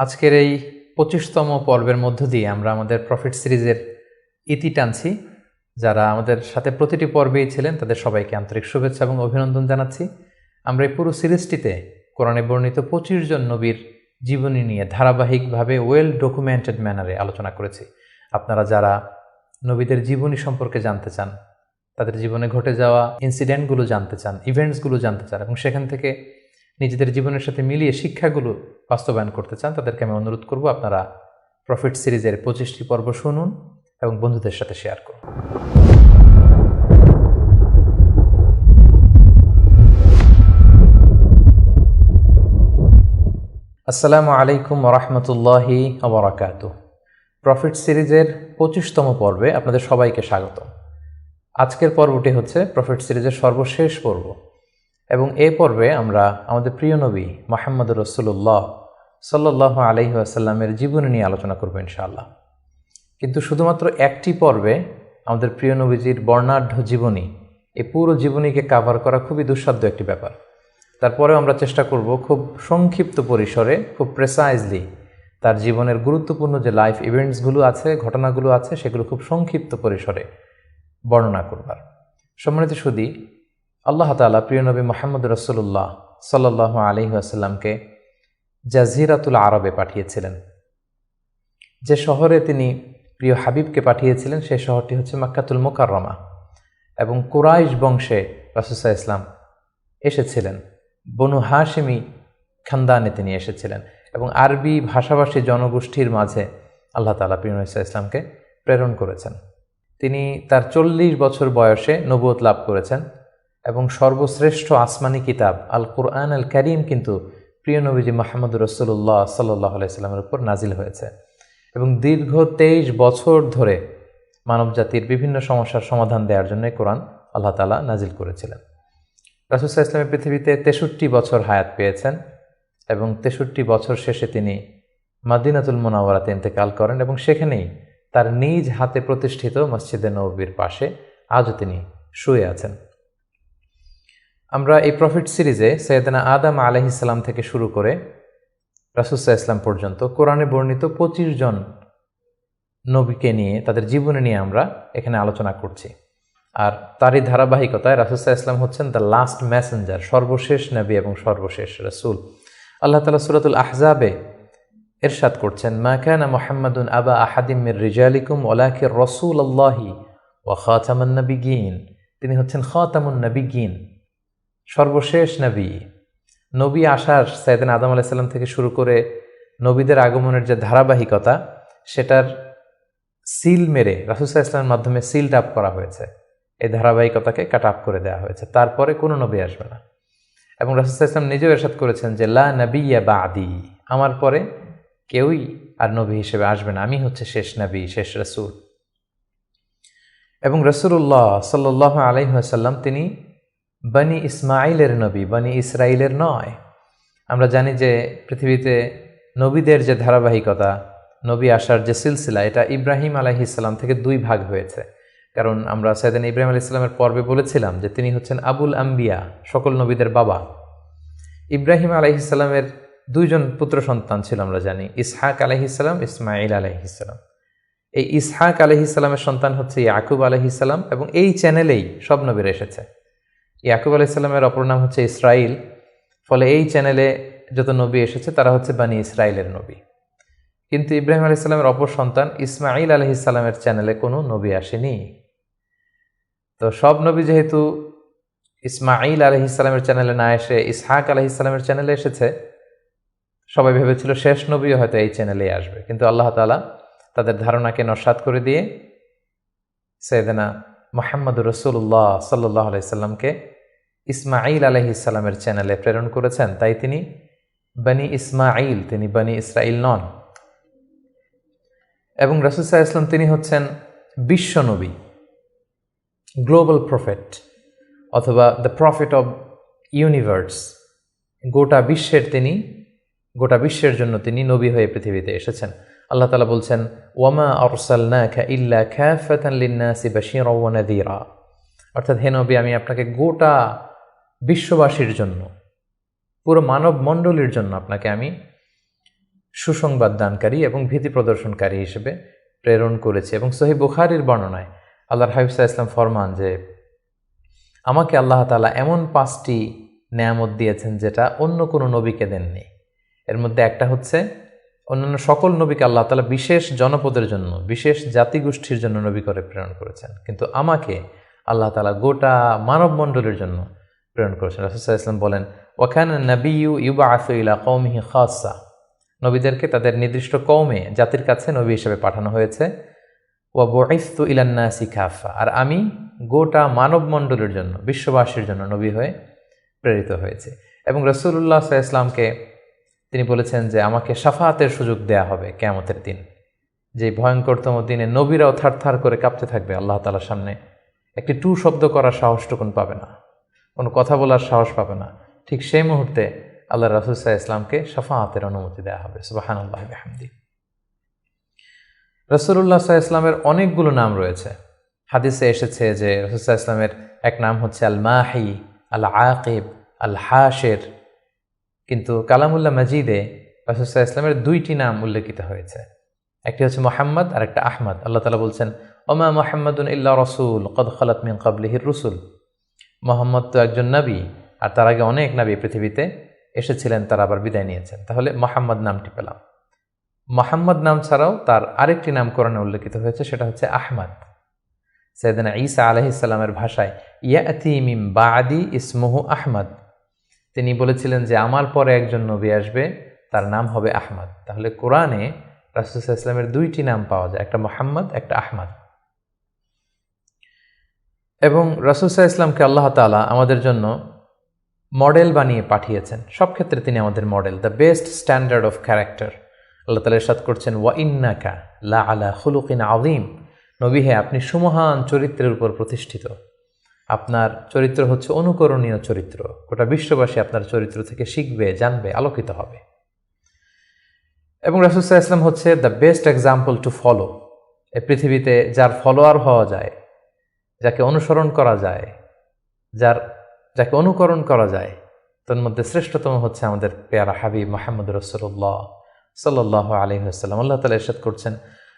আজকের এই ২৫তম পর্বের মধ্য দিয়ে আমরা আমাদের প্রফিট সিরিজের ইতি টানছি। যারা আমাদের সাথে প্রতিটি পর্বেই ছিলেন তাদের সবাইকে আন্তরিক শুভেচ্ছা এবং অভিনন্দন জানাচ্ছি। আমরা এই পুরো সিরিজটিতে কোরআনে বর্ণিত ২৫ জন নবীর জীবনী নিয়ে ধারাবাহিকভাবে ওয়েল ডকুমেন্টেড ম্যানারে আলোচনা করেছি। আপনারা যারা নবীদের জীবনী সম্পর্কে জানতে চান, তাদের জীবনে ঘটে যাওয়া ইনসিডেন্টগুলো জানতে চান, ইভেন্টসগুলো জানতে চান এবং সেখান থেকে নিজেদের জীবনের সাথে মিলিয়ে শিক্ষাগুলো বাস্তবায়ন করতে চান, তাদেরকে আমি অনুরোধ করব আপনারা প্রফিট সিরিজের ২৫টি পর্ব শুনুন এবং বন্ধুদের সাথে শেয়ার করুন। আসসালামু আলাইকুম ওয়া রাহমাতুল্লাহি ওয়া বারাকাতুহু। প্রফিট সিরিজের ২৫তম পর্বে আপনাদের সবাইকে স্বাগত। আজকের পর্বটি হচ্ছে প্রফিট সিরিজের সর্বশেষ পর্ব এবং এই পর্বে আমরা আমাদের প্রিয় নবী মুহাম্মদুর রাসূলুল্লাহ সাল্লাল্লাহু আলাইহি ওয়াসাল্লামের জীবনী নিয়ে আলোচনা করব ইনশাআল্লাহ। কিন্তু শুধুমাত্র একটি পর্বে আমাদের প্রিয় নবীজির বর্ণাঢ্য জীবনী, এই পুরো জীবনীকে কাভার করা খুবই দুঃসাধ্য একটি ব্যাপার। তারপরেও আমরা চেষ্টা করব খুব সংক্ষিপ্ত পরিসরে, খুব প্রেসাইজলি তার জীবনের গুরুত্বপূর্ণ যে লাইফ ইভেন্টসগুলো আছে, ঘটনাগুলো আছে, সেগুলো খুব সংক্ষিপ্ত পরিসরে বর্ণনা করবার। সম্মানিত সুধী, আল্লাহ তাআলা প্রিয় নবী মুহাম্মদ রাসূলুল্লাহ সাল্লাল্লাহু আলাইহি ওয়াসাল্লামকে জাজিরাতুল আরবে পাঠিয়েছিলেন। যে শহরে তিনি প্রিয় হাবিবকে পাঠিয়েছিলেন সেই শহরটি হচ্ছে মক্কাতুল মুকাররমা এবং কুরাইশ বংশে রাসূল সাল্লাল্লাহু আলাইহি ওয়াসাল্লাম এসেছিলেন। বনু হাশিমি খানদানে তিনি এসেছিলেন এবং আরবি ভাষাভাষী জনগোষ্ঠীর মাঝে আল্লাহ তাআলা প্রিয় নবী সাল্লাল্লাহু আলাইহি ওয়াসাল্লামকে প্রেরণ করেছেন। তিনি তার ৪০ বছর বয়সে নবুয়ত লাভ করেছেন এবং সর্বশ্রেষ্ঠ আসমানি কিতাব আল কুরআন আল কারীম কিন্তু প্রিয় নবীজি মুহাম্মদুর রাসূলুল্লাহ সাল্লাল্লাহু আলাইহি ওয়াসাল্লামের উপর নাজিল হয়েছে এবং দীর্ঘ ২৩ বছর ধরে মানবজাতির বিভিন্ন সমস্যার সমাধান দেওয়ার জন্য কোরআন আল্লাহ তাআলা নাজিল করেছিলেন। রাসূল সাল্লাল্লাহু আলাইহি ওয়াসাল্লাম পৃথিবীতে ৬৩ বছর হায়াত পেয়েছেন এবং ৬৩ বছর শেষে তিনি মদিনাতুল মুনাওয়ারাতে ইন্তেকাল করেন এবং সেখানেই তার নিজ হাতে প্রতিষ্ঠিত মসজিদে নববীর পাশে আজও তিনি শুয়ে আছেন। আমরা এই প্রফিট সিরিজে সৈয়দনা আদম আলাইহিস সালাম থেকে শুরু করে রাসূল সাল্লাল্লাহু আলাইহি ওয়াসাল্লাম পর্যন্ত কোরআনে বর্ণিত ২৫ জন নবীকে নিয়ে, তাদের জীবনী নিয়ে আমরা এখানে আলোচনা করছি। আর তারই ধারাবাহিকতায় রাসূল সাল্লাল্লাহু আলাইহি ওয়াসাল্লাম হচ্ছেন দ্য লাস্ট মেসেঞ্জার, সর্বশেষ নবী এবং সর্বশেষ রাসূল। আল্লাহ তাআলা সূরাতুল আহজাবে ইরশাদ করছেন, মা কানা মুহাম্মাদুন আবা আহাদিম মির রিজালিকুম ওয়ালাকিন রাসূলুল্লাহি ওয়া খাতামুন নবিয়্যিন। তিনি হচ্ছেন খাতামুন নবিয়্যিন, সর্বশেষ নবী। নবী আসার সাইয়েদনা আদম আলাইহিস সালাম থেকে শুরু করে নবীদের আগমনের যে ধারাবাহিকতা, সেটার সিল মেরে রাসূল সাল্লাল্লাহু আলাইহি ওয়াসাল্লামের মাধ্যমে সিল আপ করা হয়েছে। এই ধারাবাহিকতাকে কাট আপ করে দেওয়া হয়েছে, তারপরে কোনো নবী আসবে না। এবং রাসূল সাল্লাল্লাহু আলাইহি ওয়াসাল্লাম নিজেও ইরশাদ করেছেন যে লা নাবিয়্যা বা'দি, আমার পরে কেউই আর নবী হিসেবে আসবে না, আমি হচ্ছে শেষ নবী, শেষ রাসূল। এবং রাসূলুল্লাহ সাল্লাল্লাহু আলাইহি ওয়াসাল্লাম তিনি বনি ইসমাঈলের নবী, বনি ইসরাইলের নয়। আমরা জানি যে পৃথিবীতে নবীদের যে ধারাবাহিকতা, নবী আসার যে সিলসিলা, এটা ইব্রাহিম আলাইহিস সালাম থেকে ২ ভাগ হয়েছে। কারণ আমরা সাইয়েদনা ইব্রাহিম আলাইহিস সালামের পর্বে বলেছিলাম যে তিনি হচ্ছেন আবুল আম্বিয়া, সকল নবীদের বাবা। ইব্রাহিম আলাইহিস সালামের ২ জন পুত্র সন্তান ছিল, আমরা জানি, ইসহাক আলাইহিস সালাম, ইসমাঈল আলাইহিস সালাম। এই ইসহাক আলাইহিস সালামের সন্তান হচ্ছে ইয়াকুব আলাইহিস সালাম এবং এই চ্যানেলেই সব নবীরা এসেছে। ইয়াকুব আলাইহিস সালামের অপর নাম হচ্ছে ইসরাইল, ফলে এই চ্যানেলে যত নবী এসেছে তারা হচ্ছে বনি ইসরাইলের নবী। কিন্তু ইব্রাহিম আলাইহিস সালামের অপর সন্তান ইসমাঈল আলাইহিস সালামের চ্যানেলে কোনো নবী আসেনি। তো সব নবী যেহেতু ইসমাঈল আলাইহিস সালামের চ্যানেলে না এসে ইসহাক আলাইহিস সালামের চ্যানেলে এসেছে, সবাই ভেবেছিল শেষ নবী হয়তো এই চ্যানেলেই আসবে। কিন্তু আল্লাহ তাআলা তাদের ধারণাকে নস্যাৎ করে দিয়ে সাইয়েদনা মুহাম্মদুর রাসূলুল্লাহ সাল্লাল্লাহু আলাইহি ওয়াসাল্লামকে ইসমাঈল আলাইহিস সালামের চ্যানেলে প্রেরণ করেছেন। তাই তিনি বনি ইসমাঈল, তিনি বনি ইসরাইল নন। এবং রাসূল সাল্লাল্লাহু আলাইহি ওয়াসাল্লাম তিনি হচ্ছেন বিশ্ব নবী, গ্লোবাল প্রফেট অথবা দ্য প্রফেট অব ইউনিভার্স। গোটা বিশ্বের জন্য তিনি নবী হয়ে পৃথিবীতে এসেছেন। আল্লাহ তাআলা বলছেন, ওয়ামা আরসালনাকা ইল্লা কাফাতান লিন-নাসি বাশীরা ওয়া নাযীরা। অর্থাৎ হে নবী, আমি আপনাকে গোটা বিশ্ববাসীর জন্য, পুরো মানব মণ্ডলীর জন্য আপনাকে আমি সুসংবাদ দানকারী এবং ভীতি প্রদর্শনকারী হিসেবে প্রেরণ করেছি। এবং সহিহ বুখারীর বর্ণনায় আল্লাহর হাবিব সাল্লাল্লাহু আলাইহি ওয়াসাল্লাম ফরমান যে আমাকে আল্লাহ তাআলা এমন 5টি নেয়ামত দিয়েছেন যেটা অন্য কোনো নবীকে দেননি। এর মধ্যে একটা হচ্ছে, অন্যান্য সকল নবীকে আল্লাহ তাআলা বিশেষ জনপদের জন্য, বিশেষ জাতিগোষ্ঠীর জন্য নবী করে প্রেরণ করেছেন, কিন্তু আমাকে আল্লাহ তাআলা গোটা মানব মণ্ডলের জন্য প্রেরণ করেছেন। রাসূল সাল্লাল্লাহু আলাইহি ওয়াসাল্লাম বলেন, ওয়া কানা নাবিয়্যু ইউবআসু ইলা কওমিহি খাসসা, নবীদেরকে তাদের নির্দিষ্ট কওমে, জাতির কাছে নবী হিসেবে পাঠানো হয়েছে। ওয়া বুইসতু ইলান নাসি কাফা, আর আমি গোটা মানব মণ্ডলের জন্য, বিশ্ববাসীর জন্য নবী হয়ে প্রেরিত হয়েছে। এবং রাসূলুল্লাহ সাল্লাল্লাহু আলাইহি ওয়াসাল্লামকে তিনি বলেছেন যে আমাকে শাফাআতের সুযোগ দেয়া হবে কিয়ামতের দিন, যে ভয়ঙ্করতম দিনে নবীরাও থারথার করে কাঁপতে থাকবে আল্লাহ তাআলার সামনে, একটি টু শব্দ করার সাহসটুকুন পাবে না, কোনো কথা বলার সাহস পাবে না। ঠিক সেই মুহূর্তে আল্লাহ রাসূল সাল্লাল্লাহু আলাইহি ওয়াসাল্লামকে শাফাআতের অনুমতি দেওয়া হবে। সুবহানাল্লাহি ওয়া বিহামদিহি। রাসূলুল্লাহ সাল্লাল্লাহু আলাইহি ওয়াসাল্লামের অনেকগুলো নাম রয়েছে। হাদিসে এসেছে যে রাসূল সাল্লাল্লাহু আলাইহি ওয়াসাল্লামের এক নাম হচ্ছে আল মাহি, আল আকিব, আল হাশির, কিন্তু কালামুল্লাহ মাজিদে রাসূল সাল্লাল্লাহু আলাইহি ওয়াসাল্লামের 2টি নাম উল্লেখিত হয়েছে। একটি হচ্ছে মুহাম্মদ আর একটা আহমদ। আল্লাহ তাআলা বলছেন, ওমা মুহাম্মাদুন ইল্লা রাসূল ক্বাদ খালাত মিন ক্বাবলিহির রুসুল, মুহাম্মদ তো একজন নবী, আর তার আগে অনেক নবী পৃথিবীতে এসেছিলেন, তারা আবার বিদায় নিয়েছেন। তাহলে মুহাম্মদ নামটি পেলাম। মুহাম্মদ নাম ছাড়াও তার আরেকটি নাম কোরআনে উল্লেখিত হয়েছে, সেটা হচ্ছে আহমদ। সাইয়েদনা ঈসা আলাইহিস সালামের ভাষায় ইয়াতি মিন বাদি ইসমুহু আহমদ, তিনি বলেছিলেন যে আমার পরে একজন নবী আসবে, তার নাম হবে আহমদ। তাহলে কোরআনে রাসূল সাল্লাল্লাহু আলাইহি ওয়াসাল্লামের 2টি নাম পাওয়া যায়, একটা মুহাম্মদ, একটা আহমদ। এবং রাসূল সাল্লাল্লাহু আলাইহি ওয়াসাল্লামকে আল্লাহ তাআলা আমাদের জন্য মডেল বানিয়ে পাঠিয়েছেন। সব ক্ষেত্রে তিনি আমাদের model, the best standard of character. আল্লাহ তাআলা ইরশাদ করছেন, ওয়া ইন্নাকা লা আলা খুলুকিন আযীম, নবী হে আপনি সুমহান চরিত্রের উপর প্রতিষ্ঠিত, আপনার চরিত্র হচ্ছে অনুকরণীয় চরিত্র, গোটা বিশ্ববাসী আপনার চরিত্র থেকে শিখবে, জানবে, আলোকিত হবে। এবং রাসূল সাল্লাল্লাহু আলাইহি ওয়াসাল্লাম হচ্ছে the best example to follow. এই পৃথিবীতে যার ফলোয়ার হওয়া যায়, যাকে অনুসরণ করা যায়, যাকে অনুকরণ করা যায়, তার মধ্যে শ্রেষ্ঠতম হচ্ছে আমাদের পেয়ারা হাবিব মুহাম্মদ রাসূলুল্লাহ সাল্লাল্লাহু আলাইহি ওয়াসাল্লাম। আল্লাহ তাআলা ইরশাদ করছেন,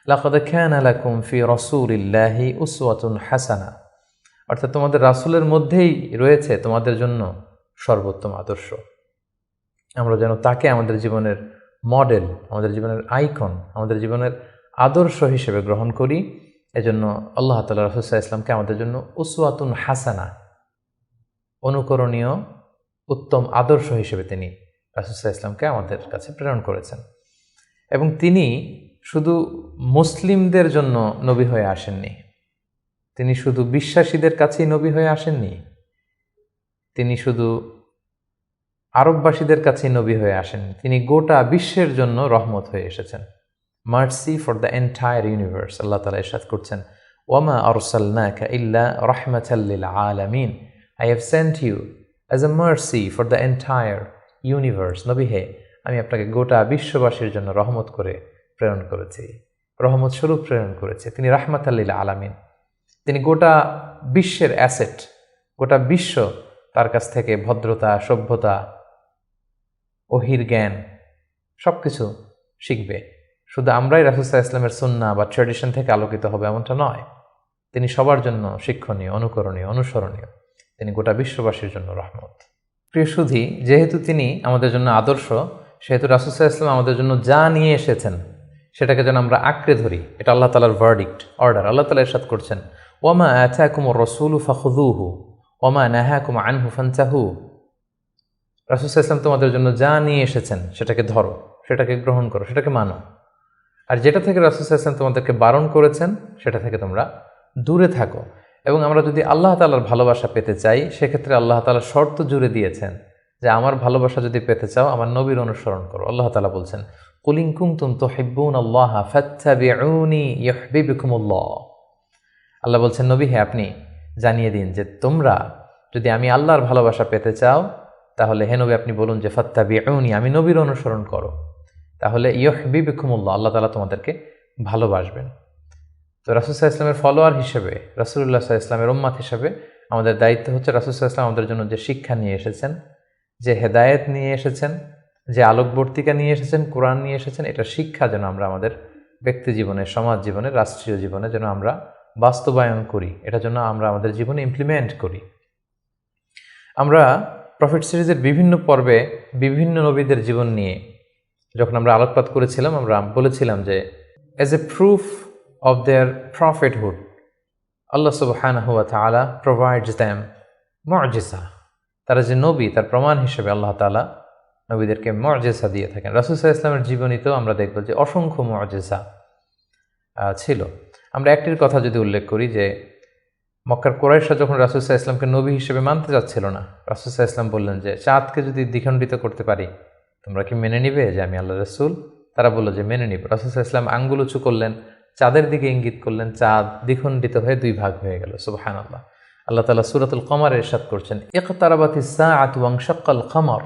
লাকাদ কানা লাকুম ফি রাসূলিল্লাহি উসওয়াতুন হাসানা, অর্থাৎ তোমাদের রাসূলের মধ্যেই রয়েছে তোমাদের জন্য সর্বোত্তম আদর্শ। আমরা যেন তাকে আমাদের জীবনের মডেল, আমাদের জীবনের আইকন, আমাদের জীবনের আদর্শ হিসেবে গ্রহণ করি। এজন্য আল্লাহ তাআলা রাসূল সাল্লাল্লাহু আলাইহি ওয়াসাল্লামকে আমাদের জন্য উসওয়াতুন হাসানা, অনুকরণীয় উত্তম আদর্শ হিসেবে তিনি রাসূল সাল্লাল্লাহু আলাইহি ওয়াসাল্লামকে আমাদের কাছে প্রেরণ করেছেন। এবং তিনি শুধু মুসলিমদের জন্য নবী হয়ে আসেননি, তিনি শুধু বিশ্বাসীদের কাছেই নবী হয়ে আসেননি, তিনি শুধু আরববাসীদের কাছেই নবী হয়ে আসেননি, তিনি গোটা বিশ্বের জন্য রহমত হয়ে এসেছেন। Mercy for the entire universe. আল্লাহ তাআলা ইরশাদ করছেন, ওয়ামা আরসালনাকা ইল্লা রাহমাতাল লিল আলামিন, I have sent you as a mercy for the entire universe. নবী হে আমি আপনাকে গোটা বিশ্ববাসীর জন্য রহমত করে প্রেরণ করেছি, রহমত স্বরূপ প্রেরণ করেছি। তিনি রাহমাতাল লিল আলামিন, তিনি গোটা বিশ্বের অ্যাসেট, গোটা বিশ্ব তার কাছ থেকে ভদ্রতা, সভ্যতা, ওহির জ্ঞান সব কিছু শিখবে। শুধু আমরাই রাসূল সাল্লাল্লাহু আলাইহি ওয়াসাল্লামের সুন্নাহ বা ট্র্যাডিশন থেকে আলোকিত হবে এমনটা নয়, তিনি সবার জন্য শিক্ষণীয়, অনুকরণীয়, অনুসরণীয়, তিনি গোটা বিশ্ববাসীর জন্য রহমত। প্রিয় সুধী, যেহেতু তিনি আমাদের জন্য আদর্শ, সেহেতু রাসূল সাল্লাল্লাহু আলাইহি ওয়াসাল্লাম আমাদের জন্য যা নিয়ে এসেছেন সেটাকে যেন আমরা আঁকড়ে ধরি। এটা আল্লাহ তাআলার ভার্ডিক্ট, অর্ডার। আল্লাহ তাআলা ইরশাদ করছেন, ওয়ামা আতাকুমুর রাসূলু ফাখুযুহু ওয়ামা নাহাকুম আনহু ফান্তাহু। রাসূল সাল্লাল্লাহু আলাইহি ওয়াসাল্লাম তোমাদের জন্য যা নিয়ে এসেছেন সেটাকে ধরো, সেটাকে গ্রহণ করো, সেটাকে মানো। আর যেটা থেকে রাসূল সাল্লাল্লাহু আলাইহি ওয়াসাল্লাম তোমাদেরকে বারণ করেছেন সেটা থেকে তোমরা দূরে থাকো। এবং আমরা যদি আল্লাহ তাআলার ভালোবাসা পেতে চাই, সেক্ষেত্রে আল্লাহ তাআলা শর্ত জুড়ে দিয়েছেন যে আমার ভালোবাসা যদি পেতে চাও আমার নবীর অনুসরণ করো। আল্লাহ তাআলা বলছেন, কুল ইন কুনতুম তুহিব্বুনাল্লাহা ফাত্তাবিউনি ইউহিব্বুকুমুল্লাহ। আল্লাহ বলছেন, নবী হে আপনি জানিয়ে দিন যে তোমরা যদি আমি আল্লাহর ভালোবাসা পেতে চাও, তাহলে হে নবী আপনি বলুন যে ফাত্তাবিউনি, আমি নবীর অনুসরণ করো, তাহলে ইউহিব্বুকুমুল্লাহ, আল্লাহ তাআলা তোমাদেরকে ভালোবাসবেন। তো রাসূল সাল্লাল্লাহু আলাইহি ওয়াসাল্লামের ফলোয়ার হিসেবে, রাসূলুল্লাহ সাল্লাল্লাহু আলাইহি ওয়াসাল্লামের উম্মত হিসেবে আমাদের দায়িত্ব হচ্ছে রাসূল সাল্লাল্লাহু আলাইহি ওয়াসাল্লাম আমাদের জন্য যে শিক্ষা নিয়ে এসেছেন, যে হেদায়েত নিয়ে এসেছেন, যে আলোকবর্তিকা নিয়ে এসেছেন, কোরআন নিয়ে এসেছেন, এটা শিক্ষা যেন আমরা আমাদের ব্যক্তি জীবনে, সমাজ জীবনে, রাষ্ট্রীয় জীবনে যেন আমরা বাস্তবায়ন করি, এটা যেন আমরা আমাদের জীবনে ইমপ্লিমেন্ট করি। আমরা প্রফেট সিরিজের বিভিন্ন পর্বে বিভিন্ন নবীদের জীবন নিয়ে যখন আমরা আলোকপাত করেছিলাম, আমরা বলেছিলাম যে as a proof of their prophethood আল্লাহ সুবহানাহু ওয়া তাআলা প্রোভাইডস দেম মুআজিজা। তারা যে নবী, তার প্রমাণ হিসেবে আল্লাহ তাআলা নবীদেরকে মুআজিজা দিয়ে থাকেন। রাসূল সাল্লাল্লাহু আলাইহি ওয়াসাল্লামের জীবনীতেও আমরা দেখব যে অসংখ্য মুআজিজা ছিল। আমরা একটির কথা যদি উল্লেখ করি যে মক্কার কুরাইশরা যখন রাসূল সাল্লাল্লাহু আলাইহি ওয়াসাল্লামকে নবী হিসেবে মানতে যাচ্ছিল না, রাসূল সাল্লাল্লাহু আলাইহি ওয়াসাল্লাম বললেন যে চাঁদকে যদি দ্বিখণ্ডিত করতে পারি তোমরা কি মেনে নিবে যে আমি আল্লাহর রাসূল? তারা বলল যে মেনে নিব। রাসূল সাল্লাল্লাহু আলাইহি ওয়াসাল্লাম আঙ্গুল উঁচু করলেন, চাঁদের দিকে ইঙ্গিত করলেন, চাঁদ দ্বিখণ্ডিত হয়ে দুই ভাগ হয়ে গেল। সুবহানাল্লাহ। আল্লাহ তাআলা সূরাতুল কমারে ইরশাদ করছেন, ইকতারাবাতিস সাআতু ওয়ানশাক্কাল কমর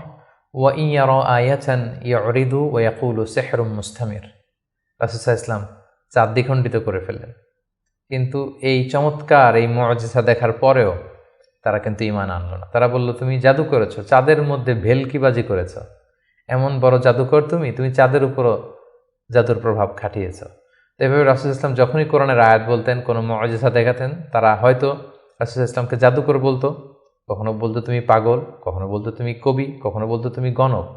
ওয়া ইন ইয়ারা আয়াতান ইউরিদু ওয়া ইয়াকুলু সিহরুম মুস্তামির। রাসূল সাল্লাল্লাহু আলাইহি ওয়াসাল্লাম চাঁদ দ্বিখণ্ডিত করে ফেললেন, কিন্তু এই চমৎকার এই মুআজিজা দেখার পরেও তারা কিন্তু ঈমান আনলো না। তারা বলল, তুমি জাদু করেছো, চাঁদের মধ্যে ভেলকিবাজি করেছো, এমন বড় জাদুকর তুমি চাঁদের উপরও জাদুর প্রভাব খাটিয়েছো। তো এভাবে রাসূল ইসলাম যখনই কোরআনের আয়াত বলতেন, কোনো মুআজিজা দেখাতেন, তারা হয়তো রাসূল ইসলামকে জাদুকর বলতো, কখনো বলতো তুমি পাগল, কখনো বলতো তুমি কবি, কখনো বলতো তুমি গণক,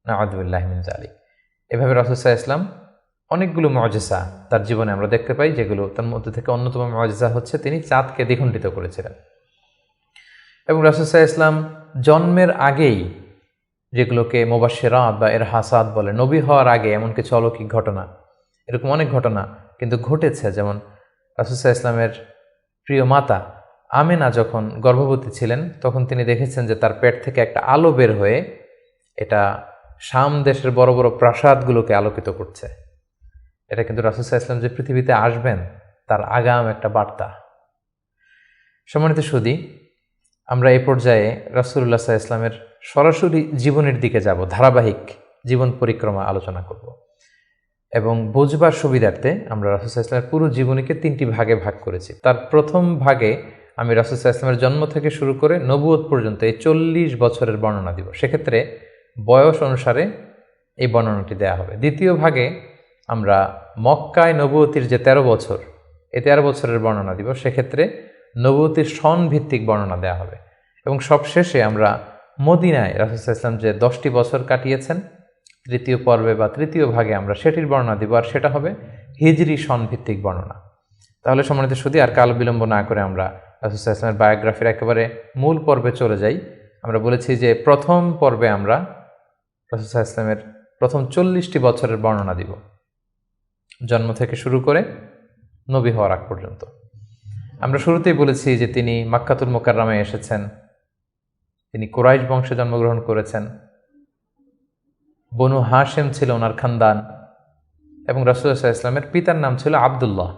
নাউযুবিল্লাহি মিন যালিক। এভাবে রাসূল ইসলাম অনেকগুলো মুআজিজা তার জীবনে আমরা দেখতে পাই, যেগুলো তার মধ্যে থেকে অন্যতম মুআজিজা হচ্ছে তিনি চাঁদকে দ্বিখণ্ডিত করেছিলেন। এবং রাসূল ইসলাম জন্মের আগেই যেগুলোকে মুবাশশিরাত বা ইরহাসাত বলে, নবী হওয়ার আগে এমন কিছু অলৌকিক ঘটনা, এরকম অনেক ঘটনা কিন্তু ঘটেছে। যেমন রাসূল ইসলামের প্রিয় মাতা আমেনা যখন গর্ভবতী ছিলেন, তখন তিনি দেখেছেন যে তার পেট থেকে একটা আলো বের হয়ে এটা শাম দেশের বড় বড় প্রাসাদগুলোকে আলোকিত করছে। এটা কিন্তু রাসূল ইসলাম যে পৃথিবীতে আসবেন তার আগাম একটা বার্তা। সম্মানিত সুধী, আমরা এই পর্যায়ে রাসূলুল্লাহ সাল্লাল্লাহু আলাইহি ওয়াসাল্লামের সরাসরি জীবনের দিকে যাব, ধারাবাহিক জীবন পরিক্রমা আলোচনা করব এবং বুঝবার সুবিধার্থে আমরা রাসূল সাল্লাল্লাহু আলাইহি ওয়াসাল্লামের পুরো জীবনীকে 3টি ভাগে ভাগ করেছি। তার প্রথম ভাগে আমি রাসূল সাল্লাল্লাহু আলাইহি ওয়াসাল্লামের জন্ম থেকে শুরু করে নবুয়ত পর্যন্ত এই 40 বছরের বর্ণনা দিব। সেক্ষেত্রে বয়স অনুসারে এই বর্ণনাটি দেয়া হবে। দ্বিতীয় ভাগে আমরা মক্কায় নবুয়তির যে 13 বছর, এই 13 বছরের বর্ণনা দিব। সেক্ষেত্রে নবুয়তির সন ভিত্তিক বর্ণনা দেওয়া হবে। এবং সবশেষে আমরা মদিনায় রাসূল সাল্লাল্লাহু আলাইহি ওয়াসাল্লাম যে 10টি বছর কাটিয়েছেন, তৃতীয় পর্বে বা তৃতীয় ভাগে আমরা সেটির বর্ণনা দিব, আর সেটা হবে হিজরি সন ভিত্তিক বর্ণনা। তাহলে সম্মানিত সুধী, আর কাল বিলম্ব না করে আমরা রাসূল সাল্লাল্লাহু আলাইহি ওয়াসাল্লামের বায়োগ্রাফির একেবারে মূল পর্বে চলে যাই। আমরা বলেছি যে প্রথম পর্বে আমরা রাসূল সাল্লাল্লাহু আলাইহি ওয়াসাল্লামের প্রথম 40টি বছরের বর্ণনা দিব, জন্ম থেকে শুরু করে নবী হওয়ার আগ পর্যন্ত। আমরা শুরুতেই বলেছি যে তিনি মাক্কাতুল মুকাররমায় এসেছেন, তিনি কুরাইশ বংশে জন্মগ্রহণ করেছেন, বনু হাশেম ছিল ওনার খানদান, এবং রাসূলুল্লাহ সাল্লাল্লাহু আলাইহি ওয়াসাল্লামের পিতার নাম ছিল আব্দুল্লাহ,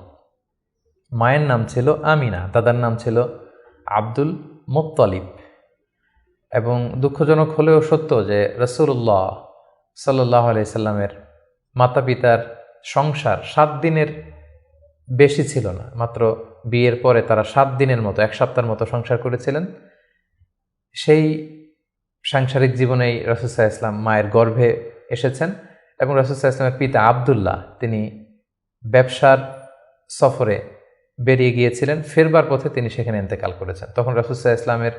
মায়ের নাম ছিল আমিনা, দাদার নাম ছিল আব্দুল মুত্তালিব। এবং দুঃখজনক হলেও সত্য যে রাসূলুল্লাহ সাল্লাল্লাহু আলাইহি সাল্লামের মাতা পিতার সংসার 7 দিনের বেশি ছিল না। মাত্র বিয়ের পরে তারা 7 দিনের মতো, 1 সপ্তাহের মতো সংসার করেছিলেন। সেই সাংসারিক জীবনেই রাসূল সাল্লাল্লাহু আলাইহি ওয়াসাল্লাম মায়ের গর্ভে এসেছেন। এবং রাসূল সাল্লাল্লাহু আলাইহি ওয়াসাল্লামের পিতা আব্দুল্লাহ তিনি ব্যবসার সফরে বেরিয়ে গিয়েছিলেন, ফেরবার পথে তিনি সেখানে ইন্তেকাল করেছেন। তখন রাসূল সাল্লাল্লাহু আলাইহি ওয়াসাল্লামের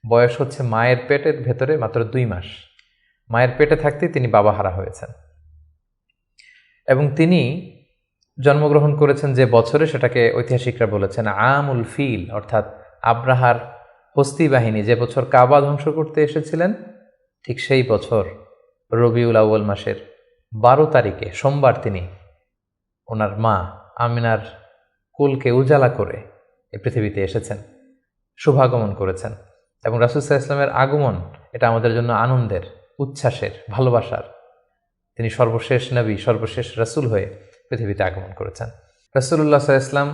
বয়স হচ্ছে মায়ের পেটের ভেতরে মাত্র 2 মাস। মায়ের পেটে থাকতেই তিনি বাবাহারা হয়েছেন। এবং তিনি জন্মগ্রহণ করেছেন যে বছরে, সেটাকে ঐতিহাসিকরা বলেছেন আমুল ফিল, অর্থাৎ আব্রাহার হস্তি বাহিনী যে বছর কাবা ধ্বংস করতে এসেছিলেন, ঠিক সেই বছর রবিউল আউয়াল মাসের 12 তারিখে সোমবার তিনি ওনার মা আমিনার কুলকে উজালা করে এই পৃথিবীতে এসেছেন, শুভাগমন করেছেন। এবং রাসূল সাল্লাল্লাহু আলাইহি ওয়াসাল্লামের আগমন এটা আমাদের জন্য আনন্দের, উচ্ছ্বাসের, ভালোবাসার। তিনি সর্বশেষ নবী, সর্বশেষ রাসূল হয়ে পৃথিবীতে আগমন করেছেন। রাসূলুল্লাহ সাল্লাল্লাহু আলাইহি ওয়াসাল্লাম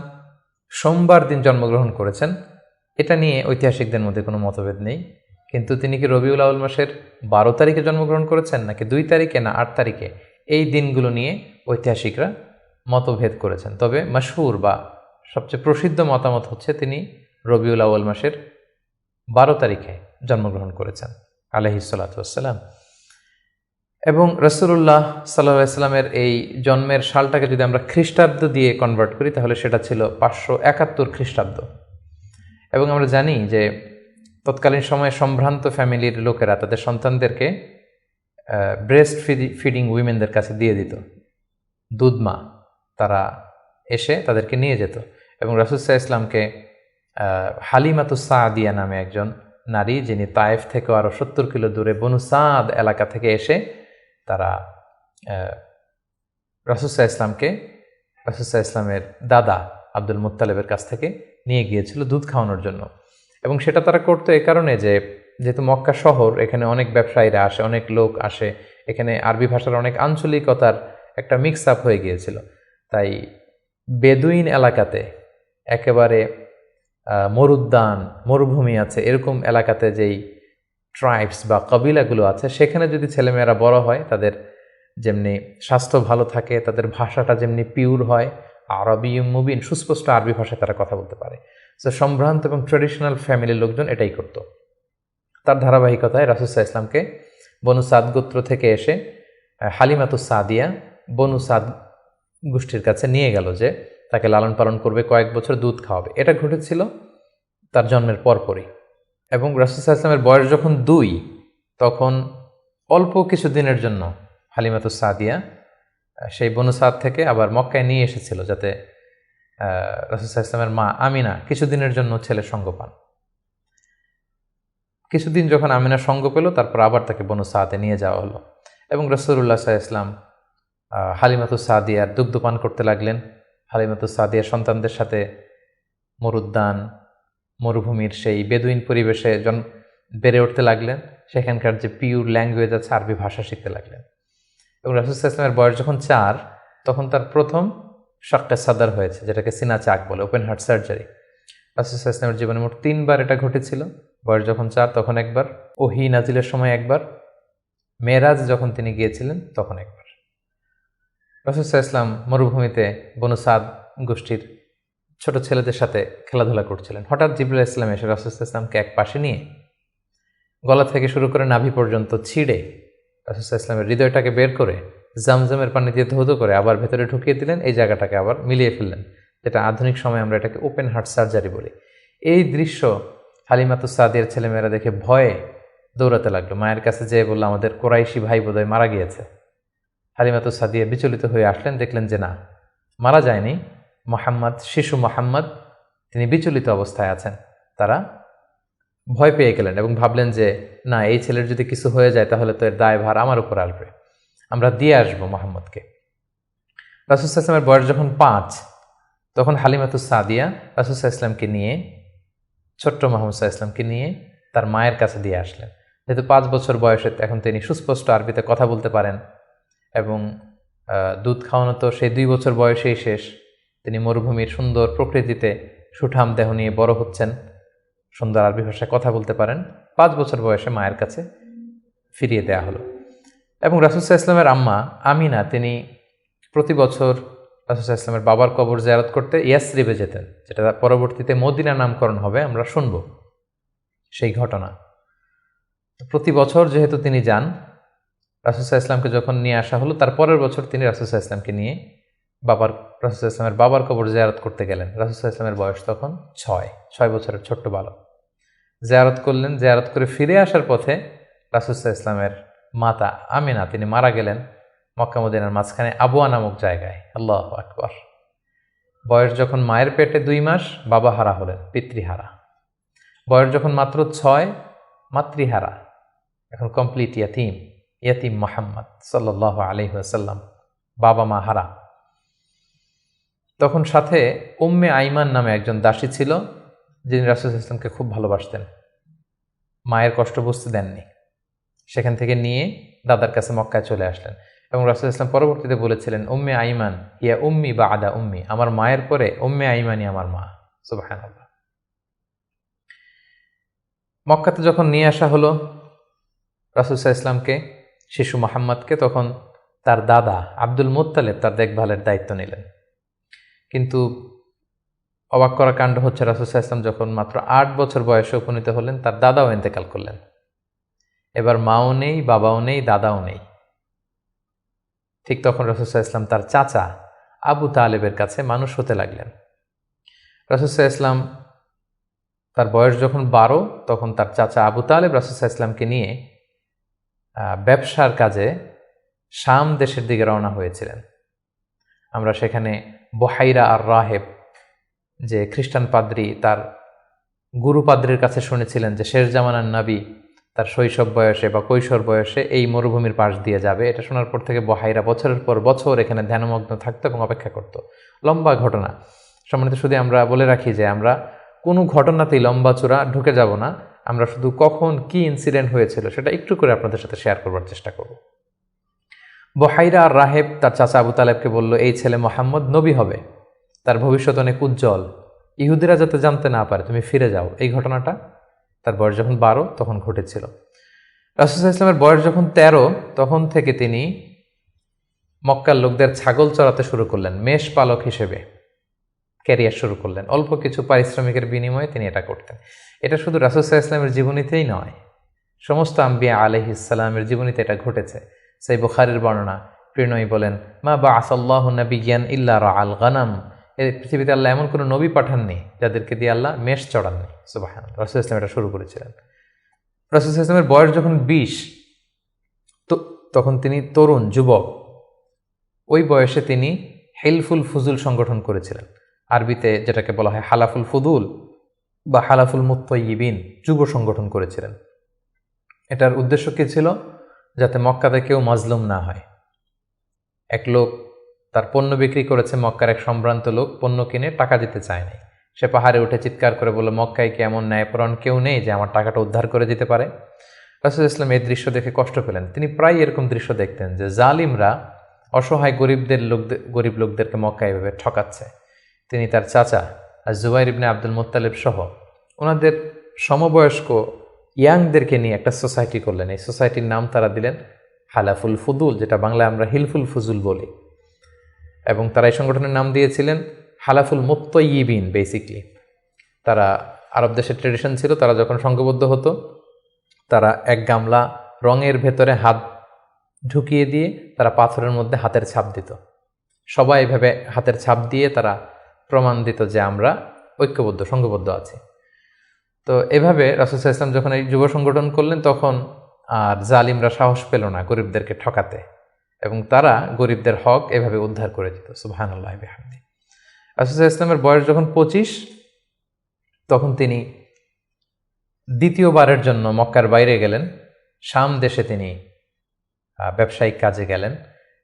সোমবার দিন জন্মগ্রহণ করেছেন, এটা নিয়ে ঐতিহাসিকদের মধ্যে কোনো মতভেদ নেই। কিন্তু তিনি কি রবিউল আউয়াল মাসের 12 তারিখে জন্মগ্রহণ করেছেন নাকি 2 তারিখে না 8 তারিখে, এই দিনগুলো নিয়ে ঐতিহাসিকরা মতভেদ করেছেন। তবে মাশহুর বা সবচেয়ে প্রসিদ্ধ মতামত হচ্ছে তিনি রবিউল আউয়াল মাসের 12 তারিখে জন্মগ্রহণ করেছেন আলাইহিস সালাতু ওয়াস সালাম। এবং রাসূলুল্লাহ সাল্লাল্লাহু আলাইহি সাল্লামের এই জন্মের সালটাকে যদি আমরা খ্রিস্টাব্দ দিয়ে কনভার্ট করি তাহলে সেটা ছিল 571 খ্রিস্টাব্দ। এবং আমরা জানি যে তৎকালীন সময়ে সম্ভ্রান্ত ফ্যামিলির লোকেরা তাদের সন্তানদেরকে ব্রেস্ট ফিডিং উইমেনদের কাছে দিয়ে দিত, দুধমা। তারা এসে তাদেরকে নিয়ে যেত এবং রাসূল সাল্লাল্লাহু আলাইহি ইসলামকে হালিমাতুস সাদিয়া নামে একজন নারী, যিনি তায়েফ থেকে আরও 70 কিলো দূরে বনু সাদ এলাকা থেকে এসে তারা রাসূল সাল্লাল্লাহু আলাইহি ইসলামকে রাসূল সাল্লাল্লাহু আলাইহি ইসলামের দাদা আব্দুল মুত্তালিবের কাছ থেকে নিয়ে গিয়েছিল দুধ খাওয়ানোর জন্য। এবং সেটা তারা করতো এই কারণে যে যেহেতু মক্কা শহর, এখানে অনেক ব্যবসায়ীরা আসে, অনেক লোক আসে, এখানে আরবি ভাষার অনেক আঞ্চলিকতার একটা মিক্স আপ হয়ে গিয়েছিল। তাই বেদুইন এলাকাতে, একেবারে মরুদ্যান মরুভূমি আছে এরকম এলাকাতে যেই ট্রাইবস বা কবিলাগুলো আছে, সেখানে যদি ছেলেমেয়েরা বড় হয় তাদের যেমনি স্বাস্থ্য ভালো থাকে, তাদের ভাষাটা যেমনি পিওর হয়, আরবি মুবিন সুস্পষ্ট আরবি ভাষায় তারা কথা বলতে পারে। সো সম্ভ্রান্ত এবং ট্রেডিশনাল ফ্যামিলির লোকজন এটাই করত। তার ধারাবাহিকতায় রাসূল সাল্লাল্লাহু আলাইহি ইসলামকে বনু সাদ গোত্র থেকে এসে হালিমাতুস সাদিয়া বনু সাদ গোষ্ঠীর কাছে নিয়ে গেল যে তাকে লালন পালন করবে, কয়েক বছর দুধ খাওয়াবে। এটা ঘটেছিল তার জন্মের পরপরই। এবং রাসূল সাল্লাল্লাহু আলাইহি ইসলামের বয়স যখন 2, তখন অল্প কিছু দিনের জন্য হালিমাতুস সাদিয়া সেই বনু সাদ থেকে আবার মক্কায় নিয়ে এসেছিল, যাতে রাসূল সাল্লাল্লাহু আলাইহি ইসলামের মা আমিনা কিছুদিনের জন্য ছেলের সঙ্গ পান। কিছুদিন যখন আমিনা সঙ্গ পেল, তারপর আবার তাকে বনু সাদে নিয়ে যাওয়া হলো এবং রাসূলুল্লাহ সাল্লাল্লাহু আলাইহি ইসলাম হালিমাতুস সাদিয়ার দুগ্ধপান করতে লাগলেন। হালিমাতুস সাদিয়ার সন্তানদের সাথে মরুদ্যান মরুভূমির সেই বেদুইন পরিবেশে বেড়ে উঠতে লাগলেন। সেখানকার যে পিওর ল্যাঙ্গুয়েজ আছে আরবি ভাষা শিখতে লাগলেন। এবং রাসূল সাল্লাল্লাহু আলাইহি ইসলামের বয়স যখন 4, তখন তার প্রথম শাক্কে সাদার হয়েছে, যেটাকে সিনা চাক বলে, ওপেন হার্ট সার্জারি। রাসূল সাল্লাল্লাহু আলাইহি ইসলামের জীবনে মোট 3 বার এটা ঘটেছিল। বয়স যখন 4 তখন একবার, ওহী নাজিলের সময় একবার, মেরাজ যখন তিনি গিয়েছিলেন তখন একবার। রাসূল সাল্লাল্লাহু আলাইহি ইসলাম মরুভূমিতে বনু সাদ গোষ্ঠীর ছোট ছেলেদের সাথে খেলাধুলা করছিলেন। হঠাৎ জিবরাইল আলাইহিস সালাম এসে রাসূল সাল্লাল্লাহু আলাইহি ইসলামকে এক পাশে নিয়ে গলা থেকে শুরু করে নাভি পর্যন্ত ছিঁড়ে রাসূল সাল্লাল্লাহু আলাইহি ইসলামের হৃদয়টাকে বের করে জামজামের পানি দিয়ে ধৌত করে আবার ভেতরে ঢুকিয়ে দিলেন। এই জায়গাটাকে আবার মিলিয়ে ফেললেন, যেটা আধুনিক সময়ে আমরা এটাকে ওপেন হার্ট সার্জারি বলি। এই দৃশ্য হালিমাতুস সাদিয়ার ছেলেমেয়েরা দেখে ভয়ে দৌড়াতে লাগলো। মায়ের কাছে যেয়ে বলল, আমাদের কোরাইশি ভাই বোধহয় মারা গিয়েছে। হালিমাতুস সাদিয়া বিচলিত হয়ে আসলেন, দেখলেন যে না, মারা যায়নি। মুহাম্মদ, শিশু মুহাম্মদ, তিনি বিচলিত অবস্থায় আছেন। তারা ভয় পেয়ে গেলেন এবং ভাবলেন যে না, এই ছেলের যদি কিছু হয়ে যায় তাহলে তো এর দায়ভার আমার উপর আসবে, আমরা দিয়ে আসবো মুহাম্মদকে। রাসূল সাল্লাল্লাহু আলাইহি ওয়াসাল্লামের বয়স যখন 5, তখন হালিমাতুস সাদিয়া রাসূল সাল্লাল্লাহু আলাইহি ওয়াসাল্লামকে নিয়ে, ছোট্ট মুহাম্মদ সাল্লাল্লাহু আলাইহি ওয়াসাল্লামকে নিয়ে তার মায়ের কাছে দিয়ে আসলেন। যেহেতু 5 বছর বয়সে এখন তিনি সুস্পষ্ট আরবিতে কথা বলতে পারেন এবং দুধ খাওয়ানো তো সেই 2 বছর বয়সেই শেষ। তিনি মরুভূমির সুন্দর প্রকৃতিতে সুঠাম দেহ নিয়ে বড় হচ্ছেন, সুন্দর আরবি ভাষায় কথা বলতে পারেন। 5 বছর বয়সে মায়ের কাছে ফিরিয়ে দেয়া হলো। এবং রাসূল সাল্লাল্লাহু আলাইহি ওয়াসাল্লামের আম্মা আমিনা, তিনি প্রতি বছর রাসূল সাল্লাল্লাহু আলাইহি ওয়াসাল্লামের বাবার কবর জিয়ারত করতে ইয়াসরিবে যেতেন, যেটা পরবর্তীতে মদিনা নামকরণ হবে, আমরা শুনব সেই ঘটনা। প্রতি বছর যেহেতু তিনি যান, রাসূল সাল্লাল্লাহু আলাইহি ওয়াসাল্লামকে যখন নিয়ে আসা হলো, তার পরের বছর তিনি রাসূল সাল্লাল্লাহু আলাইহি ওয়াসাল্লামকে নিয়ে রাসূল সাল্লাল্লাহু আলাইহি ওয়াসাল্লামের বাবার কবর জিয়ারত করতে গেলেন। রাসূল সাল্লাল্লাহু আলাইহি ওয়াসাল্লামের বয়স তখন 6 বছরের ছোট্ট বালক। জিয়ারত করলেন। জিয়ারত করে ফিরে আসার পথে রাসূল সাল্লাল্লাহু আলাইহি ওয়াসাল্লামের মাতা আমিনা তিনি মারা গেলেন মক্কা মদিনার মাঝখানে আবওয়া নামক জায়গায়। আল্লাহু আকবার। বয়স যখন মায়ের পেটে 2 মাস, বাবা হারা হলেন, পিতৃহারা। বয়স যখন মাত্র 6, মাতৃহারা, এখন কমপ্লিট ইয়াতিম মুহাম্মদ সাল্লাল্লাহু আলাইহি ওয়াসাল্লাম, বাবা মা হারা। তখন সাথে উম্মে আইমান নামে একজন দাসী ছিল, যিনি রাসূল সাল্লাল্লাহু আলাইহি ওয়াসাল্লামকে খুব ভালোবাসতেন, মায়ের কষ্ট বুঝতে দেননি। সেখান থেকে নিয়ে দাদার কাছে মক্কায় চলে আসলেন এবং রাসূল সাল্লাল্লাহু আলাইহি ওয়াসাল্লাম পরবর্তীতে বলেছিলেন, উম্মে আইমান ইয়া উম্মি বা'দা উম্মি, আমার মায়ের পরে উম্মে আইমানই আমার মা। সুবহানাল্লাহ। মক্কাতে যখন নিয়ে আসা হলো রাসূল সাল্লাল্লাহু আলাইহি ওয়াসাল্লামকে, শিশু মুহাম্মদকে, তখন তার দাদা আব্দুল মুত্তালিব তার দেখভালের দায়িত্ব নিলেন। কিন্তু অবাক করা কাণ্ড হচ্ছে, রাসূল সাল্লাল্লাহু আলাইহি ওয়াসাল্লাম যখন মাত্র 8 বছর বয়সে উপনীত হলেন, তার দাদাও ইন্তেকাল করলেন। এবার মাও নেই, বাবাও নেই, দাদাও নেই। ঠিক তখন রাসূল সাল্লাল্লাহু আলাইহি ওয়াসাল্লাম তার চাচা আবু তালেবের কাছে মানুষ হতে লাগলেন। রাসূল সাল্লাল্লাহু আলাইহি ওয়াসাল্লাম তার বয়স যখন 12, তখন তার চাচা আবু তালেব রাসূল সাল্লাল্লাহু আলাইহি ওয়াসাল্লামকে নিয়ে ব্যবসার কাজে শাম দেশের দিকে রওনা হয়েছিলেন। আমরা সেখানে বহাইরা আর রাহেব, যে খ্রিস্টান পাদ্রী, তার গুরু পাদ্রীর কাছে শুনেছিলেন যে শেষ জামানার নবী তার শৈশব বয়সে বা কৈশোর বয়সে এই মরুভূমির পাশ দিয়ে যাবে। এটা শোনার পর থেকে বহাইরা বছরের পর বছর এখানে ধ্যানমগ্ন থাকতো এবং অপেক্ষা করত। লম্বা ঘটনা। সম্মানিত শুধু আমরা বলে রাখি যে আমরা কোনো ঘটনাতেই লম্বা চূড়া ঢুকে যাব না। আমরা শুধু কখন কি ইনসিডেন্ট হয়েছিল সেটা একটু করে আপনাদের সাথে শেয়ার করবার চেষ্টা করব। বহাইরা আর রাহেব তার চাচা আবু তালেবকে বলল, এই ছেলে মুহাম্মদ নবী হবে, তার ভবিষ্যৎ অনেক উজ্জ্বল, ইহুদিরা যাতে জানতে না পারে, তুমি ফিরে যাও। এই ঘটনাটা তার বয়স যখন 12 তখন ঘটেছিল। রাসূল সাল্লাল্লাহু আলাইহি ওয়াসাল্লামের বয়স যখন 13, তখন থেকে তিনি মক্কার লোকদের ছাগল চড়াতে শুরু করলেন, মেষ পালক হিসেবে ক্যারিয়ার শুরু করলেন। অল্প কিছু পারিশ্রমিকের বিনিময়ে তিনি এটা করতেন। এটা শুধু রাসূল সাল্লাল্লাহু আলাইহি ওয়াসাল্লামের জীবনীতেই নয়, সমস্ত আম্বিয়া আলাইহিস সালামের জীবনীতে এটা ঘটেছে। সেই বুখারীর বর্ণনা, প্রিয়নবী বলেন, মা বাআসাল্লাহু নাবিয়্যান ইল্লা রাআল গানাম, এই পৃথিবীতে আল্লাহ এমন কোনো নবী পাঠাননি যাদেরকে দিয়ে আল্লাহ মেষ চড়াননি। সুবহানাল্লাহ। রাসূল সাল্লাল্লাহু আলাইহি ওয়াসাল্লাম এটা শুরু করেছিলেন। রাসূল সাল্লাল্লাহু আলাইহি ওয়াসাল্লামের বয়স যখন 20, তখন তিনি তরুণ যুবক। ওই বয়সে তিনি হিলফুল ফুজুল সংগঠন করেছিলেন। আরবিতে যেটাকে বলা হয় হালাফুল ফুদুল বা হালাফুল মুত্তাইয়িবিন, যুব সংগঠন করেছিলেন। এটার উদ্দেশ্য কী ছিল? যাতে মক্কাতে কেউ মাজলুম না হয়। এক লোক তার পণ্য বিক্রি করেছে, মক্কার এক সম্ভ্রান্ত লোক পণ্য কিনে টাকা দিতে চায় নাই। সে পাহাড়ে উঠে চিৎকার করে বলল, মক্কায় কি এমন ন্যায়পরায়ণ কেউ নেই যে আমার টাকাটা উদ্ধার করে দিতে পারে? রাসূল সাল্লাল্লাহু আলাইহি ওয়াসাল্লাম এই দৃশ্য দেখে কষ্ট পেলেন। তিনি প্রায় এরকম দৃশ্য দেখতেন যে জালিমরা অসহায় গরিব লোকদেরকে মক্কায় এভাবে ঠকাচ্ছে। তিনি তার চাচা জুবাইর ইবনে আব্দুল মুত্তালিব সহ ওনাদের সমবয়স্ক ইয়াংদেরকে নিয়ে একটা সোসাইটি করলেন। এই সোসাইটির নাম তারা দিলেন হালাফুল ফুদুল, যেটা বাংলায় আমরা হিলফুল ফুজুল বলি। এবং তারা এই সংগঠনের নাম দিয়েছিলেন হালাফুল মুত্তাইয়িবিন। বেসিকলি তারা আরব দেশের ট্রেডিশন ছিল, তারা যখন সংঘবদ্ধ হতো তারা এক গামলা রঙের ভেতরে হাত ঢুকিয়ে দিয়ে তারা পাথরের মধ্যে হাতের ছাপ দিত। সবাই এভাবে হাতের ছাপ দিয়ে তারা প্রমাণ দিত যে আমরা ঐক্যবদ্ধ, সংঘবদ্ধ আছি। তো এভাবে রাসূল সাল্লাল্লাহু আলাইহি ওয়াসাল্লাম যখন এই যুব সংগঠন করলেন, তখন আর জালিমরা সাহস পেল না গরিবদেরকে ঠকাতে, এবং তারা গরিবদের হক এভাবে উদ্ধার করে দিত। সুবহানাল্লাহ বিহামদি। রাসূল সাল্লাল্লাহু আলাইহি ওয়াসাল্লামের বয়স যখন 25, তখন তিনি দ্বিতীয়বারের জন্য মক্কার বাইরে গেলেন। শাম দেশে তিনি ব্যবসায়িক কাজে গেলেন,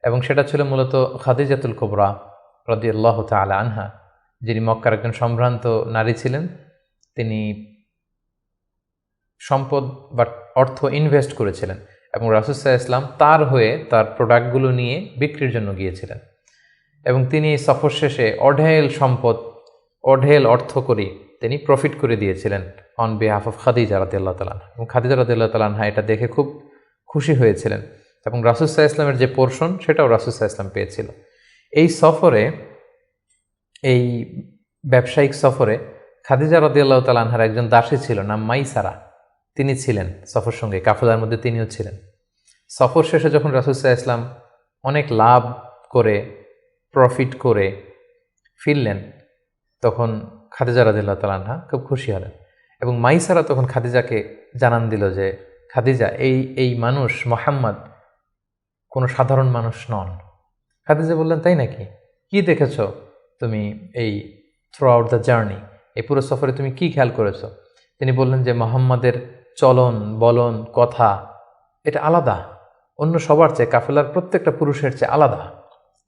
এবং সেটা ছিল মূলত খাদিজাতুল কুবরা রাদিয়াল্লাহু তাআলা আনহা, যিনি মক্কার একজন সম্ভ্রান্ত নারী ছিলেন। তিনি সম্পদ বা অর্থ ইনভেস্ট করেছিলেন, এবং রাসূল সাল্লাল্লাহু আলাইহি ওয়াসাল্লাম তার হয়ে তার প্রোডাক্টগুলো নিয়ে বিক্রির জন্য গিয়েছিলেন। এবং তিনি সফর শেষে অঢেল সম্পদ, অঢেল অর্থ করে তিনি প্রফিট করে দিয়েছিলেন অন বিহাফ অফ খাদিজা রাদিয়াল্লাহু তাআলা। এবং খাদিজা রাদিয়াল্লাহু তাআলা এটা দেখে খুব খুশি হয়েছিলেন, এবং রাসূল সাল্লাল্লাহু আলাইহি ওয়াসাল্লামের যে পোর্শন সেটাও রাসূল সাল্লাল্লাহু আলাইহি ওয়াসাল্লাম পেয়েছিল। এই সফরে, এই ব্যবসায়িক সফরে খাদিজা রাদিয়াল্লাহু তাআলা আনহার একজন দাসী ছিল, নাম মাইসারা। তিনি ছিলেন সফর সঙ্গে, কাফেলার মধ্যে তিনিও ছিলেন। সফর শেষে যখন রাসূল সাল্লাল্লাহু আলাইহি ওয়াসাল্লাম অনেক লাভ করে, প্রফিট করে ফিরলেন, তখন খাদিজা রাদিয়াল্লাহু তাআলা আনহা খুব খুশি হলেন। এবং মাইসারা তখন খাদিজাকে জানান দিল যে, খাদিজা, এই মানুষ মুহাম্মদ কোনো সাধারণ মানুষ নন। খাদিজা বললেন, তাই নাকি? কি দেখেছ তুমি এই থ্রু আউট দ্য জার্নি, এই পুরো সফরে তুমি কি খেয়াল করেছো? তিনি বললেন যে মুহাম্মাদের চলন বলন কথা এটা আলাদা, অন্য সবার চেয়ে, কাফেলার প্রত্যেকটা পুরুষের চেয়ে আলাদা।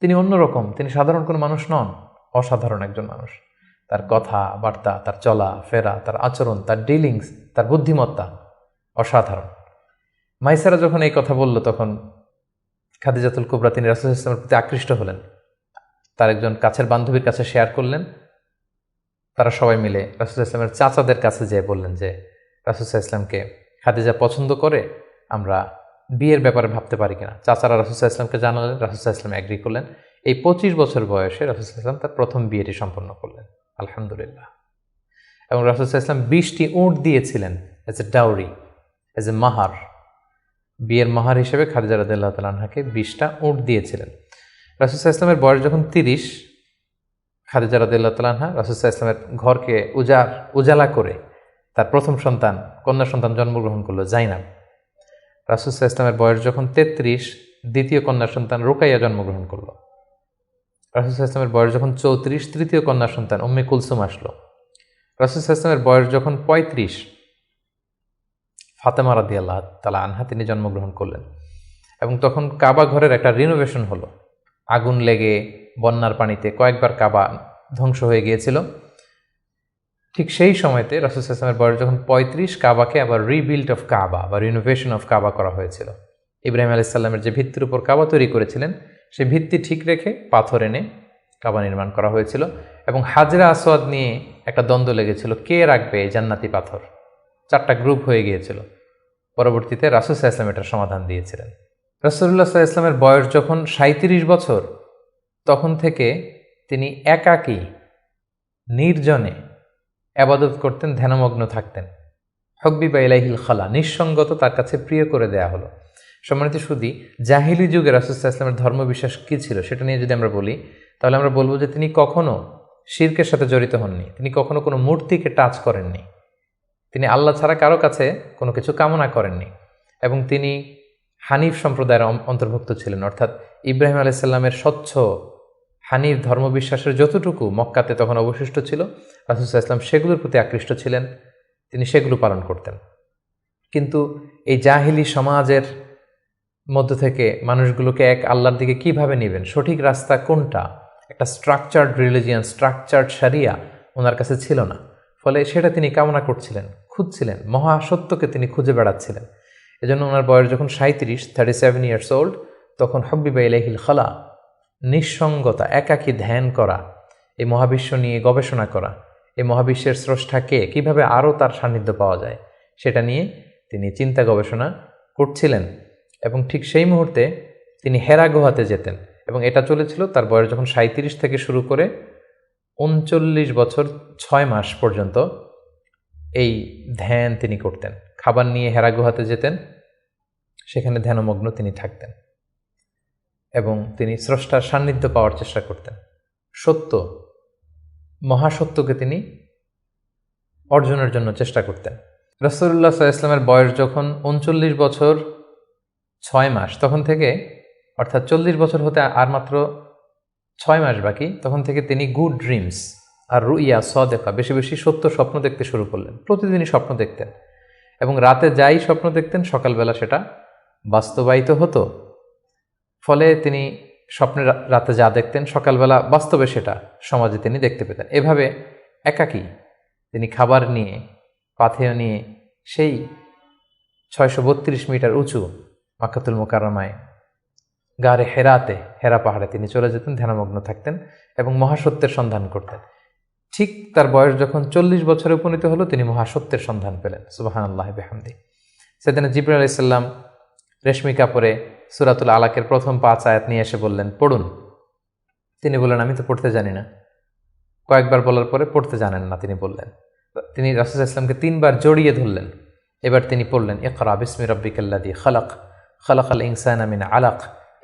তিনি অন্যরকম, তিনি সাধারণ কোনো মানুষ নন, অসাধারণ একজন মানুষ। তার কথা বার্তা, তার চলা ফেরা, তার আচরণ, তার ডিলিংস, তার বুদ্ধিমত্তা অসাধারণ। মাইসারা যখন এই কথা বলল, তখন খাদিজাতুল কুবরা তিনি রাসূল সাল্লাল্লাহু আলাইহি ওয়াসাল্লামের প্রতি আকৃষ্ট হলেন। তার একজন কাছের বান্ধবীর কাছে শেয়ার করলেন। তারা সবাই মিলে রাসূল সাল্লাল্লাহু আলাইহি ওয়াসাল্লামের চাচাদের কাছে যেয়ে বললেন যে, রাসূল সাল্লাল্লাহু আলাইহি ওয়াসাল্লামকে খাদিজা পছন্দ করে, আমরা বিয়ের ব্যাপারে ভাবতে পারি কিনা। চাচারা রাসূল সাল্লাল্লাহু আলাইহি ওয়াসাল্লামকে জানালেন, রাসূল সাল্লাল্লাহু আলাইহি ওয়াসাল্লাম এগ্রি করলেন। এই 25 বছর বয়সে রাসূল সাল্লাল্লাহু আলাইহি ওয়াসাল্লাম তার প্রথম বিয়েটি সম্পন্ন করলেন, আলহামদুলিল্লাহ। এবং রাসূল সাল্লাল্লাহু আলাইহি ওয়াসাল্লাম 20টি উট দিয়েছিলেন as a dowry, as a মাহার। বিয়ের মাহার হিসেবে খাদিজা রাদিয়াল্লাহু তাআলা আনহাকে 20টা উট দিয়েছিলেন। রাসূল সাল্লাল্লাহু আলাইহি ওয়াসাল্লামের বয়স যখন 30, খাদিজা রাদিয়াল্লাহু তাআলা আনহা রাসূল সাল্লাল্লাহু আলাইহি ওয়াসাল্লামের ঘরকে উজালা করে তার প্রথম সন্তান, কন্যা সন্তান জন্মগ্রহণ করলো জাইনাব। রাসূল সাল্লাল্লাহু আলাইহি ওয়াসাল্লামের বয়স যখন 33, দ্বিতীয় কন্যা সন্তান রুকাইয়া জন্মগ্রহণ করলো। রাসূল সাল্লাল্লাহু আলাইহি ওয়াসাল্লামের বয়স যখন 34, তৃতীয় কন্যা সন্তান উম্মে কুলসুম আসলো। রাসূল সাল্লাল্লাহু আলাইহি ওয়াসাল্লামের বয়স যখন 35, ফাতেমা রাদিয়াল্লাহু তাআলা আনহা তিনি জন্মগ্রহণ করলেন। এবং তখন কাবা ঘরের একটা রিনোভেশন হলো। আগুন লেগে বন্যার পানিতে কয়েকবার কাবা ধ্বংস হয়ে গিয়েছিল। ঠিক সেই সময়তে রাসূল সাল্লাল্লাহু আলাইহি ওয়াসাল্লামের বয়স যখন 35, কাবাকে আবার রিবিল্ড অফ কাবা বা রিনোভেশন অফ কাবা করা হয়েছিল। ইব্রাহিম আলাইহিস সালামের যে ভিত্তির উপর কাবা তৈরি করেছিলেন, সেই ভিত্তি ঠিক রেখে পাথর এনে কাবা নির্মাণ করা হয়েছিল। এবং হাজরা আসওয়াদ নিয়ে একটা দ্বন্দ্ব লেগেছিল, কে রাখবে এই জান্নাতি পাথর। 4টা গ্রুপ হয়ে গিয়েছিল। পরবর্তীতে রাসূল সাল্লাল্লাহু আলাইহি ওয়াসাল্লাম এটার সমাধান দিয়েছিলেন। রাসূলুল্লাহ সাল্লাল্লাহু আলাইহি ওয়াসাল্লামের বয়স যখন 37 বছর, তখন থেকে তিনি একাকী নির্জনে ইবাদত করতেন, ধ্যানমগ্ন থাকতেন। হুব্বিবা ইলাইহিল খালা, নিঃসঙ্গত তার কাছে প্রিয় করে দেয়া হলো। সম্মানিত সুধী, জাহিলি যুগে রাসূল সাল্লাল্লাহু আলাইহি ওয়াসাল্লামের ধর্মবিশ্বাস কী ছিল সেটা নিয়ে যদি আমরা বলি, তাহলে আমরা বলবো যে তিনি কখনো শিরকের সাথে জড়িত হননি, তিনি কখনো কোনো মূর্তিকে টাচ করেননি, তিনি আল্লাহ ছাড়া কারো কাছে কোনো কিছু কামনা করেননি। এবং তিনি হানিফ সম্প্রদায়ের অন্তর্ভুক্ত ছিলেন, অর্থাৎ ইব্রাহিম আলাইহিস সালামের স্বচ্ছ হানিফ ধর্মবিশ্বাসের যতটুকু মক্কাতে তখন অবশিষ্ট ছিল, রাসূল সাল্লাল্লাহু আলাইহি ওয়াসাল্লাম সেগুলোর প্রতি আকৃষ্ট ছিলেন, তিনি সেগুলো পালন করতেন। কিন্তু এই জাহিলি সমাজের মধ্য থেকে মানুষগুলোকে এক আল্লাহর দিকে কিভাবে নেবেন, সঠিক রাস্তা কোনটা, একটা স্ট্রাকচার্ড রিলিজিয়ান, স্ট্রাকচার্ড শরিয়া ওনার কাছে ছিল না। ফলে সেটা তিনি কামনা করছিলেন, খুঁজছিলেন, মহাসত্যকে তিনি খুঁজে বেড়াচ্ছিলেন। এজন্য ওনার বয়স যখন 37 ইয়ার্স ওল্ড, তখন হুব্বিবা ইলাইহিল খালা, নিঃসঙ্গতা, একাকী ধ্যান করা, এই মহাবিশ্ব নিয়ে গবেষণা করা, এই মহাবিশ্বের স্রষ্টাকে কিভাবে আরও তার সান্নিধ্য পাওয়া যায় সেটা নিয়ে তিনি চিন্তা গবেষণা করছিলেন। এবং ঠিক সেই মুহূর্তে তিনি হেরা গুহাতে যেতেন। এবং এটা চলেছিল তার বয়স যখন 37 থেকে শুরু করে 39 বছর 6 মাস পর্যন্ত এই ধ্যান তিনি করতেন। খাবার নিয়ে হেরা গুহাতে যেতেন, সেখানে ধ্যানমগ্ন তিনি থাকতেন এবং তিনি স্রষ্টার সান্নিধ্য পাওয়ার চেষ্টা করতেন। সত্য, মহাসত্যকে তিনি অর্জনের জন্য চেষ্টা করতেন। রাসূলুল্লাহ সাল্লাল্লাহু আলাইহি ওয়াসাল্লামের বয়স যখন 39 বছর 6 মাস, তখন থেকে, অর্থাৎ 40 বছর হতে আর মাত্র 6 মাস বাকি, তখন থেকে তিনি গুড ড্রিমস আর রুইয়া সাদেকা, বেশি বেশি সত্য স্বপ্ন দেখতে শুরু করলেন। প্রতিদিনই স্বপ্ন দেখতেন এবং রাতে যাই স্বপ্ন দেখতেন সকালবেলা সেটা বাস্তবায়িত হতো। ফলে তিনি স্বপ্নে রাতে যা দেখতেন সকালবেলা বাস্তবে সেটা সমাজে তিনি দেখতে পেতেন। এভাবে একাকী তিনি খাবার নিয়ে, পাথেয় নিয়ে সেই 632 মিটার উঁচু মাক্কাতুল মুকাররমায় গারে হেরাতে, হেরা পাহাড়ে তিনি চলে যেতেন, ধ্যানমগ্ন থাকতেন এবং মহাসত্যের সন্ধান করতেন। ঠিক তার বয়স যখন 40 বছরে উপনীত হলো, তিনি মহাসত্যের সন্ধান পেলেন। সুবহানাল্লাহি বিহামদি। সেদিন জিবরাইল আলাইহিস সালাম রেশমি কাপড়ে সূরাতুল আলাকের প্রথম 5 আয়াত নিয়ে এসে বললেন, পড়ুন। তিনি বললেন, আমি তো পড়তে জানি না। কয়েকবার বলার পরে পড়তে জানেন না তিনি বললেন। তিনি রাসূল সাল্লাল্লাহু আলাইহি ওয়াসাল্লামকে 3 বার জড়িয়ে ধরলেন। এবার তিনি পড়লেন, ইকরা বিসমি রাব্বিকাল্লাযী খালাক, খালাকাল ইনসানা মিন আলাক,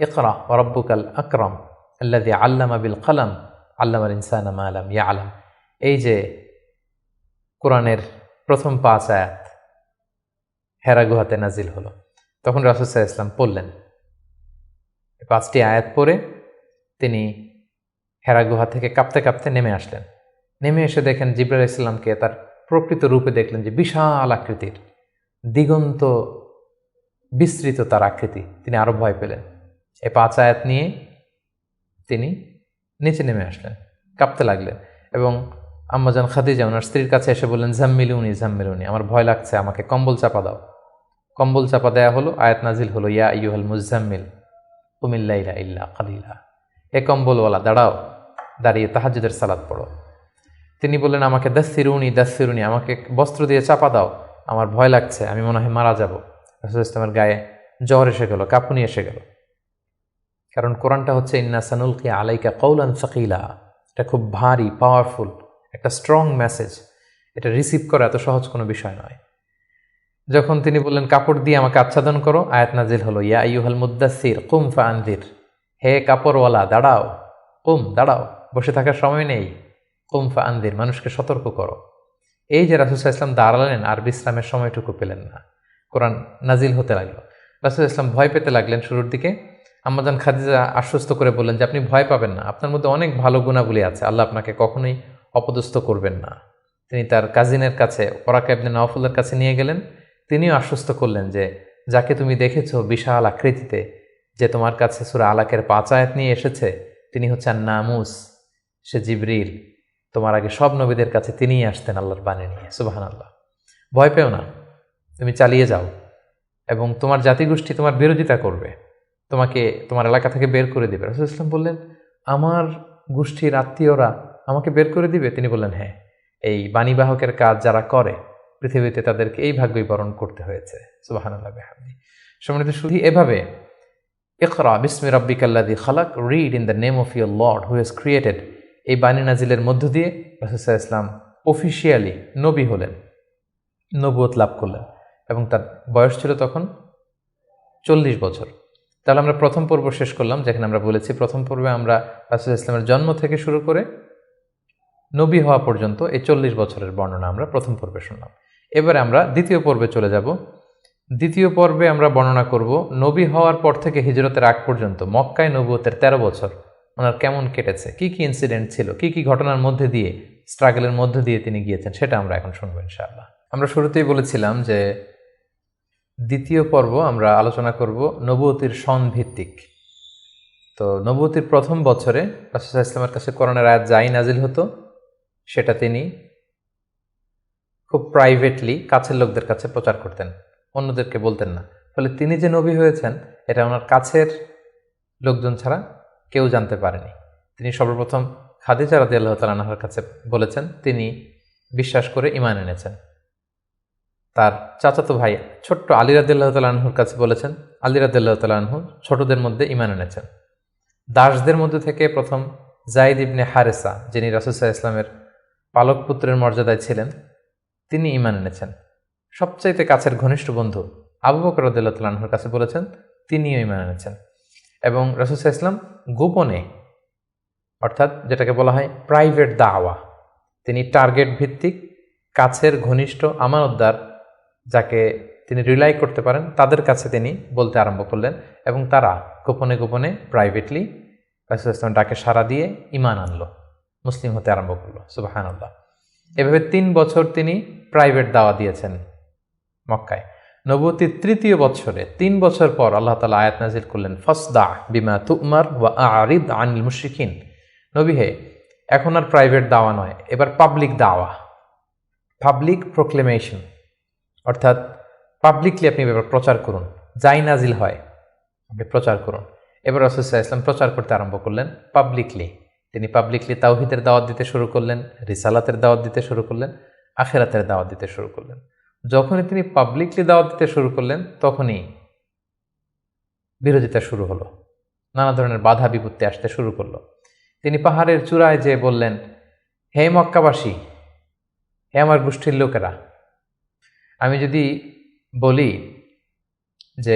ইকরা ওয়া রাব্বুকাল আকরাম আল্লাযী আল্লামা বিল কলম, আল্লামাল ইনসানা মা লাম ইয়ালাম। এই যে কোরআনের প্রথম 5 আয়াত হেরা গুহাতে নাজিল হলো, তখন রাসূল সাল্লাল্লাহু আলাইহি ওয়াসাল্লাম পড়লেন। 5টি আয়াত পড়ে তিনি হেরা গুহা থেকে কাঁপতে কাঁপতে নেমে আসলেন। নেমে এসে দেখেন জিবরাইল আলাইহিস সালামকে তার প্রকৃত রূপে দেখলেন, যে বিশাল আকৃতির, দিগন্ত বিস্তৃত তার আকৃতি। তিনি আরো ভয় পেলেন। এই 5 আয়াত নিয়ে তিনি নিচে নেমে আসলেন, কাঁপতে লাগলেন এবং আম্মাজান খাদিজা ওনার স্ত্রীর কাছে এসে বললেন, জাম্মিলুনি জাম্মিলুনি, আমার ভয় লাগছে, আমাকে কম্বল চাপা দাও। কম্বল চাপা দেয়া হলো, আয়াত নাজিল হলো, ইয়া আইয়ুহাল মুজাম্মিল কুমিল লাইলা ইল্লা কালিলা। এ কম্বলওয়ালা, দাঁড়াও, দাঁড়িয়ে তাহাজ্জুদের সালাত পড়ো। তিনি বললেন, আমাকে দাসসিরুনি দাসসিরুনি, আমাকে বস্ত্র দিয়ে চাপা দাও, আমার ভয় লাগছে, আমি মনে হয় মারা যাব। রাসূল ইসলামের গায়ে জ্বর এসে গেল, কাঁপুনি এসে গেল। কারণ কোরআনটা হচ্ছে ইন্না সানুলকি আলাইকা কওলান সাকিলা, এটা খুব ভারী, পাওয়ারফুল একটা স্ট্রং মেসেজ। এটা রিসিভ করা এত সহজ কোনো বিষয় নয়। যখন তিনি বললেন কাপড় দিয়ে আমাকে আচ্ছাদন করো, আয়াত নাজিল হলো, ইয়া আইয়ুহাল মুদ্দাসসির কুম ফাআনজির, হে কাপড়ওয়ালা দাঁড়াও, দাঁড়াও, বসে থাকার সময় নেই, ফা আনদির, মানুষকে সতর্ক করো। এই যে রাসূল সাল্লাল্লাহু আলাইহি ওয়াসাল্লাম দাঁড়ালেন আর বিশ্রামের সময়টুকু পেলেন না, কোরআন নাজিল হতে লাগলো। রাসূল সাল্লাল্লাহু আলাইহি ওয়াসাল্লাম ভয় পেতে লাগলেন শুরুর দিকে। আম্মাজান খাদিজা আশ্বস্ত করে বললেন যে আপনি ভয় পাবেন না, আপনার মধ্যে অনেক ভালো গুণাবলী আছে, আল্লাহ আপনাকে কখনোই অপদস্থ করবেন না। তিনি তার কাজিনের কাছে, ওরাকা ইবনে নাওফলের কাছে নিয়ে গেলেন। তিনিও আশ্বস্ত করলেন যে যাকে তুমি দেখেছো বিশাল আকৃতিতে, যে তোমার কাছে সূরা আলাকের 5 আয়াত নিয়ে এসেছে, তিনি হচ্ছেন নামুস, সে জিবরিল। তোমার আগে সব নবীদের কাছে তিনিই আসতেন আল্লাহর বাণী নিয়ে। সুবহানাল্লাহ। ভয় পেও না, তুমি চালিয়ে যাও, এবং তোমার জাতিগোষ্ঠী তোমার বিরোধিতা করবে, তোমাকে তোমার এলাকা থেকে বের করে দিবে। রাসূল ইসলাম বললেন, আমার গোষ্ঠীর আত্মীয়রা আমাকে বের করে দিবে? তিনি বললেন, হ্যাঁ, এই বাণীবাহকের কাজ যারা করে পৃথিবীতে তাদেরকে এই ভাগ্যই বরণ করতে হয়েছে। সুবহানাল্লাহ বিহামদিহি। সম্মানিত শুধু এভাবে ইকরা বিসমি রাব্বিকাল্লাযী খালাক, read in the name of your lord who has created, এই বাণী নাজিলের মধ্য দিয়ে রাসূল সাল্লাল্লাহু আলাইহি ওয়াসাল্লাম অফিশিয়ালি নবী হলেন, নবুয়ত লাভ করলেন, এবং তার বয়স ছিল তখন 40 বছর। তাহলে আমরা প্রথম পর্ব শেষ করলাম, যেখানে আমরা বলেছি প্রথম পর্বে আমরা রাসূল ইসলামের জন্ম থেকে শুরু করে নবী হওয়া পর্যন্ত এই 40 বছরের বর্ণনা আমরা প্রথম পর্বে শুনলাম। এবারে আমরা দ্বিতীয় পর্বে চলে যাব। দ্বিতীয় পর্বে আমরা বর্ণনা করব নবী হওয়ার পর থেকে হিজরতের আগ পর্যন্ত মক্কায় নবুয়তের 13 বছর ওনার কেমন কেটেছে, কি কি ইনসিডেন্ট ছিল, কি কি ঘটনার মধ্যে দিয়ে, স্ট্রাগলের মধ্যে দিয়ে তিনি গিয়েছেন, সেটা আমরা এখন শুনবো ইনশাআল্লাহ। আমরা শুরুতেই বলেছিলাম যে দ্বিতীয় পর্ব আমরা আলোচনা করব নবুয়তির সন ভিত্তিক। তো নবুয়তির প্রথম বছরে রাসূল সাল্লাল্লাহু আলাইহি ওয়াসাল্লামের কাছে কোরআনের আয়াত যাই নাজিল হতো, সেটা তিনি খুব প্রাইভেটলি কাছের লোকদের কাছে প্রচার করতেন, অন্যদেরকে বলতেন না। ফলে তিনি যে নবী হয়েছেন এটা ওনার কাছের লোকজন ছাড়া কেউ জানতে পারেনি। তিনি সর্বপ্রথম খাদিজা রাদিয়াল্লাহু তাআলা আনহার কাছে বলেছেন, তিনি বিশ্বাস করে ঈমান এনেছেন। তার চাচাতো ভাই ছোট্ট আলী রাদিয়াল্লাহু তাআলা আনহুর কাছে বলেছেন, আলী রাদিয়াল্লাহু তাআলা আনহু ছোটদের মধ্যে ঈমান এনেছেন। দাসদের মধ্যে থেকে প্রথম যায়েদ ইবনে হারেসা, যিনি রাসূল সাল্লাল্লাহু আলাইহি ওয়াসাল্লামের পালক পুত্রের মর্যাদায় ছিলেন, তিনি ঈমান এনেছেন। সবচাইতে কাছের ঘনিষ্ঠ বন্ধু আবু বকর রাদিয়াল্লাহু তাআলা আনহুর কাছে বলেছেন, তিনিও ঈমান এনেছেন। এবং রাসূল সাল্লাল্লাহু আলাইহি ওয়াসাল্লাম গোপনে, অর্থাৎ যেটাকে বলা হয় প্রাইভেট দাওয়া, তিনি টার্গেট ভিত্তিক কাছের ঘনিষ্ঠ আমানতদার যাকে তিনি রিলাই করতে পারেন তাদের কাছে তিনি বলতে আরম্ভ করলেন, এবং তারা গোপনে গোপনে প্রাইভেটলি রাসূল সাল্লাল্লাহু আলাইহি ওয়াসাল্লাম ডাকে সাড়া দিয়ে ঈমান আনলো, মুসলিম হতে আরম্ভ করলো। সুবহানাল্লাহ। এভাবে 3 বছর তিনি প্রাইভেট দাওয়া দিয়েছেন মক্কায়। নবুয়তির তৃতীয় বছরে 3 বছর পর আল্লাহ তাআলা আয়াত নাজিল করলেন, ফাসদা বিমা তুমার ওয়া আরিদ আনিল মুশরিকিন। নবী হে, এখন আর প্রাইভেট দাওয়া নয়, এবার পাবলিক দাওয়া, পাবলিক প্রোক্লেমেশন, অর্থাৎ পাবলিকলি আপনি এবার প্রচার করুন, যাই নাজিল হয় আপনি প্রচার করুন। এবার রাসূল সাল্লাল্লাহু আলাইহি ওয়াসাল্লাম প্রচার করতে আরম্ভ করলেন পাবলিকলি। তিনি পাবলিকলি তাওহীদের দাওয়াত দিতে শুরু করলেন, রিসালাতের দাওয়াত দিতে শুরু করলেন, আখিরাতের দাওয়াত দিতে শুরু করলেন। যখনই তিনি পাবলিকলি দাওয়াত দিতে শুরু করলেন তখনই বিরোধিতা শুরু হলো, নানা ধরনের বাধা বিপত্তি আসতে শুরু করলো। তিনি পাহাড়ের চূড়ায় যেয়ে বললেন, হে মক্কাবাসী, হে আমার গোষ্ঠীর লোকেরা, আমি যদি বলি যে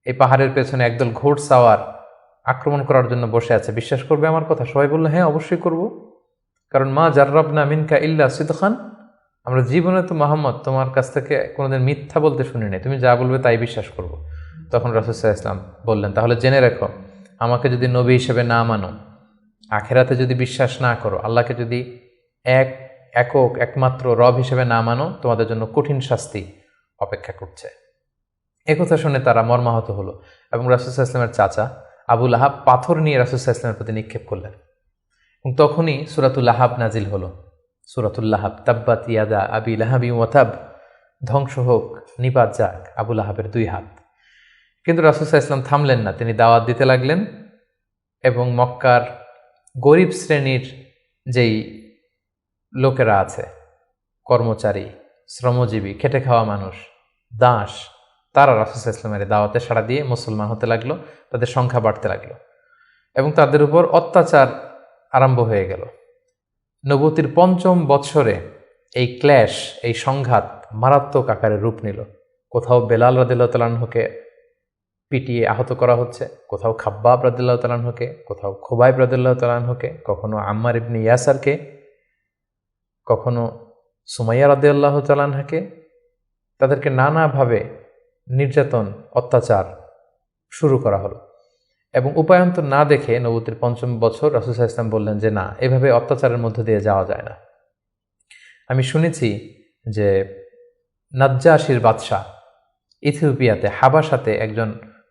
এই পাহাড়ের পেছনে একদল ঘোড়সাওয়ার আক্রমণ করার জন্য বসে আছে, বিশ্বাস করবে আমার কথা? সবাই বললো, হ্যাঁ অবশ্যই করব, কারণ মা জাররাবনা মিনকা ইল্লা সিদখান, আমরা জীবনে তো মুহাম্মদ তোমার কাছ থেকে কোনোদিন মিথ্যা বলতে শুনি নাই, তুমি যা বলবে তাই বিশ্বাস করব। তখন রাসূল সাল্লাল্লাহু আলাইহি ওয়াসাল্লাম বললেন, তাহলে জেনে রাখো, আমাকে যদি নবী হিসেবে না মানো, আখিরাতে যদি বিশ্বাস না করো, আল্লাহকে যদি একক একমাত্র রব হিসেবে না মানো, তোমাদের জন্য কঠিন শাস্তি অপেক্ষা করছে। একথা শুনে তারা মর্মাহত হলো, এবং রাসূল সাল্লাল্লাহু আলাইহি ওয়াসাল্লামের চাচা আবু লাহাব পাথর নিয়ে রাসূল সাল্লাল্লাহু আলাইহি ওয়াসাল্লামের প্রতি নিক্ষেপ করলেন, এবং তখনই সূরাতুল লাহাব নাজিল হলো। সূরাতুল লাহাব, তাব্বাত ইয়াদা আবি লাহাবি ওয়া তাব, ধ্বংস হোক, নিপাত যাক আবু লাহাবের 2 হাত। কিন্তু রাসূল সাল্লাল্লাহু আলাইহি ওয়াসাল্লাম থামলেন না, তিনি দাওয়াত দিতে লাগলেন, এবং মক্কার গরিব শ্রেণীর যেই লোকেরা আছে, কর্মচারী, শ্রমজীবী, খেটে খাওয়া মানুষ, দাস, তারা রাসূল সাল্লাল্লাহু আলাইহি ওয়াসাল্লামের দাওয়াতে সাড়া দিয়ে মুসলমান হতে লাগলো, তাদের সংখ্যা বাড়তে লাগলো, এবং তাদের উপর অত্যাচার আরম্ভ হয়ে গেল। নবুয়তির 5ম বৎসরে এই ক্ল্যাশ, এই সংঘাত মারাত্মক আকারে রূপ নিল। কোথাও বেলাল রাদিয়াল্লাহু তাআলা আনহুকে পিটিয়ে আহত করা হচ্ছে, কোথাও খাব্বাব রাদিয়াল্লাহু তাআলা আনহুকে, কোথাও খুবাইব রাদিয়াল্লাহু তাআলা আনহুকে, কখনো আম্মার ইবনে ইয়াসারকে, কখনো সুমাইয়া রাদিয়াল্লাহু তাআলা আনহাকে। তাদেরকে নানাভাবে নির্যাতন, অত্যাচার শুরু করা হলো। এবং উপায়ন্তর না দেখে নবুয়তের ৫ম বছর রাসূল সাল্লাল্লাহু আলাইহি ওয়াসাল্লাম বললেন যে না, এভাবে অত্যাচারের মধ্য দিয়ে যাওয়া যায় না। আমি শুনেছি যে নাজ্জাশীর বাদশাহ, ইথিওপিয়াতে হাবাসাতে একজন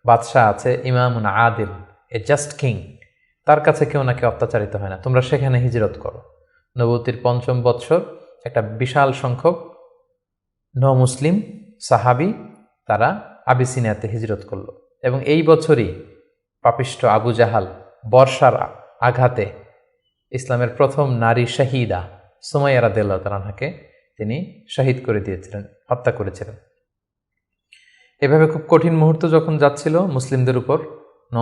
বাদশাহ আছে, ইমামুন আদিল, এ জাস্ট কিং, তার কাছে কেউ নাকি অত্যাচারিত হয় না, তোমরা সেখানে হিজরত করো। নবুয়তের ৫ম বৎসর একটা বিশাল সংখ্যক মুসলিম সাহাবি তারা আবিসিনিয়াতে হিজরত করলো। এবং এই বছরই পাপিষ্ঠ আবু জাহাল বর্ষার আঘাতে ইসলামের প্রথম নারী শাহিদা সুমাইয়া রাদিয়াল্লাহু তাআলা আনহাকে তিনি শহীদ করে দিয়েছিলেন, হত্যা করেছিলেন। এভাবে খুব কঠিন মুহূর্ত যখন যাচ্ছিল মুসলিমদের উপর,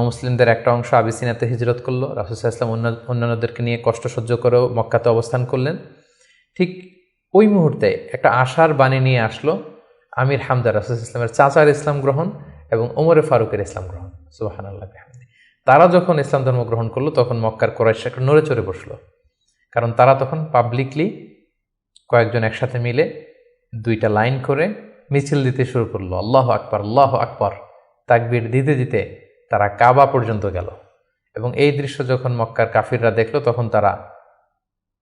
মুসলিমদের একটা অংশ আবিসিনিয়াতে হিজরত করলো, রাসূল সাল্লাল্লাহু আলাইহি ওয়াসাল্লাম অন্যান্যদেরকে নিয়ে কষ্ট সহ্য করেও মক্কাতে অবস্থান করলেন। ঠিক ওই মুহূর্তে একটা আশার বাণী নিয়ে আসলো আমির হামজা, রাসূল সাল্লাল্লাহু আলাইহি ওয়াসাল্লামের চাচার ইসলাম গ্রহণ এবং ওমরে ফারুকের ইসলাম গ্রহণ। সুবহানাল্লাহ। তারা যখন ইসলাম ধর্ম গ্রহণ করলো তখন মক্কার কুরাইশ একটা নড়ে চড়ে বসলো, কারণ তারা তখন পাবলিকলি কয়েকজন একসাথে মিলে দুইটা লাইন করে মিছিল দিতে শুরু করলো, আল্লাহু আকবার, আল্লাহু আকবার, তাকবীর দিতে দিতে তারা কাবা পর্যন্ত গেল। এবং এই দৃশ্য যখন মক্কার কাফিররা দেখলো তখন তারা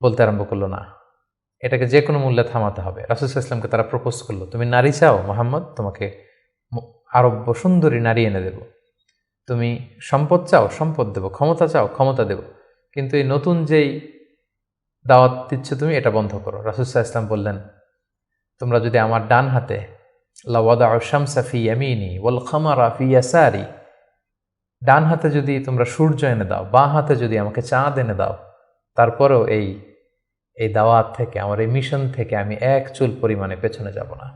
বলতে আরম্ভ করলো, না, এটাকে যে কোনো মূল্যে থামাতে হবে। রাসূল সাল্লাল্লাহু আলাইহি ওয়াসাল্লামকে তারা প্রপোজ করলো, তুমি নারী চাও মুহাম্মদ, তোমাকে আরব্য সুন্দরী নারী এনে দেব, তুমি সম্পদ চাও, সম্পদ দেব, ক্ষমতা চাও, ক্ষমতা দেব, কিন্তু এই নতুন যেই দাওয়াত দিচ্ছ তুমি, এটা বন্ধ করো। রাসূল সাল্লাল্লাহু আলাইহি ওয়াসাল্লাম বললেন, তোমরা যদি আমার ডান হাতে লা ওয়াদাউ শামসা ফি ইয়ামিনি ওয়াল খামারা ফি ইয়াসারি, ডান হাতে যদি তোমরা সূর্য এনে দাও, বাঁ হাতে যদি আমাকে চাঁদ এনে দাও, তারপরেও এই দাওয়াত থেকে, আমার এই মিশন থেকে আমি এক চুল পরিমাণে পেছনে যাব না।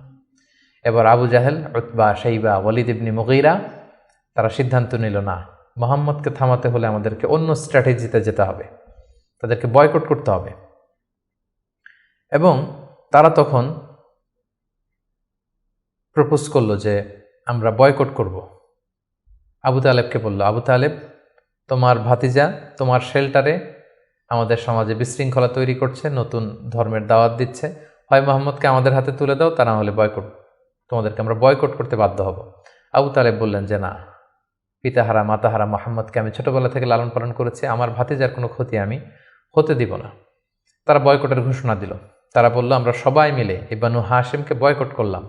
এবার আবু জাহেল, উতবা, শাইবা, ওয়ালিদ ইবনে মুগীরা তারা সিদ্ধান্ত নিল, না, মুহাম্মদকে থামাতে হলে আমাদেরকে অন্য স্ট্র্যাটেজিতে যেতে হবে, তাদেরকে বয়কট করতে হবে। এবং তারা তখন প্রপোজ করলো যে আমরা বয়কট করব। আবু তালেবকে বলল, আবু তালেব, তোমার ভাতিজা তোমার শেল্টারে আমাদের সমাজে বিশৃঙ্খলা তৈরি করছে, নতুন ধর্মের দাওয়াত দিচ্ছে, হয় মুহাম্মদকে আমাদের হাতে তুলে দাও, তা না হলে বয়কট, তোমাদেরকে আমরা বয়কট করতে বাধ্য হব। আবু তালেব বললেন যে না, পিতাহারা মাতাহারা মুহাম্মদকে আমি ছোটবেলা থেকে লালন পালন করেছি, আমার ভাতিজার কোনো ক্ষতি আমি হতে দিব না। তারা বয়কটের ঘোষণা দিল। তারা বলল, আমরা সবাই মিলে এই বানু হাশিমকে বয়কট করলাম,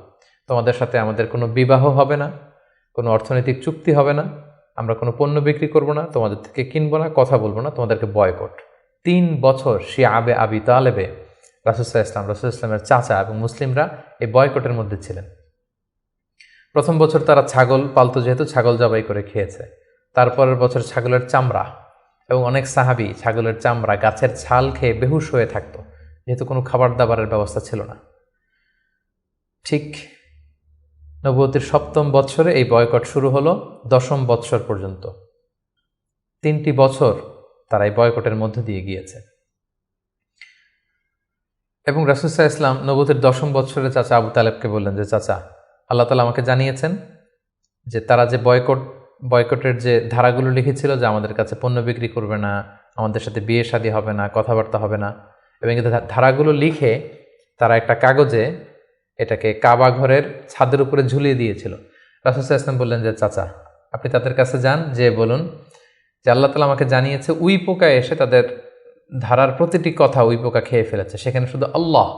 তোমাদের সাথে আমাদের কোনো বিবাহ হবে না, কোনো অর্থনৈতিক চুক্তি হবে না, আমরা কোনো পণ্য বিক্রি করব না, তোমাদের থেকে কিনবো না, কথা বলবো না, তোমাদেরকে বয়কট। 3 বছর শিয়াবে আবি তালেবে রাসূল সাল্লাল্লাহু আলাইহি ওয়াসাল্লামের চাচা এবং মুসলিমরা এই বয়কটের মধ্যে ছিলেন। প্রথম বছর তারা ছাগল পালতো, যেহেতু ছাগল জবাই করে খেয়েছে। তারপরের বছর ছাগলের চামড়া, এবং অনেক সাহাবী ছাগলের চামড়া, গাছের ছাল খেয়ে বেহুশ হয়ে থাকতো, যেহেতু কোনো খাবার দাবারের ব্যবস্থা ছিল না। ঠিক নবুয়তের 7ম বৎসরে এই বয়কট শুরু হলো 10ম বৎসর পর্যন্ত। 3টি বছর তারা এই বয়কটের মধ্য দিয়ে গিয়েছে। এবং রাসূল সাল্লাল্লাহু আলাইহি ওয়াসাল্লাম নবুয়তের 10ম বৎসরে চাচা আবু তালেবকে বললেন যে, চাচা, আল্লাহ তাআলা আমাকে জানিয়েছেন যে তারা যে বয়কটের যে ধারাগুলো লিখেছিল, যে আমাদের কাছে পণ্য বিক্রি করবে না, আমাদের সাথে বিয়ে শাদী হবে না, কথাবার্তা হবে না, এবং এই ধারাগুলো লিখে তারা একটা কাগজে এটাকে কাবা ঘরের ছাদের উপরে ঝুলিয়ে দিয়েছিল। রাসূল সাল্লাল্লাহু আলাইহি ওয়াসাল্লাম বললেন যে, চাচা, আপনি তাদের কাছে যান, যে বলুন যে আল্লাহ তাআলা আমাকে জানিয়েছে উই পোকা এসে তাদের ধারার প্রতিটি কথা উই পোকা খেয়ে ফেলেছে, সেখানে শুধু আল্লাহ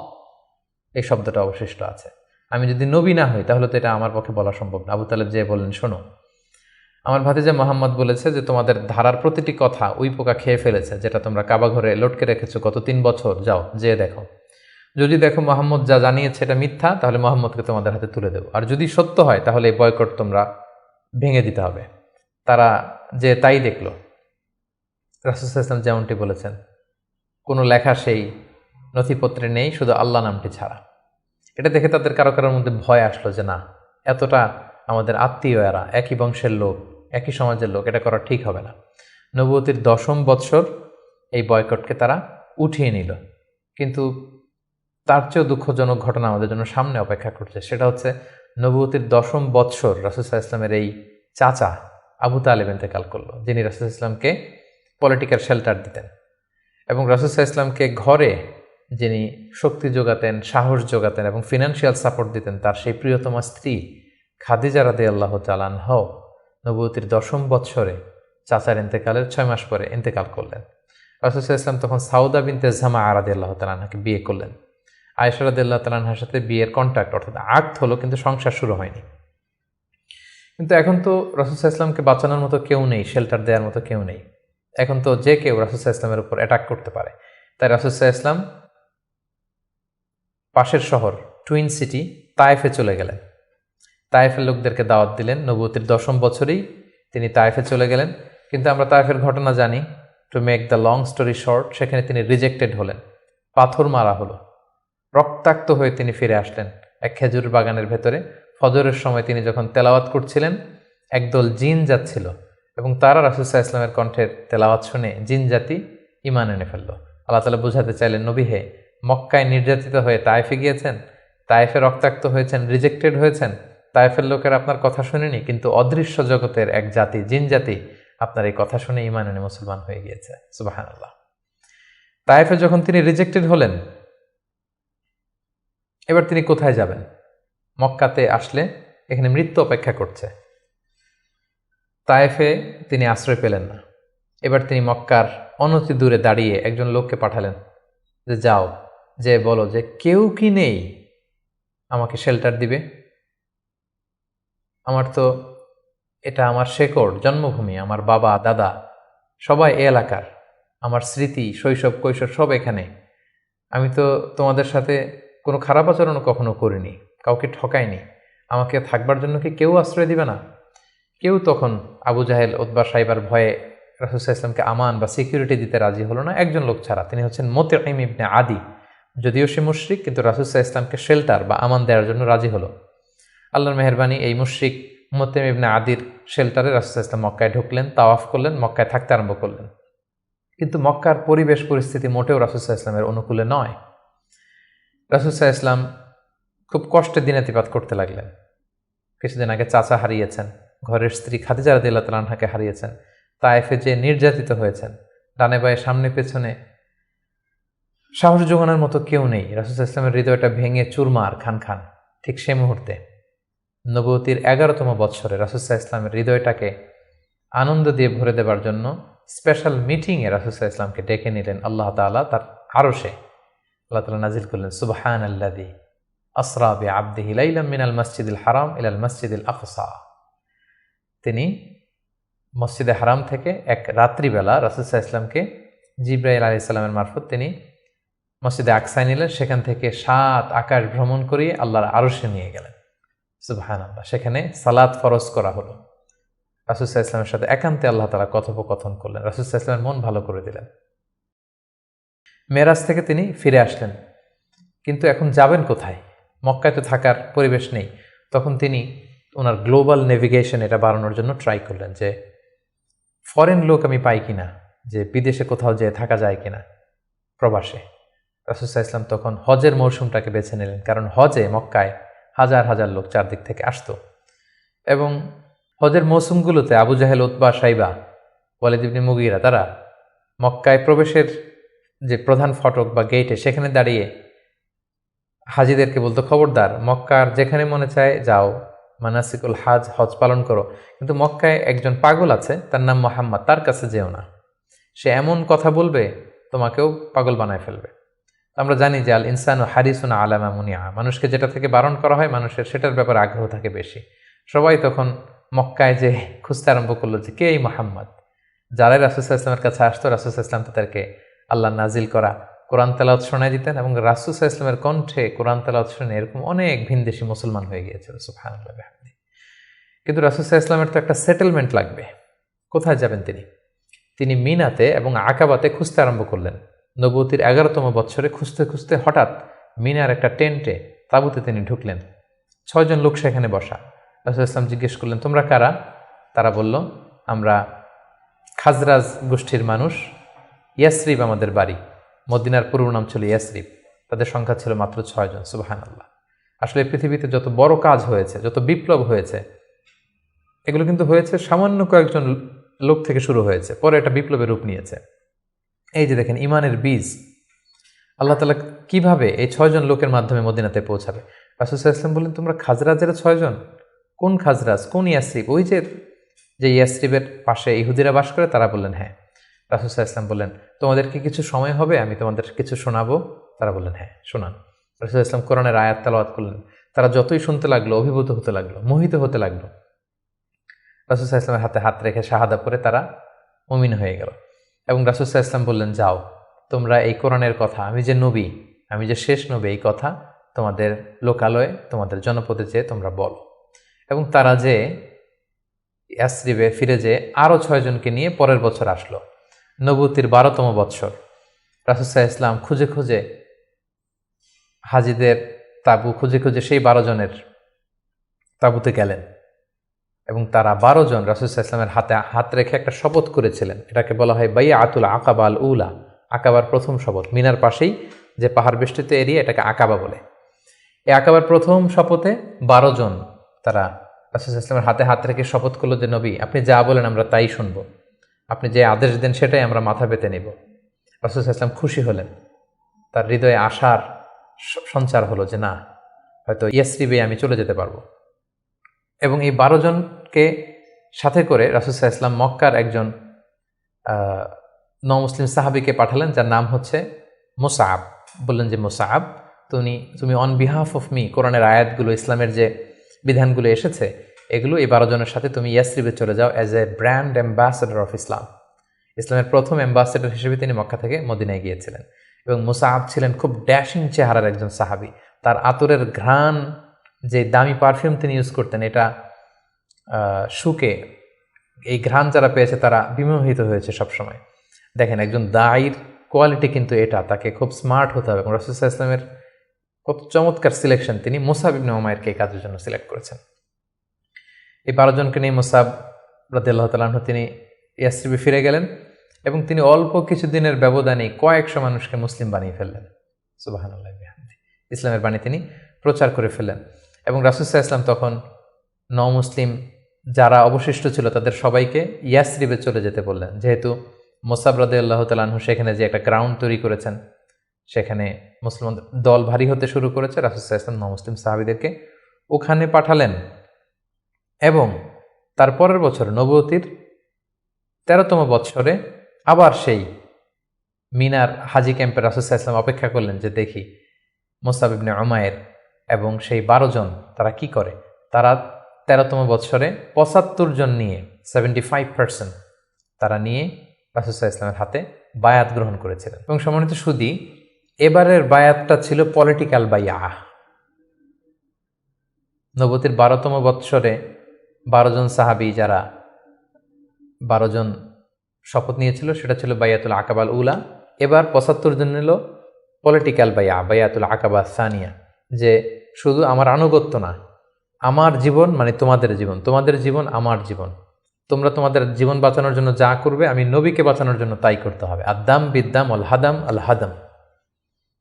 এই শব্দটা অবশিষ্ট আছে। আমি যদি নবী না হই তাহলে তো এটা আমার পক্ষে বলা সম্ভব না। আবু তালেব যে বললেন, শোনো, আমার ভাতিজা মুহাম্মদ বলেছে যে তোমাদের ধারার প্রতিটি কথা উই পোকা খেয়ে ফেলেছে, যেটা তোমরা কাবা ঘরে লটকে রেখেছো গত 3 বছর, যাও যেয়ে দেখো। যদি দেখো মুহাম্মদ যা জানিয়েছে এটা মিথ্যা, তাহলে মুহাম্মদকে তোমাদের হাতে তুলে দেবো, আর যদি সত্য হয় তাহলে এই বয়কট তোমরা ভেঙে দিতে হবে। তারা যে তাই দেখলো, রাসূল সাল্লাল্লাহু আলাইহি ওয়াসাল্লাম যেমনটি বলেছেন, কোনো লেখা সেই নথিপত্রে নেই, শুধু আল্লাহ নামটি ছাড়া। এটা দেখে তাদের কারো কারোর মধ্যে ভয় আসলো যে না, এতটা আমাদের আত্মীয়, এরা একই বংশের লোক, একই সমাজের লোক, এটা করা ঠিক হবে না। নবুয়তের 10ম বৎসর এই বয়কটকে তারা উঠিয়ে নিল। কিন্তু তার চেয়েও দুঃখজনক ঘটনা আমাদের জন্য সামনে অপেক্ষা করছে। সেটা হচ্ছে নবুয়তের 10ম বৎসর রাসূল সাল্লাল্লাহু আলাইহি ওয়াসাল্লামের এই চাচা আবু তালেব ইন্তেকাল করলো, যিনি রাসূল ইসলামকে পলিটিক্যাল শেল্টার দিতেন এবং রাসূল ইসলামকে ঘরে যিনি শক্তি যোগাতেন, সাহস যোগাতেন এবং ফিনান্সিয়াল সাপোর্ট দিতেন, তার সেই প্রিয়তমা স্ত্রী খাদিজা রাদিয়াল্লাহু তাআলা আনহা নবুয়তির 10ম বৎসরে চাচার ইন্তেকালের 6 মাস পরে ইন্তেকাল করলেন। রাসূল ইসলাম তখন সাউদা বিনতে জামাআ রাদিয়াল্লাহু তাআলা আনহাকে বিয়ে করলেন। আয়েশা রাদিয়াল্লাহু তাআলা আনহার সাথে বিয়ের কন্ট্রাক্ট অর্থাৎ আকদ হলো, কিন্তু সংসার শুরু হয়নি। কিন্তু এখন তো রাসূল ইসলামকে বাঁচানোর মতো কেউ নেই, শেল্টার দেওয়ার মতো কেউ নেই। এখন তো যে কেউ রাসূল ইসলামের উপর অ্যাটাক করতে পারে। তাই রাসূল ইসলাম পাশের শহর টুইন সিটি তায়েফে চলে গেলেন। তায়েফের লোকদেরকে দাওয়াত দিলেন। নবুয়তির 10ম বছরেই তিনি তায়েফে চলে গেলেন। কিন্তু আমরা তায়েফের ঘটনা জানি। To make the long story short, সেখানে তিনি রিজেক্টেড হলেন, পাথর মারা হলো, রক্তাক্ত হয়ে তিনি ফিরে আসলেন এক খেজুর বাগানের ভেতরে। ফজরের সময় তিনি যখন তেলাওয়াত করছিলেন, একদল জিন যাচ্ছিল এবং তারা রাসূল সাল্লাল্লাহু আলাইহি ওয়াসাল্লামের কণ্ঠের তেলাওয়াত শুনে জিন জাতি ঈমান এনে ফেলল। আল্লাহ তাআলা বোঝাতে চাইলেন, নবী হে, মক্কায় নির্যাতিত হয়ে তায়েফে গিয়েছেন, তায়েফে রক্তাক্ত হয়েছেন, রিজেক্টেড হয়েছেন, তায়েফের লোকেরা আপনার কথা শুনেনি, কিন্তু অদৃশ্য জগতের এক জাতি, জিন জাতি, আপনার এই কথা শুনে ঈমান এনে মুসলমান হয়ে গিয়েছে। সুবহানাল্লাহ। তায়েফে যখন তিনি রিজেক্টেড হলেন, এবার তিনি কোথায় যাবেন? মক্কাতে আসলে এখানে মৃত্যু অপেক্ষা করছে। তায়েফে তিনি আশ্রয় পেলেন না। এবার তিনি মক্কার অনতি দূরে দাঁড়িয়ে একজন লোককে পাঠালেন যে যাও, যে বলো যে কেউ কি নেই আমাকে শেল্টার দিবে। আমার তো এটা আমার শেকড়, জন্মভূমি, আমার বাবা দাদা সবাই এ এলাকার, আমার স্মৃতি, শৈশব কৈশোর সব এখানে। আমি তো তোমাদের সাথে কোনো খারাপ আচরণও কখনো করিনি, কাউকে ঠকাইনি, আমাকে থাকবার জন্য কি কেউ আশ্রয় দিবে না? কেউ তখন আবু জাহেল, উতবা, সাইবার ভয়ে রাসূল সাল্লাল্লাহু আলাইহি ওয়াসাল্লামকে আমান বা সিকিউরিটি দিতে রাজি হলো না। একজন লোক ছাড়া, তিনি হচ্ছেন মুতঈম ইবনে আদি। যদিও সে মুশরিক, কিন্তু রাসূল সাল্লাল্লাহু আলাইহি ওয়াসাল্লামকে শেল্টার বা আমান দেওয়ার জন্য রাজি হলো। আল্লাহর মেহেরবানি, এই মুশরিক মুতঈম ইবনে আদির শেল্টারে রাসূল সাল্লাল্লাহু আলাইহি ওয়াসাল্লাম মক্কায় ঢুকলেন, তাওয়াফ করলেন, মক্কায় থাকতে আরম্ভ করলেন। কিন্তু মক্কার পরিবেশ পরিস্থিতি মোটেও রাসূল সাল্লাল্লাহু আলাইহি ওয়াসাল্লামের অনুকূলে নয়। রাসূল সাল্লাল্লাহু আলাইহি ওয়াসাল্লাম খুব কষ্টে দিনাতিপাত করতে লাগলেন। কিছুদিন আগে চাচা হারিয়েছেন, ঘরের স্ত্রী খাদিজা রাদিয়াল্লাহু তাআলা আনহাকে হারিয়েছেন, তায়েফে যে নির্যাতিত হয়েছেন, ডানে বায়ে সামনে পেছনে সাহস জোগানোর মতো কেউ নেই। রাসূল সাল্লাল্লাহু আলাইহি ওয়াসাল্লামের হৃদয়টা ভেঙে চুরমার খান খান। ঠিক সে মুহূর্তে নবুয়তির 11তম বৎসরে রাসূল সাল্লাল্লাহু আলাইহি ওয়াসাল্লামের হৃদয়টাকে আনন্দ দিয়ে ভরে দেবার জন্য স্পেশাল মিটিংয়ে রাসূল সাল্লাল্লাহু আলাইহি ওয়াসাল্লামকে ডেকে নিলেন আল্লাহ তাআলা তার আরশে। আল্লাহ তাআলা নাজিল করলেন, সুবহানাল্লাযী আসরা বিআবদিহি লাইলাম মিনাল মাসজিদিল হারাম ইলাল মাসজিদিল আকসা। তিনি মসজিদে হারাম থেকে এক রাত্রিবেলা রাসূল সাল্লাল্লাহু আলাইহি ওয়াসাল্লামকে জিবরাইল আলাইহিস সালামের মারফত তিনি মসজিদে আকসায় নিলেন। সেখান থেকে 7 আকাশ ভ্রমণ করিয়ে আল্লাহর আরশে নিয়ে গেলেন। সুবহানাল্লাহ। সেখানে সালাত ফরজ করা হলো। রাসূল সাল্লাল্লাহু আলাইহি ওয়াসাল্লামের সাথে একান্তে আল্লাহ তাআলা কথোপকথন করলেন। রাসূল সাল্লাল্লাহু আলাইহি ওয়াসাল্লামের মন ভালো করে দিলেন। মেরাজ থেকে তিনি ফিরে আসলেন, কিন্তু এখন যাবেন কোথায়? মক্কায় তো থাকার পরিবেশ নেই। তখন তিনি ওনার গ্লোবাল নেভিগেশন এটা বাড়ানোর জন্য ট্রাই করলেন যে ফরেন লোক আমি পাই কিনা, যে বিদেশে কোথাও যেয়ে থাকা যায় কিনা প্রবাসে। রাসূল সাল্লাল্লাহু আলাইহি ওয়াসাল্লাম তখন হজের মৌসুমটাকে বেছে নিলেন, কারণ হজে মক্কায় হাজার হাজার লোক চারদিক থেকে আসতো এবং হজের মৌসুমগুলোতে আবু জাহেল, উতবা, সাইবা, ওয়ালিদ ইবনে মুগীরা তারা মক্কায় প্রবেশের যে প্রধান ফটক বা গেটে সেখানে দাঁড়িয়ে হাজিদেরকে বলতো, খবরদার, মক্কার যেখানে মনে চায় যাও, মানাসিকুল হজ পালন করো, কিন্তু মক্কায় একজন পাগল আছে, তার নাম মুহাম্মদ, তার কাছে যেও না, সে এমন কথা বলবে তোমাকেও পাগল বানায় ফেলবে। আমরা জানি যে আল ইনসানু হারিসুন আলা মা মুনিআ, মানুষকে যেটা থেকে বারণ করা হয় মানুষের সেটার ব্যাপারে আগ্রহ থাকে বেশি। সবাই তখন মক্কায় যে খুঁজতে আরম্ভ করলো যে কে এই মুহাম্মদ। যারাই রাসূল সাল্লাল্লাহু আলাইহি ওয়াসাল্লামের কাছে আসতো, রাসূল সাল্লাল্লাহু আলাইহি ওয়াসাল্লাম তাদেরকে আল্লাহ নাজিল করা কোরআন তেলাওয়াত শোনায় দিতেন এবং রাসূল সাল্লাল্লাহু আলাইহি ওয়াসাল্লামের কণ্ঠে কোরআন তেলাওয়াত শুনে এরকম অনেক ভিনদেশি মুসলমান হয়ে গিয়েছিল। সুবহানাল্লাহ বিহামদি। কিন্তু রাসূল সাল্লাল্লাহু আলাইহি ওয়াসাল্লামের তো একটা সেটেলমেন্ট লাগবে। কোথায় যাবেন তিনি? তিনি মিনাতে এবং আকাবাতে খুঁজতে আরম্ভ করলেন। নবুয়তির 11তম বৎসরে খুঁজতে খুঁজতে হঠাৎ মিনার একটা টেন্টে, তাঁবুতে তিনি ঢুকলেন। 6 জন লোক সেখানে বসা। রাসূল সাল্লাল্লাহু আলাইহি ওয়াসাল্লাম জিজ্ঞেস করলেন, তোমরা কারা? তারা বলল, আমরা খাজরাজ গোষ্ঠীর মানুষ, ইয়াসরিব আমাদের বাড়ি। মদিনার পুরো নাম ছিল ইয়াসরিব। তাদের সংখ্যা ছিল মাত্র 6 জন। সুবহানাল্লাহ। আসলে পৃথিবীতে যত বড় কাজ হয়েছে, যত বিপ্লব হয়েছে, এগুলো কিন্তু হয়েছে সামান্য কয়েকজন লোক থেকে শুরু হয়েছে, পরে এটা বিপ্লবের রূপ নিয়েছে। এই যে দেখেন ইমানের বীজ আল্লাহ তাআলা কিভাবে এই 6 জন লোকের মাধ্যমে মদিনাতে পৌঁছাবে। রাসূল সাল্লাল্লাহু আলাইহি ওয়াসাল্লাম বললেন, তোমরা খাজরাজের 6 জন? কোন খাজরাজ, কোন ইয়াসরিব? ওই যে ইয়াসরিবের পাশে ইহুদিরা বাস করে? তারা বললেন হ্যাঁ। রাসূল সাল্লাল্লাহু আলাইহি ওয়াসাল্লাম বললেন, তোমাদের কি কিছু সময় হবে, আমি তোমাদের কিছু শোনাবো? তারা বললেন হ্যাঁ, শোনান। রাসূল সাল্লাল্লাহু আলাইহি ওয়াসাল্লাম কোরআনের আয়াত তেলাওয়াত করলেন। তারা যতই শুনতে লাগলো অভিভূত হতে লাগলো, মোহিত হতে লাগলো। রাসূল সাল্লাল্লাহু আলাইহি ওয়াসাল্লামের হাতে হাত রেখে শাহাদা পড়ে তারা মুমিন হয়ে গেল। এবং রাসূল সাল্লাল্লাহু আলাইহি ওয়াসাল্লাম বললেন, যাও তোমরা এই কোরআনের কথা, আমি যে নবী, আমি যে শেষ নবী, এই কথা তোমাদের লোকালয়ে, তোমাদের জনপদে যেয়ে তোমরা বলো। এবং তারা যে ইয়াসরিবে ফিরে যেয়ে আরও 6 জনকে নিয়ে পরের বছর আসলো, নবুতির 12তম বৎসর। রাসূল সাল্লাল্লাহু আলাইহি ওয়াসাল্লাম খুঁজে খুঁজে হাজীদের তাঁবু খুঁজে খুঁজে সেই 12 জনের তাঁবুতে গেলেন এবং তারা 12 জন রাসূল সাল্লাল্লাহু আলাইহি ওয়াসাল্লামের হাতে হাত রেখে একটা শপথ করেছিলেন। এটাকে বলা হয় বাইআতুল আকাবা আল উলা, আকাবার প্রথম শপথ। মিনার পাশেই যে পাহাড় বেষ্টিত এরিয়া, এটাকে আকাবা বলে। এই আকাবার প্রথম শপথে 12 জন তারা রাসূল সাল্লাল্লাহু আলাইহি ওয়াসাল্লামের হাতে হাত রেখে শপথ করলো যে, নবী আপনি যা বলেন আমরা তাই শুনবো, আপনি যে আদেশ দেন সেটাই আমরা মাথা পেতে নেব। রাসূল সাল্লাল্লাহু আলাইহি ওয়াসাল্লাম খুশি হলেন, তার হৃদয়ে আশার সঞ্চার হলো যে না, হয়তো ইয়াসরিবে আমি চলে যেতে পারবো। এবং এই 12 জনকে সাথে করে রাসূল সাল্লাল্লাহু আলাইহি ওয়াসাল্লাম মক্কার একজন নমুসলিম সাহাবীকে পাঠালেন, যার নাম হচ্ছে মুসআব। বললেন যে, মুসআব তুমি অন বিহাফ অফ মি, কোরআনের আয়াতগুলো, ইসলামের যে বিধানগুলো এসেছে এগুলো এই 12 জনের সাথে তুমি ইয়াসরিবে চলে যাও as a brand ambassador of Islam. ইসলামের প্রথম অ্যাম্বাসেডর হিসেবে তিনি মক্কা থেকে মদিনায় গিয়েছিলেন। এবং মুসআব ছিলেন খুব ড্যাশিং চেহারার একজন সাহাবী। তার আতরের ঘ্রাণ, যে দামি পারফিউম তিনি ইউজ করতেন, এটা শুকে এই ঘ্রাণ যারা পেয়েছে তারা বিমোহিত হয়েছে সবসময়। দেখেন একজন দায়ীর কোয়ালিটি কিন্তু এটা, তাকে খুব স্মার্ট হতে হবে। এবং রাসূল সাল্লাল্লাহু আলাইহি ওয়াসাল্লামের খুব চমৎকার সিলেকশন, তিনি মুসআব ইবনে উমাইরকে এই কাজের জন্য সিলেক্ট করেছেন। এই 12 জনকে নিয়ে মুসআব রাদিয়াল্লাহু তাআলা আনহু তিনি ইয়াসরিবে ফিরে গেলেন এবং তিনি অল্প কিছুদিনের ব্যবধানে কয়েকশো মানুষকে মুসলিম বানিয়ে ফেললেন। সুবহানাল্লাহ বিহামদিহি। ইসলামের বাণী তিনি প্রচার করে ফেললেন। এবং রাসূল সাল্লাল্লাহু আলাইহি ওয়াসাল্লাম তখন নও-মুসলিম যারা অবশিষ্ট ছিল তাদের সবাইকে ইয়াসরিবে চলে যেতে বললেন, যেহেতু মুসআব রাদিয়াল্লাহু তাআলা আনহু সেখানে যে একটা গ্রাউন্ড তৈরি করেছেন, সেখানে মুসলমান দল ভারী হতে শুরু করেছে। রাসূল সাল্লাল্লাহু আলাইহি ওয়াসাল্লাম নও-মুসলিম সাহাবীদেরকে ওখানে পাঠালেন এবং তার পরের বছর নবুয়তির 13তম বৎসরে আবার সেই মিনার হাজি ক্যাম্পে রাসূল সাল্লাল্লাহু আলাইহি ওয়াসাল্লাম অপেক্ষা করলেন যে দেখি মুসআব ইবনে উমাইর এবং সেই 12 জন তারা কি করে। তারা 13তম বৎসরে 75 জন নিয়ে 75% তারা নিয়ে রাসূল সাল্লাল্লাহু আলাইহি ওয়াসাল্লামের হাতে বায়াত গ্রহণ করেছিলেন। এবং সম্মানিত সুধী, এবারের বায়াতটা ছিল পলিটিক্যাল বাইয়া। নবুয়তির 12তম বৎসরে 12 জন সাহাবী, যারা 12 জন শপথ নিয়েছিল, সেটা ছিল বাইয়াতুল আকাবাল উলা। এবার 75 জন নিল পলিটিক্যাল বাইয়া, বাইয়াতুল আকাবা সানিয়া, যে শুধু আমার আনুগত্য না, আমার জীবন মানে তোমাদের জীবন, তোমাদের জীবন আমার জীবন, তোমরা তোমাদের জীবন বাঁচানোর জন্য যা করবে আমি নবীকে বাঁচানোর জন্য তাই করতে হবে। আদাম বিদ্দাম আল হাদাম আল হাদাম।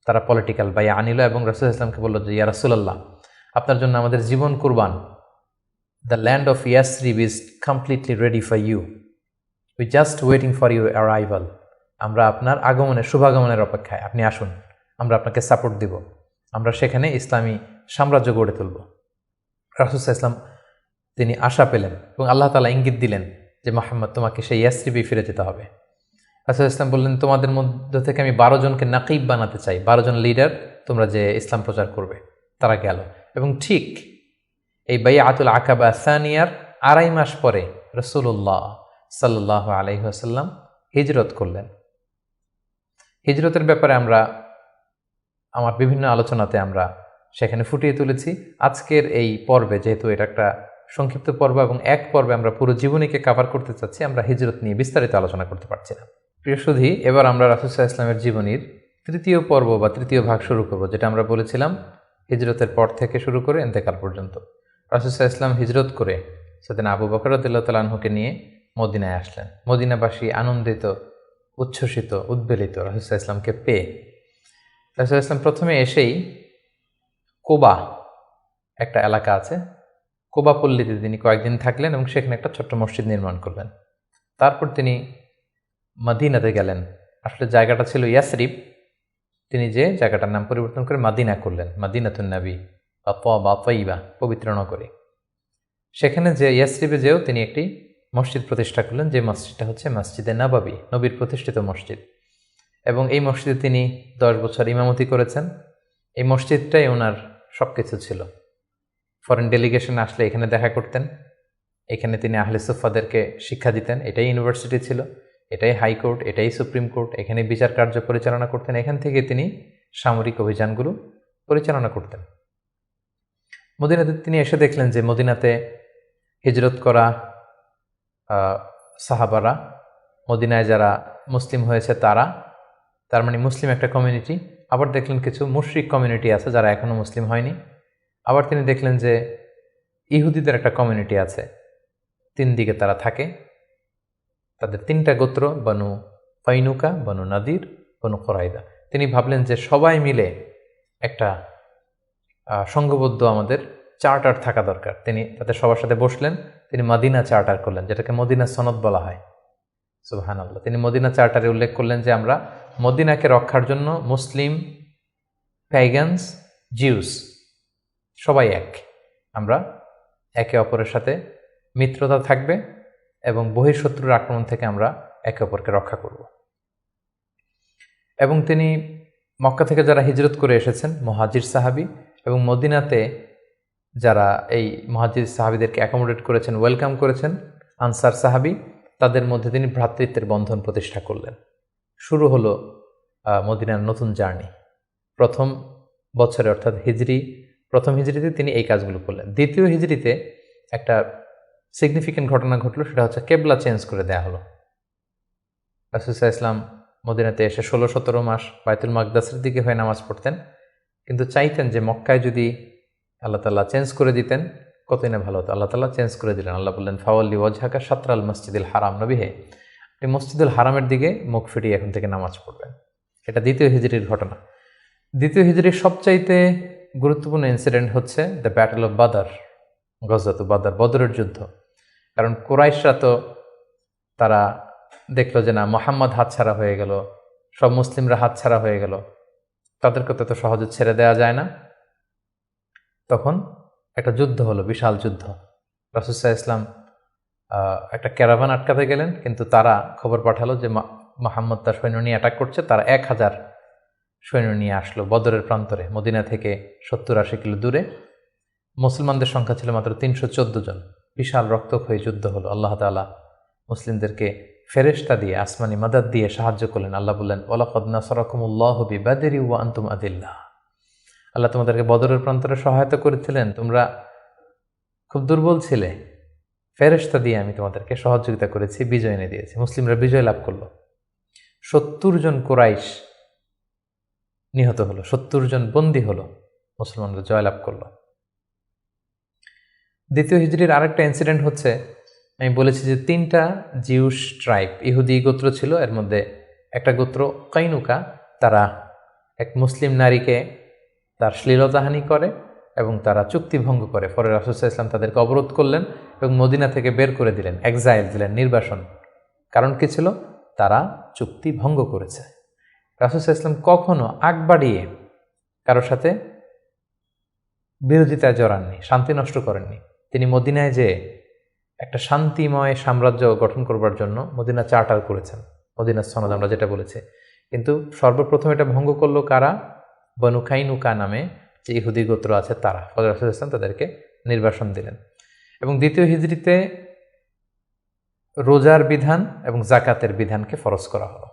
তারা পলিটিক্যাল বাইয়া আনিল এবং রাসূল সাল্লাল্লাহু আলাইহি ওয়াসাল্লামকে বলল যে, ইয়া রাসূলুল্লাহ, আপনার জন্য আমাদের জীবন কুরবান। The land of Yathrib is completely ready for you, we just waiting for your arrival. আমরা আপনার আগমনের, শুভাগমনের অপেক্ষায়, আপনি আসুন, আমরা আপনাকে সাপোর্ট দিব, আমরা সেখানে ইসলামী সাম্রাজ্য গড়ে তুলব। রাসূল সাল্লাল্লাহু আলাইহি ওয়াসাল্লাম তিনি আশা পেলেন এবং আল্লাহ তাআলা ইঙ্গিত দিলেন যে মুহাম্মদ, তোমাকে সেই ইয়াসরিবে ফিরে যেতে হবে। রাসূল সাল্লাল্লাহু আলাইহি ওয়াসাল্লাম বললেন, তোমাদের মধ্য থেকে আমি 12 জনকে নাকিব বানাতে চাই, 12 জন লিডার, তোমরা যে ইসলাম প্রচার করবে। তারা গেল এবং ঠিক এই বাইআতুল আকাবা সানিয়ার 2.5 মাস পরে রাসূলুল্লাহ সাল্লাল্লাহু আলাইহি ওয়াসাল্লাম হিজরত করলেন। হিজরতের ব্যাপারে আমার বিভিন্ন আলোচনাতে আমরা সেখানে ফুটিয়ে তুলেছি। আজকের এই পর্বে, যেহেতু এটা একটা সংক্ষিপ্ত পর্ব এবং এক পর্বে আমরা পুরো জীবনীকে কভার করতে চাচ্ছি, আমরা হিজরত নিয়ে বিস্তারিত আলোচনা করতে পারছি না। প্রিয় সুধী, এবার আমরা রাসূল সাল্লাল্লাহু আলাইহি ওয়াসাল্লামের জীবনীর তৃতীয় পর্ব বা তৃতীয় ভাগ শুরু করব, যেটা আমরা বলেছিলাম হিজরতের পর থেকে শুরু করে ইন্তেকাল পর্যন্ত। রাসূল সাল্লাল্লাহু আলাইহি ওয়াসাল্লাম হিজরত করে সাইয়েদনা আবু বকর রাদিয়াল্লাহু তাআলা আনহুকে নিয়ে মদিনায় আসলেন। মদিনাবাসী আনন্দিত, উচ্ছ্বসিত, উদ্বেলিত রাসূল সাল্লাল্লাহু আলাইহি ওয়াসাল্লামকে পেয়ে। রাসূল সাল্লাল্লাহু আলাইহি ওয়াসাল্লাম প্রথমে এসেই কুবা একটা এলাকা আছে, কোবা পল্লীতে তিনি কয়েকদিন থাকলেন এবং সেখানে একটা ছোট্ট মসজিদ নির্মাণ করলেন। তারপর তিনি মদিনাতে গেলেন। আসলে জায়গাটা ছিল ইয়াসরিব, তিনি যে জায়গাটার নাম পরিবর্তন করে মাদিনা করলেন, মাদিনাতুন নবী বা তয়্যিবা, পবিত্র নগরী। সেখানে যে ইয়াসরিবে যেও তিনি একটি মসজিদ প্রতিষ্ঠা করলেন, যে মসজিদটা হচ্ছে মসজিদে নববী, নবীর প্রতিষ্ঠিত মসজিদ। এবং এই মসজিদে তিনি 10 বছর ইমামতি করেছেন। এই মসজিদটাই ওনার সব কিছু ছিল। ফরেন ডেলিগেশন আসলে এখানে দেখা করতেন, এখানে তিনি আহলে সুফাদেরকে শিক্ষা দিতেন। এটাই ইউনিভার্সিটি ছিল, এটাই হাইকোর্ট, এটাই সুপ্রিম কোর্ট। এখানে বিচার কার্য পরিচালনা করতেন, এখান থেকে তিনি সামরিক অভিযানগুলো পরিচালনা করতেন। মদিনাতে তিনি এসে দেখলেন যে মদিনাতে হিজরত করা সাহাবারা, মদিনায় যারা মুসলিম হয়েছে তারা, তার মানে মুসলিম একটা কমিউনিটি। আবার দেখলেন কিছু মুশরিক কমিউনিটি আছে যারা এখনও মুসলিম হয়নি। আবার তিনি দেখলেন যে ইহুদিদের একটা কমিউনিটি আছে, 3 দিকে তারা থাকে। তাদের 3টা গোত্র, বনু কৈনুকা, বনু নাদির, বনু কোরাইদা। তিনি ভাবলেন যে সবাই মিলে একটা সংঘবদ্ধ আমাদের চার্টার থাকা দরকার। তিনি তাদের সবার সাথে বসলেন, তিনি মদিনা চার্টার করলেন, যেটাকে মদিনা সনদ বলা হয়। সুবহানাল্লাহ। তিনি মদিনা চার্টারে উল্লেখ করলেন যে আমরা মদিনাকে রক্ষার জন্য মুসলিম, প্যাগানস, জিউস সবাই এক, আমরা একে অপরের সাথে মিত্রতা থাকবে এবং বহিঃশত্রুর আক্রমণ থেকে আমরা একে অপরকে রক্ষা করব। এবং তিনি মক্কা থেকে যারা হিজরত করে এসেছেন মুহাজির সাহাবী, এবং মদিনাতে যারা এই মুহাজির সাহাবীদেরকে অ্যাকোমোডেট করেছেন, ওয়েলকাম করেছেন, আনসার সাহাবী, তাদের মধ্যে তিনি ভ্রাতৃত্বের বন্ধন প্রতিষ্ঠা করলেন। শুরু হলো মদিনার নতুন জার্নি। প্রথম বছরে অর্থাৎ প্রথম হিজরিতে তিনি এই কাজগুলো করলেন। দ্বিতীয় হিজরিতে একটা সিগনিফিক্যান্ট ঘটনা ঘটলো, সেটা হচ্ছে কেবলা চেঞ্জ করে দেয়া হলো। রাসূল সাল্লাল্লাহু আলাইহি ওয়াসাল্লাম মদিনাতে এসে 16-17 মাস বাইতুল মাকদাসের দিকে হয়ে নামাজ পড়তেন, কিন্তু চাইতেন যে মক্কায় যদি আল্লাহ তাআলা চেঞ্জ করে দিতেন কতই না ভালো হতো। আল্লাহ তাআলা চেঞ্জ করে দিলেন। আল্লাহ বললেন, ফাওয়াল্লি ওয়াজহাকা শাতরাল মসজিদুল হারাম, নবী হে আপনি মসজিদুল হারামের দিকে মুখ ফিরিয়ে এখন থেকে নামাজ পড়বেন। এটা দ্বিতীয় হিজরির ঘটনা। দ্বিতীয় হিজরির সবচাইতে গুরুত্বপূর্ণ ইনসিডেন্ট হচ্ছে দ্য ব্যাটল অফ বাদার, গজওয়াত বাদার, বদরের যুদ্ধ। কারণ কুরাইশরা তো তারা দেখলো যে না, মুহাম্মদ হাতছাড়া হয়ে গেল, সব মুসলিমরা হাতছাড়া হয়ে গেল, তাদেরকে তো সহজে ছেড়ে দেওয়া যায় না। তখন একটা যুদ্ধ হলো, বিশাল যুদ্ধ। রাসূল সাল্লাল্লাহু আলাইহি ওয়াসাল্লাম একটা ক্যারাভান আটকাতে গেলেন, কিন্তু তারা খবর পাঠালো যে মুহাম্মদ তার সৈন্য নিয়ে অ্যাটাক করছে। তারা 1000 সৈন্য নিয়ে আসলো বদরের প্রান্তরে, মদিনা থেকে 70-80 কিলো দূরে। মুসলমানদের সংখ্যা ছিল মাত্র 314 জন। বিশাল রক্তক্ষয়ী যুদ্ধ হলো। আল্লাহ তাআলা মুসলিমদেরকে ফেরেশতা দিয়ে, আসমানি মাদাদ দিয়ে সাহায্য করলেন। আল্লাহ বললেন, ওয়ালাকাদ নাসারাকুমুল্লাহু বিবাদরি ওয়া আনতুম আদিল্লাহ, আল্লাহ তোমাদেরকে বদরের প্রান্তরে সহায়তা করেছিলেন, তোমরা খুব দুর্বল ছিলে, ফেরেশতা দিয়ে আমি তোমাদেরকে সহযোগিতা করেছি, বিজয় এনে দিয়েছি। মুসলিমরা বিজয় লাভ করলো। 70 জন কুরাইশ নিহত হলো, 70 জন বন্দী হলো, মুসলমানরা জয়লাভ করলো। দ্বিতীয় হিজরির আরেকটা ইনসিডেন্ট হচ্ছে, আমি বলেছি যে 3টা জিউস ট্রাইব, ইহুদি গোত্র ছিল। এর মধ্যে একটা গোত্র কৈনুকা, তারা এক মুসলিম নারীকে তার শ্লীলতাহানি করে এবং তারা চুক্তি ভঙ্গ করে। পরে রাসূল সাল্লাল্লাহু আলাইহি ওয়াসাল্লাম তাদেরকে অবরোধ করলেন এবং মদিনা থেকে বের করে দিলেন, এক্সাইল দিলেন, নির্বাসন। কারণ কি ছিল? তারা চুক্তি ভঙ্গ করেছে। রাসূল সাল্লাল্লাহু আলাইহি ওয়াসাল্লাম কখনো আগ বাড়িয়ে কারোর সাথে বিরোধিতায় জড়াননি, শান্তি নষ্ট করেননি। তিনি মদিনায় যে একটা শান্তিময় সাম্রাজ্য গঠন করবার জন্য মদিনা চার্টার করেছেন, মদিনা সনদ আমরা যেটা বলেছি। কিন্তু সর্বপ্রথম এটা ভঙ্গ করলো কারা? বনু কাইনুকা নামে যে ইহুদি গোত্র আছে তারা। ফলে রাসূল সাল্লাল্লাহু আলাইহি ওয়াসাল্লাম তাদেরকে নির্বাসন দিলেন। এবং দ্বিতীয় হিজরিতে রোজার বিধান এবং জাকাতের বিধানকে ফরজ করা হলো।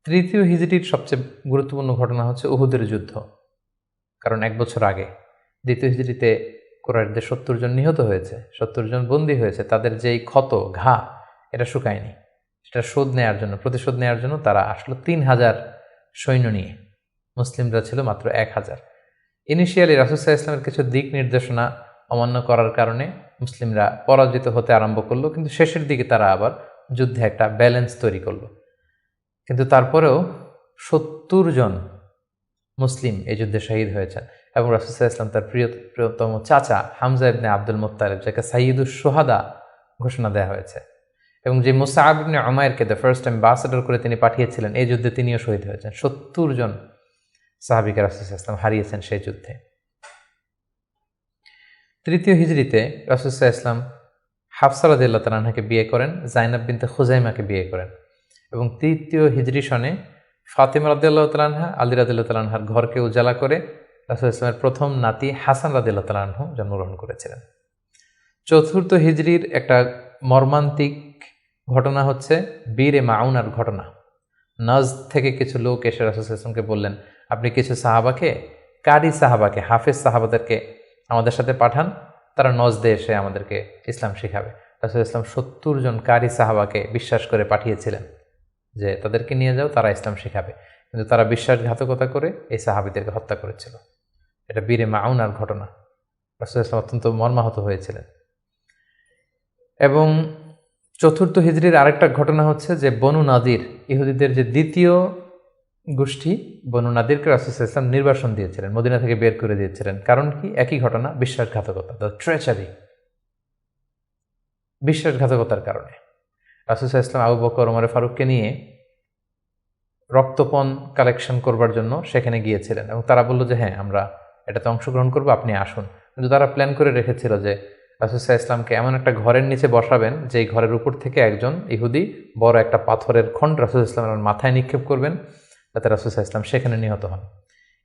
তৃতীয় হিজরির সবচেয়ে গুরুত্বপূর্ণ ঘটনা হচ্ছে উহুদের যুদ্ধ। কারণ 1 বছর আগে দ্বিতীয় হিজরিতে কুরাইশদের 70 জন নিহত হয়েছে, 70 জন বন্দী হয়েছে। তাদের যেই ক্ষত, ঘা, এটা শুকায়নি। সেটা শোধ নেওয়ার জন্য, প্রতিশোধ নেওয়ার জন্য তারা আসলো 3000 সৈন্য নিয়ে। মুসলিমরা ছিল মাত্র 1000। ইনিশিয়ালি রাসূল সাল্লাল্লাহু আলাইহি ওয়াসাল্লামের কিছু দিক নির্দেশনা অমান্য করার কারণে মুসলিমরা পরাজিত হতে আরম্ভ করলো, কিন্তু শেষের দিকে তারা আবার যুদ্ধে একটা ব্যালেন্স তৈরি করলো। কিন্তু তারপরেও 70 জন মুসলিম এই যুদ্ধে শহীদ হয়েছেন। এবং রাসূল সাল্লাল্লাহু আলাইহি ওয়াসাল্লাম তার প্রিয়তম চাচা হামজা ইবনে আব্দুল মুত্তালিব, যাকে সাইয়্যিদুশ শুহাদা ঘোষণা দেওয়া হয়েছে, এবং যে মুসআব ইবনে উমাইরকে দ্য ফার্স্ট অ্যাম্বাসেডর করে তিনি পাঠিয়েছিলেন, এই যুদ্ধে তিনিও শহীদ হয়েছেন। ৭০ জন সাহাবীকে রাসূল সাল্লাল্লাহু আলাইহি ওয়াসাল্লাম হারিয়েছেন সেই যুদ্ধে। তৃতীয় হিজরিতে রাসূল সাল্লাল্লাহু আলাইহি ওয়াসাল্লাম হাফসা রাদিয়াল্লাহু তাআলা আনহাকে বিয়ে করেন, জাইনাব বিনতে খুজাইমাকে বিয়ে করেন, এবং তৃতীয় হিজরি সনে ফাতিমা রাদিয়াল্লাহু তাআলা আনহা, আলী রাদিয়াল্লাহু তাআলা আনহার ঘরকে উজালা করে রাসূল ইসলামের প্রথম নাতি হাসান রাদিয়াল্লাহু তাআলা আনহু জন্মগ্রহণ করেছিলেন। চতুর্থ হিজরির একটা মর্মান্তিক ঘটনা হচ্ছে বীরে মাউনার ঘটনা। নজদ থেকে কিছু লোক এসে রাসূল ইসলামকে বললেন, আপনি কিছু সাহাবাকে, কারি সাহাবাকে, হাফেজ সাহাবাদেরকে আমাদের সাথে পাঠান, তারা নজদে এসে আমাদেরকে ইসলাম শিখাবে। রাসূল ইসলাম ৭০ জন কারি সাহাবাকে বিশ্বাস করে পাঠিয়েছিলেন যে তাদেরকে নিয়ে যাও, তারা ইসলাম শিখাবে, কিন্তু তারা বিশ্বাসঘাতকতা করে এই সাহাবীদেরকে হত্যা করেছিল। এটা বীরে মাউনার ঘটনা। রাসূল ইসলাম অত্যন্ত মর্মাহত হয়েছিলেন। এবং চতুর্থ হিজরির আরেকটা ঘটনা হচ্ছে যে বনু নাদির, ইহুদিদের যে দ্বিতীয় গোষ্ঠী, বনু নাদিরকে রাসূল ইসলাম নির্বাসন দিয়েছিলেন, মদিনা থেকে বের করে দিয়েছিলেন। কারণ কি? একই ঘটনা, বিশ্বাসঘাতকতা, দ্য ট্রেচারি, বিশ্বাসঘাতকতার কারণে। রাসূল ইসলাম আবু বকর, ওমর ফারুককে নিয়ে রক্তপণ কালেকশন করবার জন্য সেখানে গিয়েছিলেন, এবং তারা বলল যে হ্যাঁ, আমরা এটাতে অংশগ্রহণ করবো, আপনি আসুন। কিন্তু তারা প্ল্যান করে রেখেছিল যে রাসূল ইসলামকে এমন একটা ঘরের নিচে বসাবেন, যেই ঘরের উপর থেকে একজন ইহুদি বড় একটা পাথরের খণ্ড রাসূল ইসলামের মাথায় নিক্ষেপ করবেন, যাতে রাসূল ইসলাম সেখানে নিহত হন।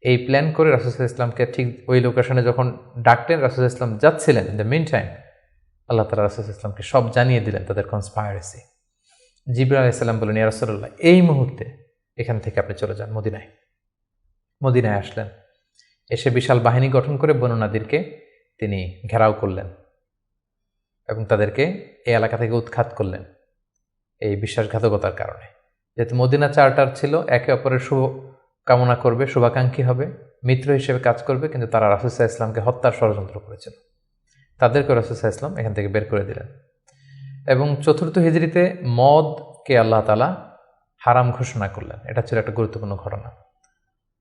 এই প্ল্যান করে রাসূল ইসলামকে ঠিক ওই লোকেশনে যখন ডাকলেন, রাসূল ইসলাম যাচ্ছিলেন, ইন দ্য মিন টাইম আল্লাহ তাআলা রাসূল ইসলামকে সব জানিয়ে দিলেন তাদের কনস্পাইরেসি। জিবরাইল আলাইহিস সালাম বললেন, ইয়া রাসূলুল্লাহ, এই মুহূর্তে এখান থেকে আপনি চলে যান মদিনায়। মদিনায় আসলেন, এসে বিশাল বাহিনী গঠন করে বনু নাদিরকে তিনি ঘেরাও করলেন এবং তাদেরকে এই এলাকা থেকে উৎখাত করলেন এই বিশ্বাসঘাতকতার কারণে। যেহেতু মদিনা চার্টার ছিল একে অপরের শুভ কামনা করবে, শুভাকাঙ্ক্ষী হবে, মিত্র হিসেবে কাজ করবে, কিন্তু তারা রাসূল সাল্লাল্লাহু আলাইহি ওয়াসাল্লামকে হত্যার ষড়যন্ত্র করেছিল। তাদেরকে রাসূল সাল্লাল্লাহু আলাইহি ওয়াসাল্লাম এখান থেকে বের করে দিলেন। এবং চতুর্থ হিজরিতে মদকে আল্লাহ তাআলা হারাম ঘোষণা করলেন। এটা ছিল একটা গুরুত্বপূর্ণ ঘটনা।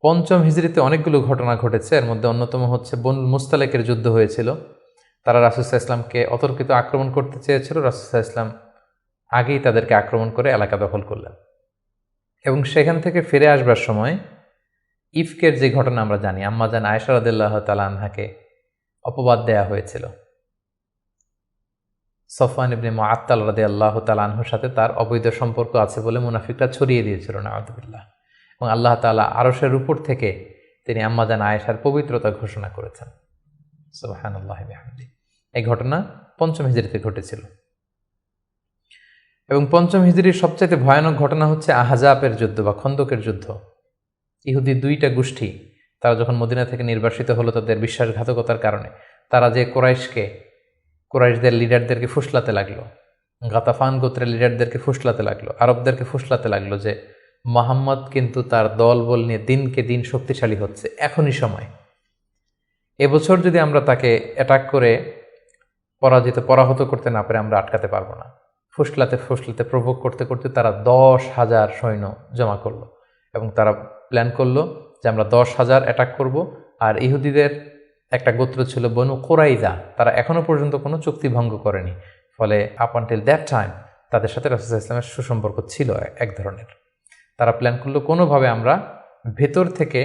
পঞ্চম হিজরিতে অনেকগুলো ঘটনা ঘটেছে, এর মধ্যে অন্যতম হচ্ছে বনুল মুস্তালিকের যুদ্ধ হয়েছিল। তারা রাসূল সাল্লাল্লাহু আলাইহি ওয়াসাল্লামকে অতর্কিত আক্রমণ করতে চেয়েছিল, রাসূল সাল্লাল্লাহু আলাইহি ওয়াসাল্লাম আগেই তাদেরকে আক্রমণ করে এলাকা দখল করলেন। এবং সেখান থেকে ফিরে আসবার সময় ইফকের যে ঘটনা আমরা জানি, আম্মাজান আয়েশা রাদিয়াল্লাহু তাআলা আনহাকে অপবাদ দেয়া হয়েছিল। সফওয়ান ইবনে মুআত্তাল রাদিয়াল্লাহু তাআলা আনহুর সাথে তার অবৈধ সম্পর্ক আছে বলে মুনাফিকরা ছড়িয়ে দিয়েছিল, নাউযুবিল্লাহ। এবং আল্লাহ তাআলা আরশের উপর থেকে তিনি আম্মাজান আয়েশার পবিত্রতা ঘোষণা করেছেন। সুবহানাল্লাহি ওয়া বিহামদিহি। এই ঘটনা পঞ্চম হিজরিতে ঘটেছিল। এবং পঞ্চম হিজরির সবচেয়ে ভয়ানক ঘটনা হচ্ছে আহজাবের যুদ্ধ বা খন্দকের যুদ্ধ। ইহুদি দুইটা গোষ্ঠী তারা যখন মদিনা থেকে নির্বাসিত হলো তাদের বিশ্বাসঘাতকতার কারণে, তারা যে কুরাইশদের লিডারদেরকে ফুসলাতে লাগলো, গাতাফান গোত্রের লিডারদেরকে ফুসলাতে লাগলো, আরবদেরকে ফুসলাতে লাগলো যে মুহাম্মদ কিন্তু তার দলবল নিয়ে দিনকে দিন শক্তিশালী হচ্ছে, এখনই সময়। এবছর যদি আমরা তাকে অ্যাটাক করে পরাহত করতে না পারে, আমরা আটকাতে পারবো না। ফুসলাতে ফুসলাতে প্রভোগ করতে করতে তারা 10,000 সৈন্য জমা করলো, এবং তারা প্ল্যান করলো যে আমরা 10,000 অ্যাটাক করব। আর ইহুদিদের একটা গোত্র ছিল বনু কুরাইজা, তারা এখনো পর্যন্ত কোনো চুক্তি ভঙ্গ করেনি, ফলে আপ আনটিল দ্যাট টাইম তাদের সাথে রাসূল সাল্লাল্লাহু আলাইহি ওয়াসাল্লামের সুসম্পর্ক ছিল এক ধরনের। তারা প্ল্যান করলো কোনোভাবে আমরা ভেতর থেকে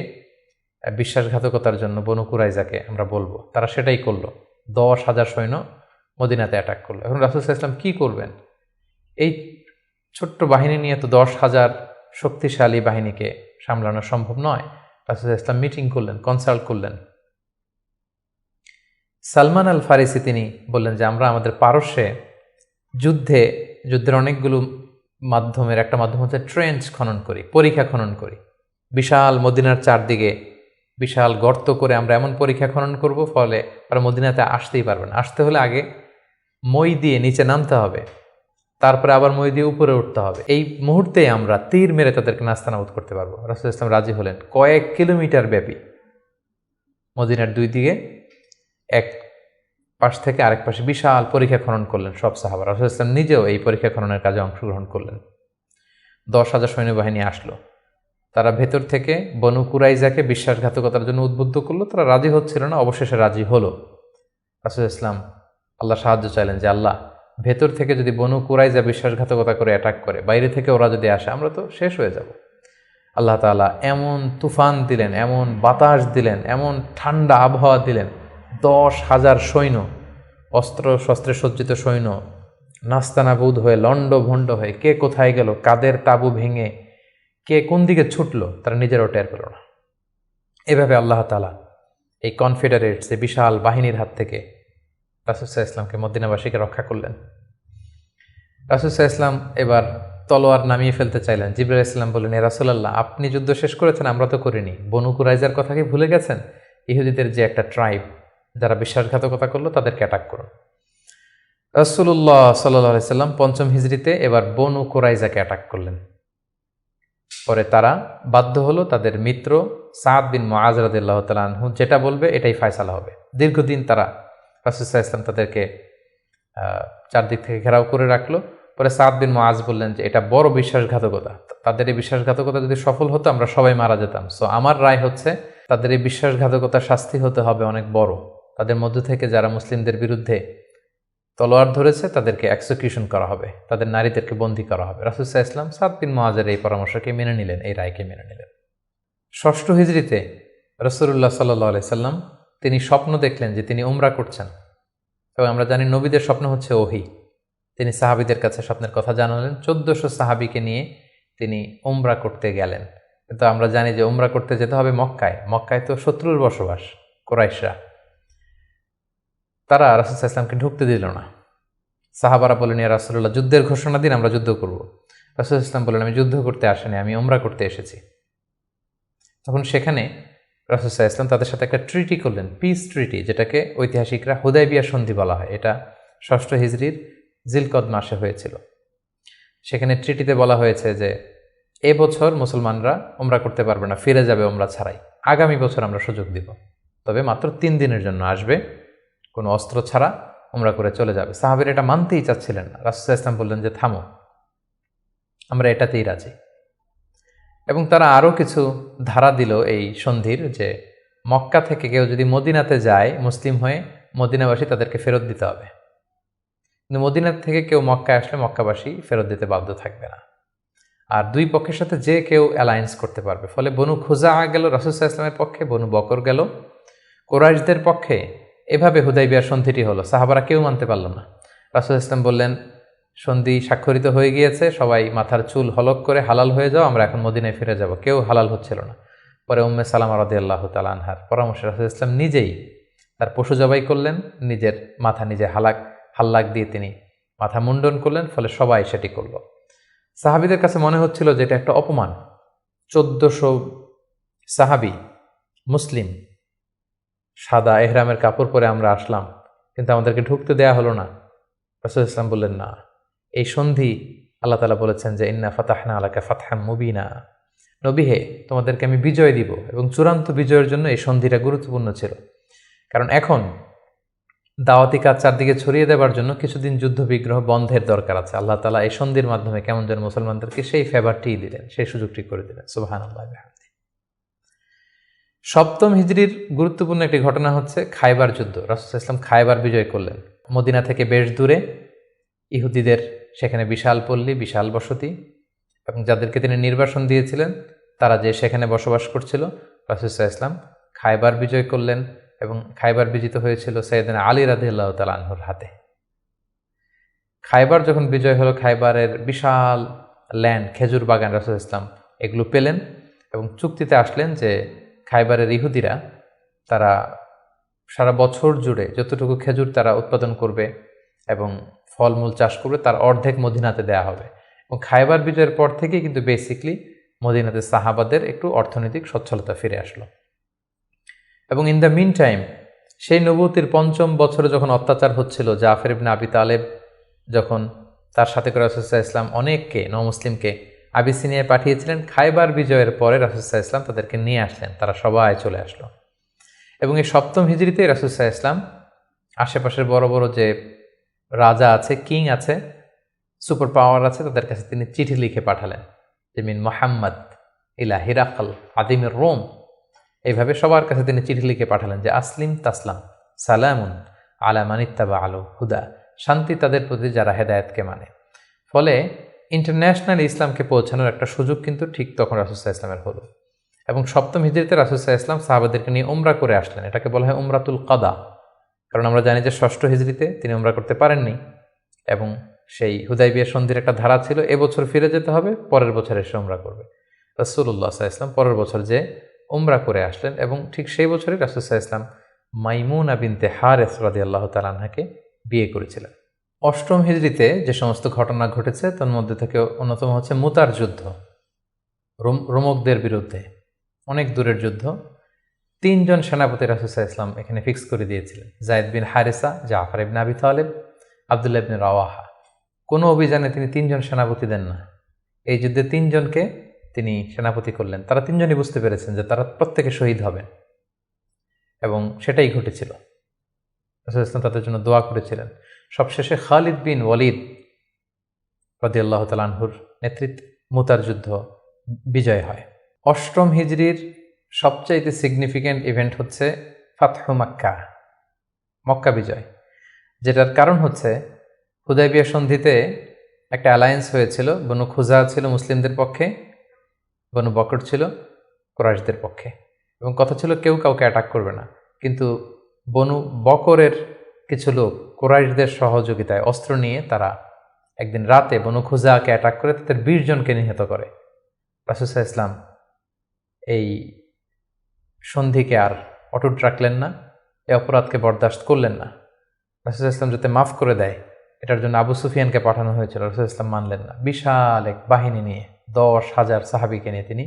বিশ্বাসঘাতকতার জন্য বনু কুরাইজাকে আমরা বলবো। তারা সেটাই করলো, 10,000 সৈন্য মদিনাতে অ্যাটাক করলো। এখন রাসূল সাল্লাল্লাহু আলাইহি ওয়াসাল্লাম কী করবেন? এই ছোট্ট বাহিনী নিয়ে তো 10,000 শক্তিশালী বাহিনীকে সামলানো সম্ভব নয়। রাসূল সাল্লাল্লাহু আলাইহি ওয়াসাল্লাম মিটিং করলেন, কনসাল্ট করলেন। সালমান আল ফারিসি তিনি বললেন যে আমরা আমাদের পারস্যে যুদ্ধের অনেকগুলো মাধ্যমের একটা মাধ্যম হচ্ছে ট্রেঞ্চ খনন করি, পরিখা খনন করি। বিশাল মদিনার চারদিকে বিশাল গর্ত করে আমরা এমন পরিখা খনন করব, ফলে তারা মদিনাতে আসতেই পারবে না। আসতে হলে আগে মই দিয়ে নিচে নামতে হবে, তারপরে আবার মই দিয়ে উপরে উঠতে হবে। এই মুহূর্তে আমরা তীর মেরে তাদেরকে নাস্তানাবুদ করতে পারবো। রাসূল ইসলাম রাজি হলেন। কয়েক কিলোমিটার ব্যাপী মদিনার দুই দিকে এক পাশ থেকে আরেক পাশে বিশাল পরীক্ষা খনন করলেন সব সাহাবা। রাসূল ইসলাম নিজেও এই পরীক্ষা খননের কাজে অংশগ্রহণ করলেন। 10,000 সৈন্যবাহিনী আসলো। তারা ভেতর থেকে বনু কুরাইজাকে বিশ্বাসঘাতকতার জন্য উদ্বুদ্ধ করলো, তারা রাজি হচ্ছিল না, অবশেষে রাজি হলো। রাসূল ইসলাম আল্লাহ সাহায্য চাইলেন যে আল্লাহ, ভেতর থেকে যদি বনু কুরাইজা বিশ্বাসঘাতকতা করে অ্যাটাক করে, বাইরে থেকে ওরা যদি আসে, আমরা তো শেষ হয়ে যাব। আল্লাহ তাআলা এমন তুফান দিলেন, এমন বাতাস দিলেন, এমন ঠান্ডা আবহাওয়া দিলেন, 10,000 সৈন্য, অস্ত্র শস্ত্রে সজ্জিত সৈন্য নাস্তানাবুদ হয়ে লণ্ডভণ্ড হয়ে কে কোথায় গেল, কাদের তাঁবু ভেঙে কে কোন দিকে ছুটলো, তারা নিজেরাও টের পেল না। এভাবে আল্লাহ তাআলা এই কনফেডারেটস, এই বিশাল বাহিনীর হাত থেকে রাসূল সাল্লাল্লাহু আলাইহি ওয়াসাল্লামকে, মদিনাবাসীকে রক্ষা করলেন। রাসূল সাল্লাল্লাহু আলাইহি ওয়াসাল্লাম এবার তলোয়ার নামিয়ে ফেলতে চাইলেন। জিবরাইল আলাইহিস সালাম বললেন, ইয়া রাসূলুল্লাহ, আপনি যুদ্ধ শেষ করেছেন, আমরা তো করিনি। বনু কুরাইজার কথা কি ভুলে গেছেন? ইহুদিদের যে একটা ট্রাইব, যারা বিশ্বাসঘাতকতা করলো, তাদেরকে অ্যাটাক করুন। রাসূলুল্লাহ সাল্লাল্লাহু আলাইহি সাল্লাম ৫ম হিজরিতে এবার বনু কুরাইজাকে অ্যাটাক করলেন। পরে তারা বাধ্য হলো তাদের মিত্র সাদ বিন মুআজ রাদিয়াল্লাহু তাআলা আনহু যেটা বলবে এটাই ফয়সালা হবে। দীর্ঘদিন তারা রাসূল সাল্লাল্লাহু আলাইহি ওয়াসাল্লাম তাদেরকে চারদিক থেকে ঘেরাও করে রাখলো। পরে সাদ বিন মুআজ বললেন যে এটা বড় বিশ্বাসঘাতকতা, তাদের এই বিশ্বাসঘাতকতা যদি সফল হতো আমরা সবাই মারা যেতাম। সো আমার রায় হচ্ছে তাদের এই বিশ্বাসঘাতকতার শাস্তি হতে হবে অনেক বড়। তাদের মধ্য থেকে যারা মুসলিমদের বিরুদ্ধে তলোয়ার ধরেছে তাদেরকে এক্সিকিউশন করা হবে, তাদের নারীদেরকে বন্দী করা হবে। রাসূল সাল্লাল্লাহু আলাইহি ওয়াসাল্লাম সাদ বিন মুআজের এই পরামর্শকে মেনে নিলেন, এই রায়কে মেনে নিলেন। ৬ষ্ঠ হিজরিতে রাসূলুল্লাহ সাল্লাল্লাহু আলাইহি সাল্লাম তিনি স্বপ্ন দেখলেন যে তিনি উমরা করছেন। এবং আমরা জানি নবীদের স্বপ্ন হচ্ছে ওহী। তিনি সাহাবীদের কাছে স্বপ্নের কথা জানালেন। ১৪০০ সাহাবীকে নিয়ে তিনি উমরা করতে গেলেন। কিন্তু আমরা জানি যে উমরা করতে যেতে হবে মক্কায়। মক্কায় তো শত্রুর বসবাস, কুরাইশরা। তারা রাসূল সাল্লাল্লাহু আলাইহি ওয়াসাল্লামকে ঢুকতে দিল না। সাহাবারা বললেন, ইয়া রাসূলুল্লাহ, যুদ্ধের ঘোষণা দিন, আমরা যুদ্ধ করব। রাসূল সাল্লাল্লাহু আলাইহি ওয়াসাল্লাম বললেন, আমি যুদ্ধ করতে আসিনি, আমি উমরা করতে এসেছি। তখন সেখানে রাসূল সাল্লাল্লাহু আলাইহি ওয়াসাল্লাম তাদের সাথে একটা ট্রিটি করলেন, পিস ট্রিটি, যেটাকে ঐতিহাসিকরা হুদায়বিয়া সন্ধি বলা হয়। এটা ৬ষ্ঠ হিজরির জিলকদ মাসে হয়েছিল। সেখানে ট্রিটিতে বলা হয়েছে যে এবছর মুসলমানরা উমরা করতে পারবে না, ফিরে যাবে উমরা ছাড়াই। আগামী বছর আমরা সুযোগ দিব, তবে মাত্র ৩ দিনের জন্য আসবে, কোনো অস্ত্র ছাড়া উমরা করে চলে যাবে। সাহাবীরা এটা মানতেই চাচ্ছিলেন না। রাসূল সাল্লাল্লাহু আলাইহি ওয়াসাল্লাম বললেন যে থামো, আমরা এটাতেই রাজি। এবং তারা আরও কিছু ধারা দিল এই সন্ধির, যে মক্কা থেকে কেউ যদি মদিনাতে যায় মুসলিম হয়ে, মদিনাবাসী তাদেরকে ফেরত দিতে হবে। কিন্তু মদিনা থেকে কেউ মক্কায় আসলে মক্কাবাসী ফেরত দিতে বাধ্য থাকবে না। আর দুই পক্ষের সাথে যে কেউ অ্যালায়েন্স করতে পারবে। ফলে বনু খুজাআ গেল রাসূল সাল্লাল্লাহু আলাইহি ওয়াসাল্লামের পক্ষে, বনু বকর গেল কুরাইশদের পক্ষে। এভাবে হুদায়বিয়ার সন্ধিটি হলো। সাহাবারা কেউ মানতে পারল না। রাসূল সাল্লাল্লাহু আলাইহি ওয়াসাল্লাম বললেন, সন্ধি স্বাক্ষরিত হয়ে গিয়েছে, সবাই মাথার চুল হলক করে হালাল হয়ে যাও, আমরা এখন মদিনায় ফিরে যাব। কেউ হালাল হচ্ছিল না। পরে উম্মে সালামা রাদিয়াল্লাহু তাআলা আনহার পরামর্শে রাসূল সাল্লাল্লাহু আলাইহি ওয়াসাল্লাম নিজেই তার পশু জবাই করলেন, নিজের মাথা নিজে হাল্লাক দিয়ে তিনি মাথা মুন্ডন করলেন। ফলে সবাই সেটি করল। সাহাবীদের কাছে মনে হচ্ছিল যে এটা একটা অপমান। ১৪০০ সাহাবী মুসলিম, সাদা এহরামের কাপড় পরে আমরা আসলাম, কিন্তু আমাদেরকে ঢুকতে দেয়া হলো না। রাসূল সাল্লাল্লাহু আলাইহি ওয়াসাল্লাম বললেন, না, এই সন্ধি আল্লাহ তাআলা বলেছেন যে ইন্না ফাতাহনা আলাকা ফাতহাম মুবিনা, নবী হে, তোমাদেরকে আমি বিজয় দিব। এবং চূড়ান্ত বিজয়ের জন্য এই সন্ধিটা গুরুত্বপূর্ণ ছিল। কারণ এখন দাওয়াতি কাজ চারদিকে ছড়িয়ে দেওয়ার জন্য কিছুদিন যুদ্ধ বিগ্রহ বন্ধের দরকার আছে। আল্লাহ তাআলা এই সন্ধির মাধ্যমে কেমন যেন মুসলমানদেরকে সেই ফেভারটিই দিলেন, সেই সুযোগটি করে দিলেন। সুবহানাল্লাহ। ৭ম হিজরির গুরুত্বপূর্ণ একটি ঘটনা হচ্ছে খায়বার যুদ্ধ। রাসূল সাল্লাল্লাহু আলাইহি ওয়াসাল্লাম খায়বার বিজয় করলেন। মদিনা থেকে বেশ দূরে ইহুদিদের সেখানে বিশাল পল্লী, বিশাল বসতি, এবং যাদেরকে তিনি নির্বাসন দিয়েছিলেন তারা যে সেখানে বসবাস করছিল। রাসূল সাল্লাল্লাহু আলাইহি ওয়াসাল্লাম খায়বার বিজয় করলেন এবং খায়বার বিজিত হয়েছিল সাইয়েদনা আলী রাদিয়াল্লাহু তাআলা আনহুর হাতে। খায়বার যখন বিজয় হলো, খায়বারের বিশাল ল্যান্ড, খেজুর বাগান, রাসূল সাল্লাল্লাহু আলাইহি ওয়াসাল্লাম এগুলো পেলেন এবং চুক্তিতে আসলেন যে খায়বারের ইহুদিরা তারা সারা বছর জুড়ে যতটুকু খেজুর তারা উৎপাদন করবে এবং ফলমূল চাষ করবে তার অর্ধেক মদিনাতে দেয়া হবে। এবং খায়বার বিজয়ের পর থেকেই কিন্তু বেসিকলি মদিনাতে সাহাবাদের একটু অর্থনৈতিক সচ্ছলতা ফিরে আসলো। এবং ইন দ্য মিন টাইম সেই নবুয়তির ৫ম বছরে যখন অত্যাচার হচ্ছিল, জাফর ইবনে আবি তালেব যখন তার সাথে করে রাসূল সাল্লাল্লাহু আলাইহি ওয়াসাল্লাম অনেককে নমুসলিমকে আবিসিনিয়ায় পাঠিয়েছিলেন, খায়বার বিজয়ের পরে রাসূল সাল্লাল্লাহু আলাইহি ওয়াসাল্লাম তাদেরকে নিয়ে আসলেন, তারা সবাই চলে আসলো। এবং এই ৭ম হিজরিতে রাসূল সাল্লাল্লাহু আলাইহি ওয়াসাল্লাম আশেপাশের বড় বড় যে রাজা আছে, কিং আছে, সুপার পাওয়ার আছে, তাদের কাছে তিনি চিঠি লিখে পাঠালেন যে মিন মুহাম্মদ ইলা হিরাকাল আদিমের রোম। এইভাবে সবার কাছে তিনি চিঠি লিখে পাঠালেন যে আসলিম তাসলাম সালামুন আলা মানিত্তাবা আলো হুদা, শান্তি তাদের প্রতি যারা হেদায়েতকে মানে। ফলে ইন্টারন্যাশনাল ইসলামকে পৌঁছানোর একটা সুযোগ কিন্তু ঠিক তখন রাসূল সাল্লাল্লাহু আলাইহি ওয়াসাল্লামের হলো। এবং সপ্তম হিজরিতে রাসূল সাল্লাল্লাহু আলাইহি ওয়াসাল্লাম সাহাবাদেরকে নিয়ে উমরা করে আসলেন। এটাকে বলা হয় উমরাতুল কাদা, কারণ আমরা জানি যে ষষ্ঠ হিজরিতে তিনি উমরা করতে পারেননি এবং সেই হুদাইবিয়া সন্ধির একটা ধারা ছিল এবছর ফিরে যেতে হবে, পরের বছর এসে উমরা করবে। রাসূলুল্লাহ সাল্লাল্লাহু আলাইহি ওয়াসাল্লাম পরের বছর যে উমরা করে আসলেন এবং ঠিক সেই বছরই রাসূল সাল্লাল্লাহু আলাইহি ওয়াসাল্লাম মাইমুনা বিনতে হারিস রাদিয়াল্লাহু তাআলা আনহাকে বিয়ে করেছিলেন। অষ্টম হিজরিতে যে সমস্ত ঘটনা ঘটেছে তার মধ্যে থেকে অন্যতম হচ্ছে মুতার যুদ্ধ, রোমকদের বিরুদ্ধে অনেক দূরের যুদ্ধ। 3 জন সেনাপতি রাসূল সাল্লাল্লাহু আলাইহি ওয়াসাল্লাম এখানে ফিক্স করে দিয়েছিলেন, যায়েদ বিন হারিসা, জাফর ইবনে আবি তালেব, আব্দুল্লাহ ইবনে রাওয়াহা। কোনো অভিযানে তিনি 3 জন সেনাপতি দেন না, এই যুদ্ধে 3 জনকে তিনি সেনাপতি করলেন। তারা 3 জনই বুঝতে পেরেছেন যে তারা প্রত্যেকে শহীদ হবেন এবং সেটাই ঘটেছিল। রাসূল ইসলাম তাদের জন্য দোয়া করেছিলেন। সবশেষে খালিদ বিন ওয়ালিদ রাদিয়াল্লাহু তাআলা আনহুর নেতৃত্বে মুতার যুদ্ধ বিজয় হয়। অষ্টম হিজরির সবচাইতে সিগনিফিক্যান্ট ইভেন্ট হচ্ছে ফাতহু মক্কা, মক্কা বিজয়, যেটার কারণ হচ্ছে হুদাইবিয়া সন্ধিতে একটা অ্যালায়েন্স হয়েছিল। বনু খুজা ছিল মুসলিমদের পক্ষে, বনু বকর ছিল কুরাইশদের পক্ষে, এবং কথা ছিল কেউ কাউকে অ্যাটাক করবে না। কিন্তু বনু বকরের কিছু লোক কুরাইশদের সহযোগিতায় অস্ত্র নিয়ে তারা একদিন রাতে বনু খুজাকে অ্যাটাক করে তাদের 20 জনকে নিহত করে। রাসূল সাল্লাল্লাহু আলাইহি ওয়াসাল্লাম এই সন্ধিকে আর অটুট রাখলেন না, এই অপরাধকে বরদাস্ত করলেন না। রাসূল সাল্লাল্লাহু আলাইহি ওয়াসাল্লাম যাতে মাফ করে দেয় এটার জন্য আবু সুফিয়ানকে পাঠানো হয়েছিল, রাসূল সাল্লাল্লাহু আলাইহি ওয়াসাল্লাম মানলেন না। বিশাল এক বাহিনী নিয়ে 10,000 সাহাবীকে নিয়ে তিনি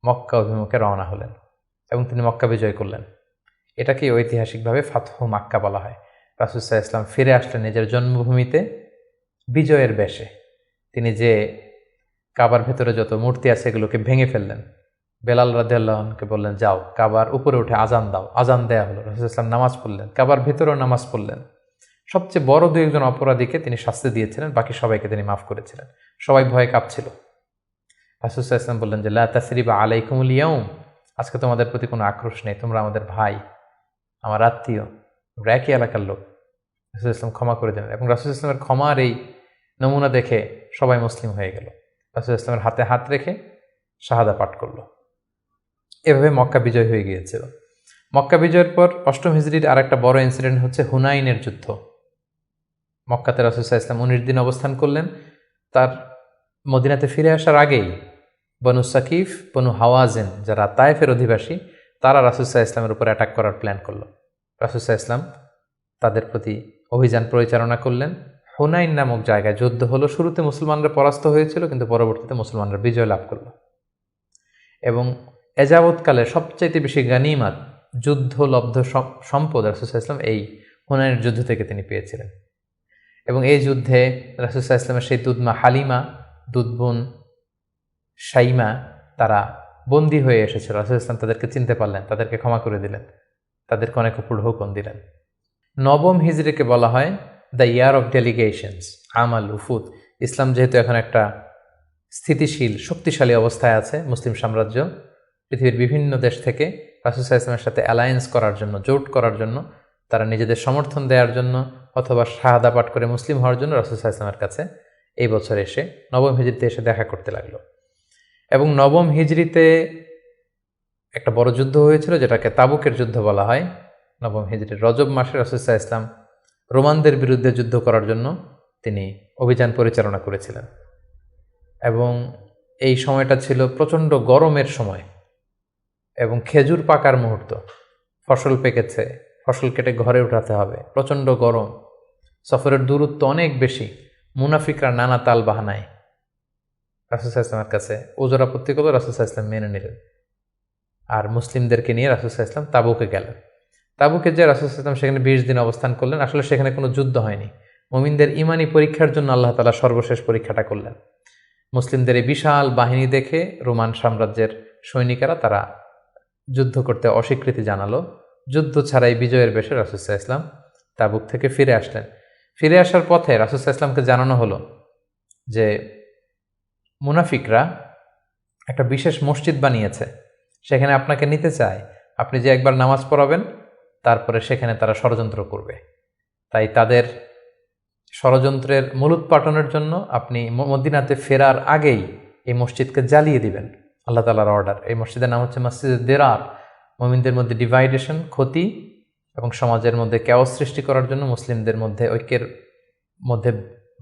মক্কা অভিমুখে রওনা হলেন এবং তিনি মক্কা বিজয় করলেন। এটাকে ঐতিহাসিকভাবে ফাতহু মক্কা বলা হয়। রাসূল সাল্লাল্লাহু আলাইহি ওয়াসাল্লাম ফিরে আসলেন নিজের জন্মভূমিতে বিজয়ের বেশে। তিনি যে কাবার ভেতরে যত মূর্তি আছে এগুলোকে ভেঙে ফেললেন। বেলাল রাদিয়াল্লাহু আনহুকে বললেন, যাও কাবার উপরে উঠে আজান দাও। আজান দেয়া হলো। রাসূল সাল্লাল্লাহু আলাইহি ওয়াসাল্লাম নামাজ পড়লেন, কাবার ভেতরেও নামাজ পড়লেন। সবচেয়ে বড় 2-1 অপরাধীকে তিনি শাস্তি দিয়েছিলেন, বাকি সবাইকে তিনি মাফ করেছিলেন। সবাই ভয়ে কাঁপছিল। রাসূল সাল্লাল্লাহু আলাইহি ওয়াসাল্লাম বললেন যে লা তাসরিবা আলাইকুমুল ইয়াউম, আজকে তোমাদের প্রতি কোনো আক্রোশ নেই, তোমরা আমাদের ভাই, আমার আত্মীয়, আমরা একই এলাকার লোক। রাসূল সাল্লাল্লাহু আলাইহি ওয়াসাল্লাম ক্ষমা করে দিলেন এবং রাসূল সাল্লাল্লাহু আলাইহি ওয়াসাল্লামের ক্ষমার এই নমুনা দেখে সবাই মুসলিম হয়ে গেল। রাসূল সাল্লাল্লাহু আলাইহি ওয়াসাল্লামের হাতে হাত রেখে শাহাদা পাঠ করল। এভাবে মক্কা বিজয় হয়ে গিয়েছিল। মক্কা বিজয়ের পর অষ্টম হিজরির আরেকটা বড় ইনসিডেন্ট হচ্ছে হুনাইনের যুদ্ধ। মক্কাতে রাসূল সাল্লাল্লাহু আলাইহি ওয়াসাল্লাম 19 দিন অবস্থান করলেন। তার মদিনাতে ফিরে আসার আগেই বনু সাকিফ, বনু হাওয়াজিন যারা তায়েফের অধিবাসী, তারা রাসূল সাল্লাল্লাহু আলাইহি ওয়াসাল্লামের উপর অ্যাটাক করার প্ল্যান করলো। রাসূল সাল্লাল্লাহু আলাইহি ওয়াসাল্লাম তাদের প্রতি অভিযান পরিচালনা করলেন। হুনাইন নামক জায়গায় যুদ্ধ হলো। শুরুতে মুসলমানরা পরাস্ত হয়েছিল, কিন্তু পরবর্তীতে মুসলমানরা বিজয় লাভ করল এবং এযাবৎকালে সবচাইতে বেশি গানিমাত, যুদ্ধলব্ধ সম্পদ রাসূল সাল্লাল্লাহু আলাইহি ওয়াসাল্লাম এই হুনাইনের যুদ্ধ থেকে তিনি পেয়েছিলেন। এবং এই যুদ্ধে রাসূল সাল্লাল্লাহু আলাইহি ওয়াসাল্লামের সেই দুধমা হালিমা, দুধবোন শাইমা, তারা বন্দী হয়ে এসেছিল। রাসূল সাল্লাল্লাহু আলাইহি ওয়াসাল্লাম তাদেরকে চিনতে পারলেন, তাদেরকে ক্ষমা করে দিলেন, তাদেরকে অনেক উপর হুকুম দিলেন। নবম হিজরিকে বলা হয় দ্য ইয়ার অফ ডেলিগেশনস, আমাল উফুদ। ইসলাম যেহেতু এখন একটা স্থিতিশীল শক্তিশালী অবস্থায় আছে, মুসলিম সাম্রাজ্য পৃথিবীর বিভিন্ন দেশ থেকে রাসূল সাল্লাল্লাহু আলাইহি ওয়াসাল্লামের সাথে অ্যালায়েন্স করার জন্য, জোট করার জন্য, তারা নিজেদের সমর্থন দেওয়ার জন্য অথবা শাহাদা পাঠ করে মুসলিম হওয়ার জন্য রাসূল সাল্লাল্লাহু আলাইহি ওয়াসাল্লামের কাছে এই বছর এসে নবম হিজরিতে এসে দেখা করতে লাগলো। এবং নবম হিজরিতে একটা বড় যুদ্ধ হয়েছিল যেটাকে তাবুকের যুদ্ধ বলা হয়। নবম হিজরির রজব মাসে রাসূল সাল্লাল্লাহু আলাইহি ওয়াসাল্লাম রোমানদের বিরুদ্ধে যুদ্ধ করার জন্য তিনি অভিযান পরিচালনা করেছিলেন এবং এই সময়টা ছিল প্রচণ্ড গরমের সময় এবং খেজুর পাকার মুহূর্ত। ফসল পেকেছে, ফসল কেটে ঘরে উঠাতে হবে, প্রচণ্ড গরম, সফরের দূরত্ব অনেক বেশি। মুনাফিকরা নানা তাল বাহানায় রাসূল সাল্লাল্লাহু আলাইহি ওয়াসাল্লামের কাছে ওজর আপত্তি করল, রাসূল সাল্লাল্লাহু আলাইহি ওয়াসাল্লাম মেনে নিলেন আর মুসলিমদেরকে নিয়ে রাসূল সাল্লাল্লাহু আলাইহি ওয়াসাল্লাম তাবুকে গেলেন। তাবুকে যে রাসূল সাল্লাল্লাহু আলাইহি ওয়াসাল্লাম সেখানে 20 দিন অবস্থান করলেন। আসলে সেখানে কোনো যুদ্ধ হয়নি, মুমিনদের ইমানি পরীক্ষার জন্য আল্লাহ তাআলা সর্বশেষ পরীক্ষাটা করলেন। মুসলিমদের এই বিশাল বাহিনী দেখে রোমান সাম্রাজ্যের সৈনিকেরা তারা যুদ্ধ করতে অস্বীকৃতি জানালো। যুদ্ধ ছাড়াই বিজয়ের বেশে রাসূল সাল্লাল্লাহু আলাইহি ওয়াসাল্লাম তাবুক থেকে ফিরে আসলেন। ফিরে আসার পথে রাসূল সাল্লাল্লাহু আলাইহি ওয়াসাল্লামকে জানানো হলো যে মুনাফিকরা একটা বিশেষ মসজিদ বানিয়েছে, সেখানে আপনাকে নিতে চায়। আপনি যে একবার নামাজ পড়াবেন, তারপরে সেখানে তারা ষড়যন্ত্র করবে। তাই তাদের ষড়যন্ত্রের মূলোৎপাটনের জন্য আপনি মদিনাতে ফেরার আগেই এই মসজিদকে জ্বালিয়ে দিবেন। আল্লাহ তাআলার অর্ডার। এই মসজিদের নাম হচ্ছে মসজিদে দিরার। মুমিনদের মধ্যে ডিভাইডেশন, ক্ষতি এবং সমাজের মধ্যে ক্যাওস সৃষ্টি করার জন্য, মুসলিমদের মধ্যে ঐক্যের মধ্যে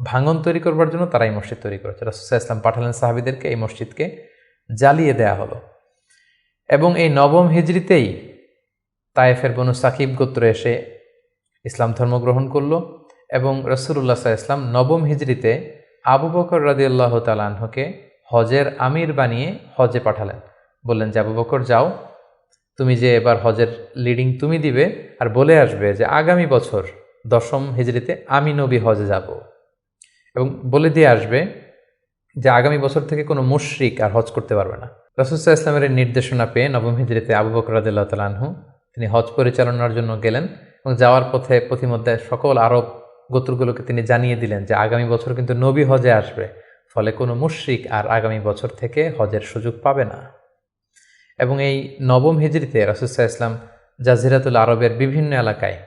ভাঙন তৈরি করবার জন্য তারা এই মসজিদ তৈরি করেছে। রাসূল সাল্লাল্লাহু আলাইহি ওয়াসাল্লাম পাঠালেন সাহাবীদেরকে, এই মসজিদকে জ্বালিয়ে দেয়া হলো। এবং এই নবম হিজরিতেই তায়েফের বনু সাকিব গোত্র এসে ইসলাম ধর্ম গ্রহণ করলো এবং রাসূলুল্লাহ সাল্লাল্লাহু আলাইহি ওয়াসাল্লাম নবম হিজরিতে আবু বকর রাদিয়াল্লাহু তাআলা আনহুকে হজের আমির বানিয়ে হজে পাঠালেন। বললেন যে, আবু বকর যাও, তুমি যে এবার হজের লিডিং তুমি দিবে, আর বলে আসবে যে আগামী বছর 10ম হিজরিতে আমি নবী হজে যাব। এবং বলে দিয়ে আসবে যে আগামী বছর থেকে কোনো মুশরিক আর হজ করতে পারবে না। রাসূল সাল্লাল্লাহু আলাইহি ওয়াসাল্লামের নির্দেশনা পেয়ে নবম হিজরিতে আবু বকর রাদিয়াল্লাহু তাআলা আনহু তিনি হজ পরিচালনার জন্য গেলেন এবং যাওয়ার পথে পথিমধ্যে সকল আরব গোত্রগুলোকে তিনি জানিয়ে দিলেন যে আগামী বছর কিন্তু নবী হজে আসবে, ফলে কোনো মুশরিক আর আগামী বছর থেকে হজের সুযোগ পাবে না। এবং এই নবম হিজরিতে রাসূল সাল্লাল্লাহু আলাইহি ওয়াসাল্লাম জাজিরাতুল আরবের বিভিন্ন এলাকায়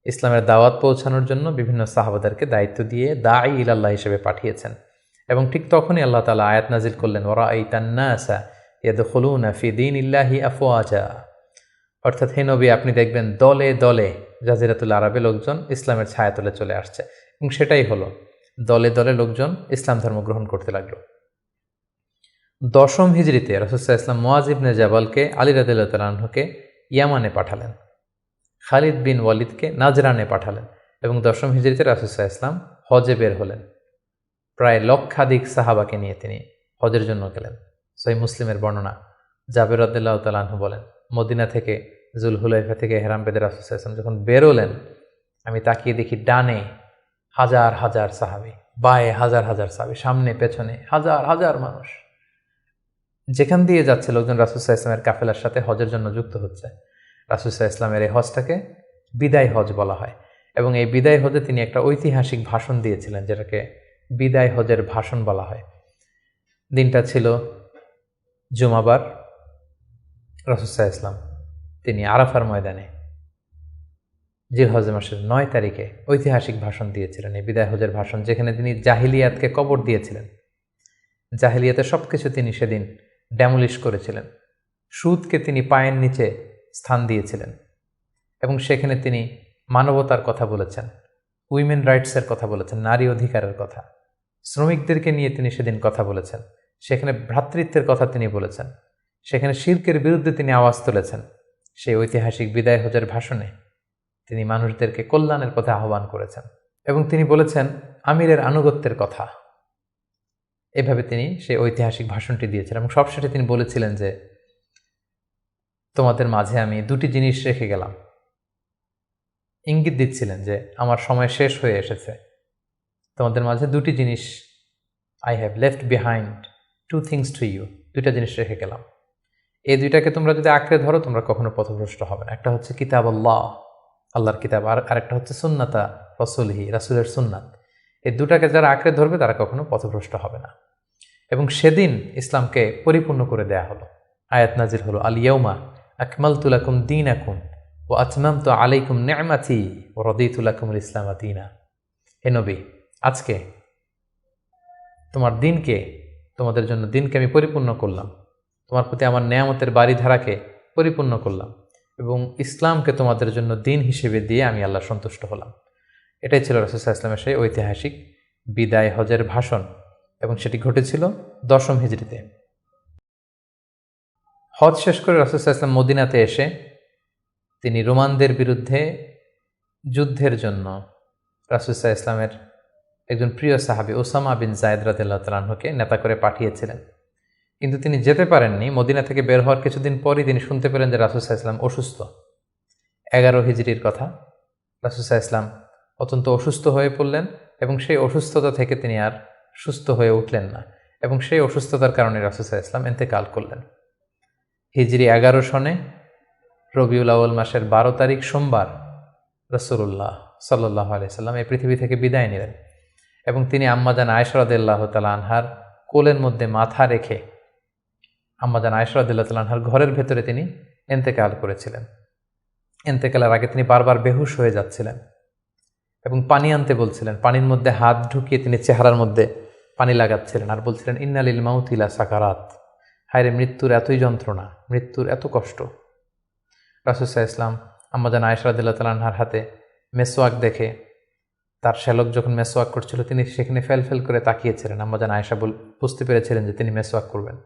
ইসলামের দাওয়াত পৌঁছানোর জন্য বিভিন্ন সাহাবাদেরকে দায়িত্ব দিয়ে দাঈ ইলাল্লাহ হিসেবে পাঠিয়েছেন। এবং ঠিক তখনই আল্লাহ তাআলা আয়াত নাজিল করলেন, ওয়ারাআইতান নাসা ইয়াদখুলুনা ফি দীনিল্লাহি আফওয়াজা। অর্থাৎ হে নবী, আপনি দেখবেন দলে দলে জাজিরাতুল আরবে লোকজন ইসলামের ছায়াতলে চলে আসছে। এবং সেটাই হলো, দলে দলে লোকজন ইসলাম ধর্ম গ্রহণ করতে লাগলো। 10ম হিজরিতে রাসূল সাল্লাল্লাহু আলাইহি ওয়াসাল্লাম মুআয ইবনে জাবালকে আলী রাদিয়াল্লাহু তাআলা আনহুকে ইয়ামানে পাঠালেন, খালিদ বিন ওয়ালিদকে নাজরানে পাঠালেন এবং 10ম হিজরিতে রাসূল সাল্লাল্লাহু আলাইহি ওয়াসাল্লাম হজে বের হলেন। প্রায় লক্ষাধিক সাহাবাকে নিয়ে তিনি হজের জন্য গেলেন। সহিহ মুসলিমের বর্ণনা, জাবের রাদিয়াল্লাহু তাআলা আনহু বলেন, মদিনা থেকে জুলহুলাইফা থেকে ইহরাম বেঁধে রাসূল সাল্লাল্লাহু আলাইহি ওয়াসাল্লাম যখন বেরোলেন, আমি তাকিয়ে দেখি ডানে হাজার হাজার সাহাবী, বায়ে হাজার হাজার সাহাবী, সামনে পেছনে হাজার হাজার মানুষ। যেখান দিয়ে যাচ্ছে লোকজন রাসূল সাল্লাল্লাহু আলাইহি ওয়াসাল্লামের কাফেলার সাথে হজের জন্য যুক্ত হচ্ছে। রাসূল সাল্লাল্লাহু আলাইহি ওয়াসাল্লামের এই হজটাকে বিদায় হজ বলা হয়। এবং এই বিদায় হজে তিনি একটা ঐতিহাসিক ভাষণ দিয়েছিলেন, যেটাকে বিদায় হজের ভাষণ বলা হয়। দিনটা ছিল জুমাবার। রাসূল সাল্লাল্লাহু আলাইহি ওয়াসাল্লাম তিনি আরাফার ময়দানে জিলহজ মাসের 9 তারিখে ঐতিহাসিক ভাষণ দিয়েছিলেন। এই বিদায় হজের ভাষণ, যেখানে তিনি জাহিলিয়াতকে কবর দিয়েছিলেন। জাহিলিয়াতের সবকিছু তিনি সেদিন ড্যামলিশ করেছিলেন। সুদকে তিনি পায়ের নিচে স্থান দিয়েছিলেন এবং সেখানে তিনি মানবতার কথা বলেছেন, উইমেন রাইটসের কথা বলেছেন, নারী অধিকারের কথা, শ্রমিকদেরকে নিয়ে তিনি সেদিন কথা বলেছেন। সেখানে ভ্রাতৃত্বের কথা তিনি বলেছেন, সেখানে শিরকের বিরুদ্ধে তিনি আওয়াজ তুলেছেন। সেই ঐতিহাসিক বিদায় হজের ভাষণে তিনি মানুষদেরকে কল্যাণের পথে আহ্বান করেছেন এবং তিনি বলেছেন আমিরের আনুগত্যের কথা। এভাবে তিনি সেই ঐতিহাসিক ভাষণটি দিয়েছিলেন এবং সবশেষে তিনি বলেছিলেন যে, তোমাদের মাঝে আমি 2টি জিনিস রেখে গেলাম। ইঙ্গিত দিচ্ছিলেন যে আমার সময় শেষ হয়ে এসেছে, তোমাদের মাঝে 2টি জিনিস, I have left behind 2 things to you, 2টা জিনিস রেখে গেলাম। এই 2টাকে তোমরা যদি আঁকড়ে ধরো, তোমরা কখনো পথভ্রষ্ট হবে না। একটা হচ্ছে কিতাব আল্লাহ, আল্লাহর কিতাব, আর আরেকটা হচ্ছে সুন্নাতা রাসূলিহি, রাসূলের সুন্নাত। এই 2টাকে যারা আঁকড়ে ধরবে তারা কখনো পথভ্রষ্ট হবে না। এবং সেদিন ইসলামকে পরিপূর্ণ করে দেয়া হলো। আয়াত নাজিল হলো, আল ইয়াউমা আকমালতু লাকুম দীনাকুম ওয়া আতমামতু আলাইকুম নি'মাতি ওয়া রাদিতু লাকুমুল ইসলাম দীনা। হে নবী, আজকে তোমাদের জন্য দিনকে আমি পরিপূর্ণ করলাম, তোমার প্রতি আমার নেয়ামতের বাড়িধারাকে পরিপূর্ণ করলাম এবং ইসলামকে তোমাদের জন্য দিন হিসেবে দিয়ে আমি আল্লাহ সন্তুষ্ট হলাম। এটাই ছিল রাসূল সাল্লাল্লাহু আলাইহি ওয়াসাল্লামের সেই ঐতিহাসিক বিদায় হজের ভাষণ এবং সেটি ঘটেছিল 10ম হিজরিতে। হজ শেষ করে রাসূল সাল্লাল্লাহু আলাইহি ওয়াসাল্লাম মদিনাতে এসে তিনি রোমানদের বিরুদ্ধে যুদ্ধের জন্য রাসূল সাল্লাল্লাহু আলাইহি ওয়াসাল্লামের একজন প্রিয় সাহাবী উসামা বিন যায়েদ রাদিয়াল্লাহু তাআলা আনহুকে নেতা করে পাঠিয়েছিলেন। কিন্তু তিনি যেতে পারেননি। মদিনা থেকে বের হওয়ার কিছুদিন পরই তিনি শুনতে পেলেন যে রাসূল সাল্লাল্লাহু আলাইহি ওয়াসাল্লাম অসুস্থ। 11 হিজরির কথা। রাসূল সাল্লাল্লাহু আলাইহি ওয়াসাল্লাম অত্যন্ত অসুস্থ হয়ে পড়লেন এবং সেই অসুস্থতা থেকে তিনি আর সুস্থ হয়ে উঠলেন না এবং সেই অসুস্থতার কারণে রাসূল সাল্লাল্লাহু আলাইহি ওয়াসাল্লাম ইন্তেকাল করলেন। হিজরি 11 সনে রবিউল আউয়াল মাসের 12 তারিখ সোমবার রাসূলুল্লাহ সাল্লাল্লাহু আলাইহি ওয়াসাল্লাম এই পৃথিবী থেকে বিদায় নিলেন এবং তিনি আম্মা জান আয়েশা রাদিয়াল্লাহু তাআলা আনহার কোলের মধ্যে মাথা রেখে আম্মাজান আয়েশা রাদিয়াল্লাহু তাআলা আনহার ঘরের ভেতরে তিনি ইন্তেকাল করেছিলেন। ইন্তেকালের আগে তিনি বারবার বেহুশ হয়ে যাচ্ছিলেন এবং পানি আনতে বলছিলেন। পানির মধ্যে হাত ঢুকিয়ে তিনি চেহারার মধ্যে পানি লাগাচ্ছিলেন আর বলছিলেন, ইন্না লিল মাউতি লা সাকারাত, হায়রে মৃত্যুর এতই যন্ত্রণা, মৃত্যুর এত কষ্ট। রাসূল সাল্লাল্লাহু আলাইহি ওয়াসাল্লাম আম্মাজান আয়েশা রাদিয়াল্লাহু তাআলা আনহার হাতে মেসওয়াক দেখে, তার শ্যালক যখন মেসওয়াক করছিল তিনি সেখানে ফেল করে তাকিয়েছিলেন। আম্মাজান আয়েশা বুঝতে পেরেছিলেন যে তিনি মেসওয়াক করবেন।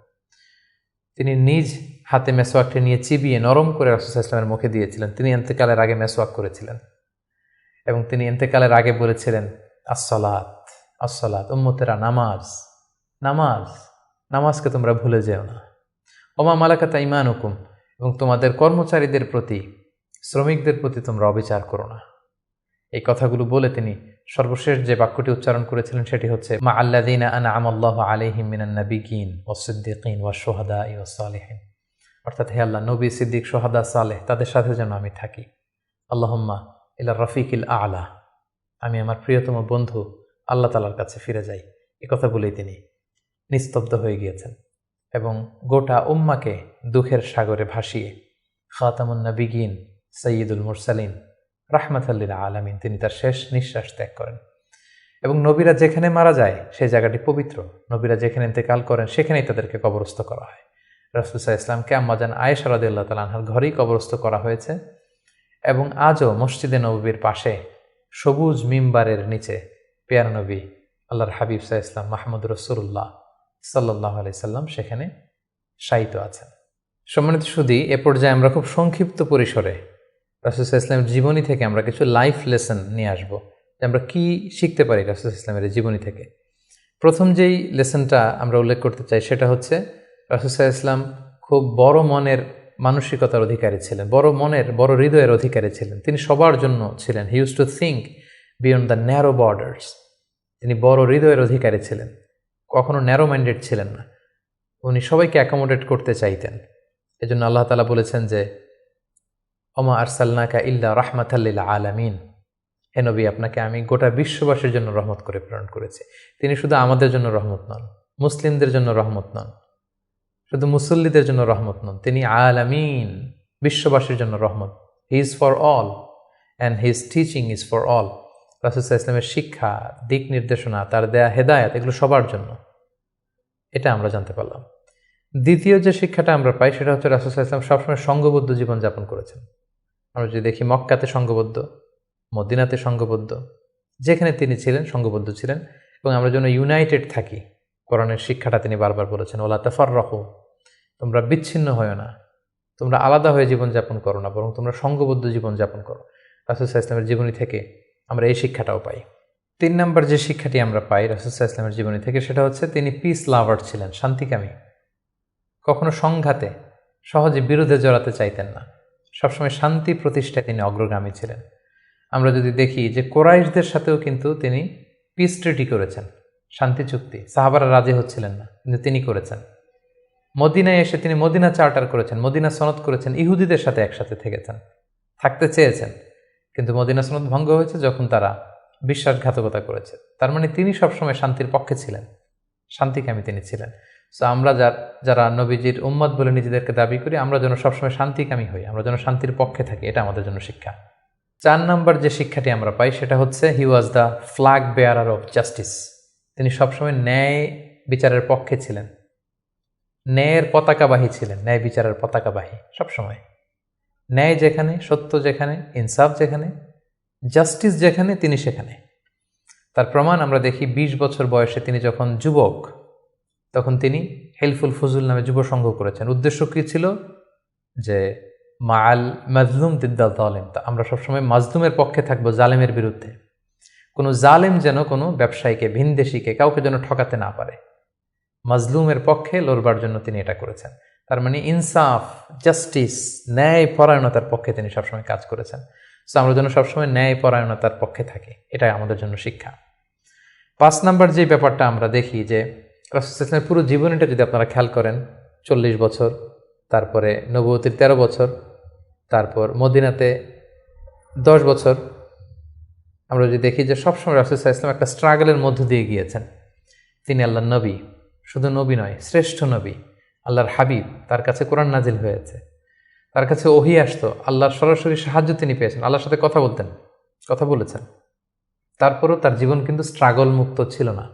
তিনি নিজ হাতে মেসওয়াকটি নিয়ে চিবিয়ে নরম করে রাসূল সাল্লাল্লাহু আলাইহি ওয়াসাল্লামের মুখে দিয়েছিলেন। তিনি ইন্তেকালের আগে মেসওয়াক করেছিলেন এবং তিনি ইন্তেকালের আগে বলেছিলেন, আসসালাত আসসালাত, উম্মতেরা নামাজ নামাজ, নামাজকে তোমরা ভুলে যেও না। ওমা মালাকাত আইমানুকুম, এবং তোমাদের কর্মচারীদের প্রতি, শ্রমিকদের প্রতি তোমরা অবিচার করো না। এই কথাগুলো বলে তিনি সর্বশেষ যে বাক্যটি উচ্চারণ করেছিলেন সেটি হচ্ছে, মা আল্লাযীনা আনআমা আল্লাহু আলাইহিম মিনান নাবিয়্যিন ওয়াস-সিদ্দীকিন ওয়াশ-শুহাদাই ওয়াস-সালিহিন, অর্থাৎ হে আল্লাহ, নবী, সিদ্দিক, শুহাদা, সালেহ তাদের সাথে যেন আমি থাকি। আল্লাহুম্মা ইলা রাফিকিল আ'লা, আমি আমার প্রিয়তম বন্ধু আল্লাহ তাআলার কাছে ফিরে যাই। এই কথা বলেই তিনি নিস্তব্ধ হয়ে গিয়েছেন এবং গোটা উম্মাকে দুঃখের সাগরে ভাসিয়ে খাতামুন নবিয়্যিন সাইয়্যিদুল মুরসালিন রাহমাতাল লিল আলামিন তিনি তার শেষ নিঃশ্বাস ত্যাগ করেন। এবং নবীরা যেখানে মারা যায় সেই জায়গাটি পবিত্র। নবীরা যেখানে ইন্তেকাল করেন সেখানেই তাদেরকে কবরস্থ করা হয়। রাসূল সাল্লাল্লাহু আলাইহি ওয়াসাল্লামকে আম্মাজান আয়েশা রাদিয়াল্লাহু তাআলা আনহার ঘরেই কবরস্থ করা হয়েছে এবং আজও মসজিদে নববীর পাশে সবুজ মিম্বারের নিচে পেয়ারা নবী আল্লাহর হাবিব সাল্লাল্লাহু আলাইহি ওয়াসাল্লাম মাহমুদুর রাসূলুল্লাহ সাল্লাল্লাহু আলাইহি সাল্লাম সেখানে শায়িত আছেন। সম্মানিত সুধী, এ পর্যায়ে আমরা খুব সংক্ষিপ্ত পরিসরে রাসূল সাল্লাল্লাহু আলাইহি ওয়াসাল্লামের জীবনী থেকে আমরা কিছু লাইফ লেসন নিয়ে আসবো যে আমরা কি শিখতে পারি রাসূল সাল্লাল্লাহু আলাইহি ওয়াসাল্লামের জীবনী থেকে। প্রথম যেই লেসনটা আমরা উল্লেখ করতে চাই সেটা হচ্ছে, রাসূল সাল্লাল্লাহু আলাইহি ওয়াসাল্লাম খুব বড় মনের মানসিকতার অধিকারী ছিলেন, বড় হৃদয়ের অধিকারী ছিলেন। তিনি সবার জন্য ছিলেন। He use to think beyond the narrow borders. তিনি বড় হৃদয়ের অধিকারী ছিলেন, কখনো ন্যারো মাইন্ডেড ছিলেন না। উনি সবাইকে অ্যাকোমোডেট করতে চাইতেন। এজন্য আল্লাহ তাআলা বলেছেন যে, ওমা আরসালনাকা ইল্লা রাহমাতাল লিল আলামিন, হে নবী, আপনাকে আমি গোটা বিশ্ববাসীর জন্য রহমত করে প্রেরণ করেছি। তিনি শুধু আমাদের জন্য রহমত নন, মুসলিমদের জন্য রহমত নন, শুধু মুসল্লিদের জন্য রহমত নন, তিনি আলামিন, বিশ্ববাসীর জন্য রহমত। He is for all and his teaching is for all. রাসূল সাল্লাল্লাহু আলাইহি ওয়াসাল্লামের শিক্ষা, দিক নির্দেশনা, তার দেয়া হেদায়েত, এগুলো সবার জন্য। এটা আমরা জানতে পারলাম। দ্বিতীয় যে শিক্ষাটা আমরা পাই সেটা হচ্ছে, রাসূল সাল্লাল্লাহু আলাইহি ওয়াসাল্লাম সবসময় সংঘবদ্ধ জীবনযাপন করেছেন। আমরা যদি দেখি, মক্কাতে সংঘবদ্ধ, মদিনাতে সংঘবদ্ধ, যেখানে তিনি ছিলেন সংঘবদ্ধ ছিলেন। এবং আমরা যেন ইউনাইটেড থাকি, কোরআনের শিক্ষাটা তিনি বারবার বলেছেন, ওয়ালা তাফাররাকু, তোমরা বিচ্ছিন্ন হয়ো না, তোমরা আলাদা হয়ে জীবনযাপন করো না, বরং তোমরা সংঘবদ্ধ জীবনযাপন করো। রাসূল সাল্লাল্লাহু আলাইহি ওয়াসাল্লামের জীবনী থেকে আমরা এই শিক্ষাটাও পাই। 3 নম্বর যে শিক্ষাটি আমরা পাই রাসূল সাল্লাল্লাহু আলাইহি ওয়াসাল্লামের জীবনী থেকে সেটা হচ্ছে, তিনি পিস লাভার ছিলেন, শান্তিকামী। কখনো সংঘাতে সহজে বিরোধে জড়াতে চাইতেন না, সবসময় শান্তি প্রতিষ্ঠায় তিনি অগ্রগামী ছিলেন। আমরা যদি দেখি যে কুরাইশদের সাথেও কিন্তু তিনি পিস ট্রিটি করেছেন, শান্তি চুক্তি। সাহাবারা রাজি হচ্ছিলেন না, কিন্তু তিনি করেছেন। মদিনায় এসে তিনি মদিনা চার্টার করেছেন, মদিনা সনদ করেছেন, ইহুদিদের সাথে একসাথে থেকেছেন, থাকতে চেয়েছেন, কিন্তু মদিনা সনদ ভঙ্গ হয়েছে যখন তারা বিশ্বাসঘাতকতা করেছে। তার মানে তিনি সবসময় শান্তির পক্ষে ছিলেন, শান্তিকামী তিনি ছিলেন। সো আমরা যারা নবীজির উম্মত বলে নিজেদেরকে দাবি করি, আমরা যেন সবসময় শান্তিকামী হই, আমরা যেন শান্তির পক্ষে থাকি, এটা আমাদের জন্য শিক্ষা। 4 নম্বর যে শিক্ষাটি আমরা পাই সেটা হচ্ছে, he was the flag bearer of justice. তিনি সবসময় ন্যায় বিচারের পক্ষে ছিলেন, ন্যায়ের পতাকাবাহী ছিলেন, ন্যায় বিচারের পতাকাবাহী। সবসময় ন্যায় যেখানে, সত্য যেখানে, ইনসাফ যেখানে, জাস্টিস যেখানে, তিনি সেখানে। তার প্রমাণ আমরা দেখি, 20 বছর বয়সে তিনি যখন যুবক, তখন তিনি হেলফুল ফুজুল নামে যুব সংঘ করেছেন। উদ্দেশ্য কী ছিল? যে মাআল মাজলুম দিদ্দাল জালেম, আমরা সবসময় মাজলুমের পক্ষে থাকবো, জালেমের বিরুদ্ধে। কোনো জালেম যেন কোনো ব্যবসায়ীকে, ভিনদেশিকে, কাউকে যেন ঠকাতে না পারে, মাজলুমের পক্ষে লড়বার জন্য তিনি এটা করেছেন। তার মানে ইনসাফ, জাস্টিস, ন্যায় পরায়ণতার পক্ষে তিনি সবসময় কাজ করেছেন। সো আমরা যেন সবসময় ন্যায় পরায়ণতার পক্ষে থাকি, এটাই আমাদের জন্য শিক্ষা। 5 নম্বর যে ব্যাপারটা আমরা দেখি যে, রাসূল সাল্লাল্লাহু আলাইহি ওয়াসাল্লামের পুরো জীবনীটা যদি আপনারা খেয়াল করেন, 40 বছর, তারপরে নবুয়তির 13 বছর, তারপর মদিনাতে 10 বছর, আমরা যদি দেখি যে সবসময় রাসূল সাল্লাল্লাহু আলাইহি ওয়াসাল্লাম একটা স্ট্রাগলের মধ্য দিয়ে গিয়েছেন। তিনি আল্লাহর নবী, শুধু নবী নয়, শ্রেষ্ঠ নবী, আল্লাহর হাবিব, তার কাছে কোরআন নাজিল হয়েছে, তার কাছে ওহী আসতো, আল্লাহর সরাসরি সাহায্য তিনি পেয়েছেন, আল্লাহর সাথে কথা বলতেন, কথা বলেছেন। তারপরও তার জীবন কিন্তু স্ট্রাগল মুক্ত ছিল না,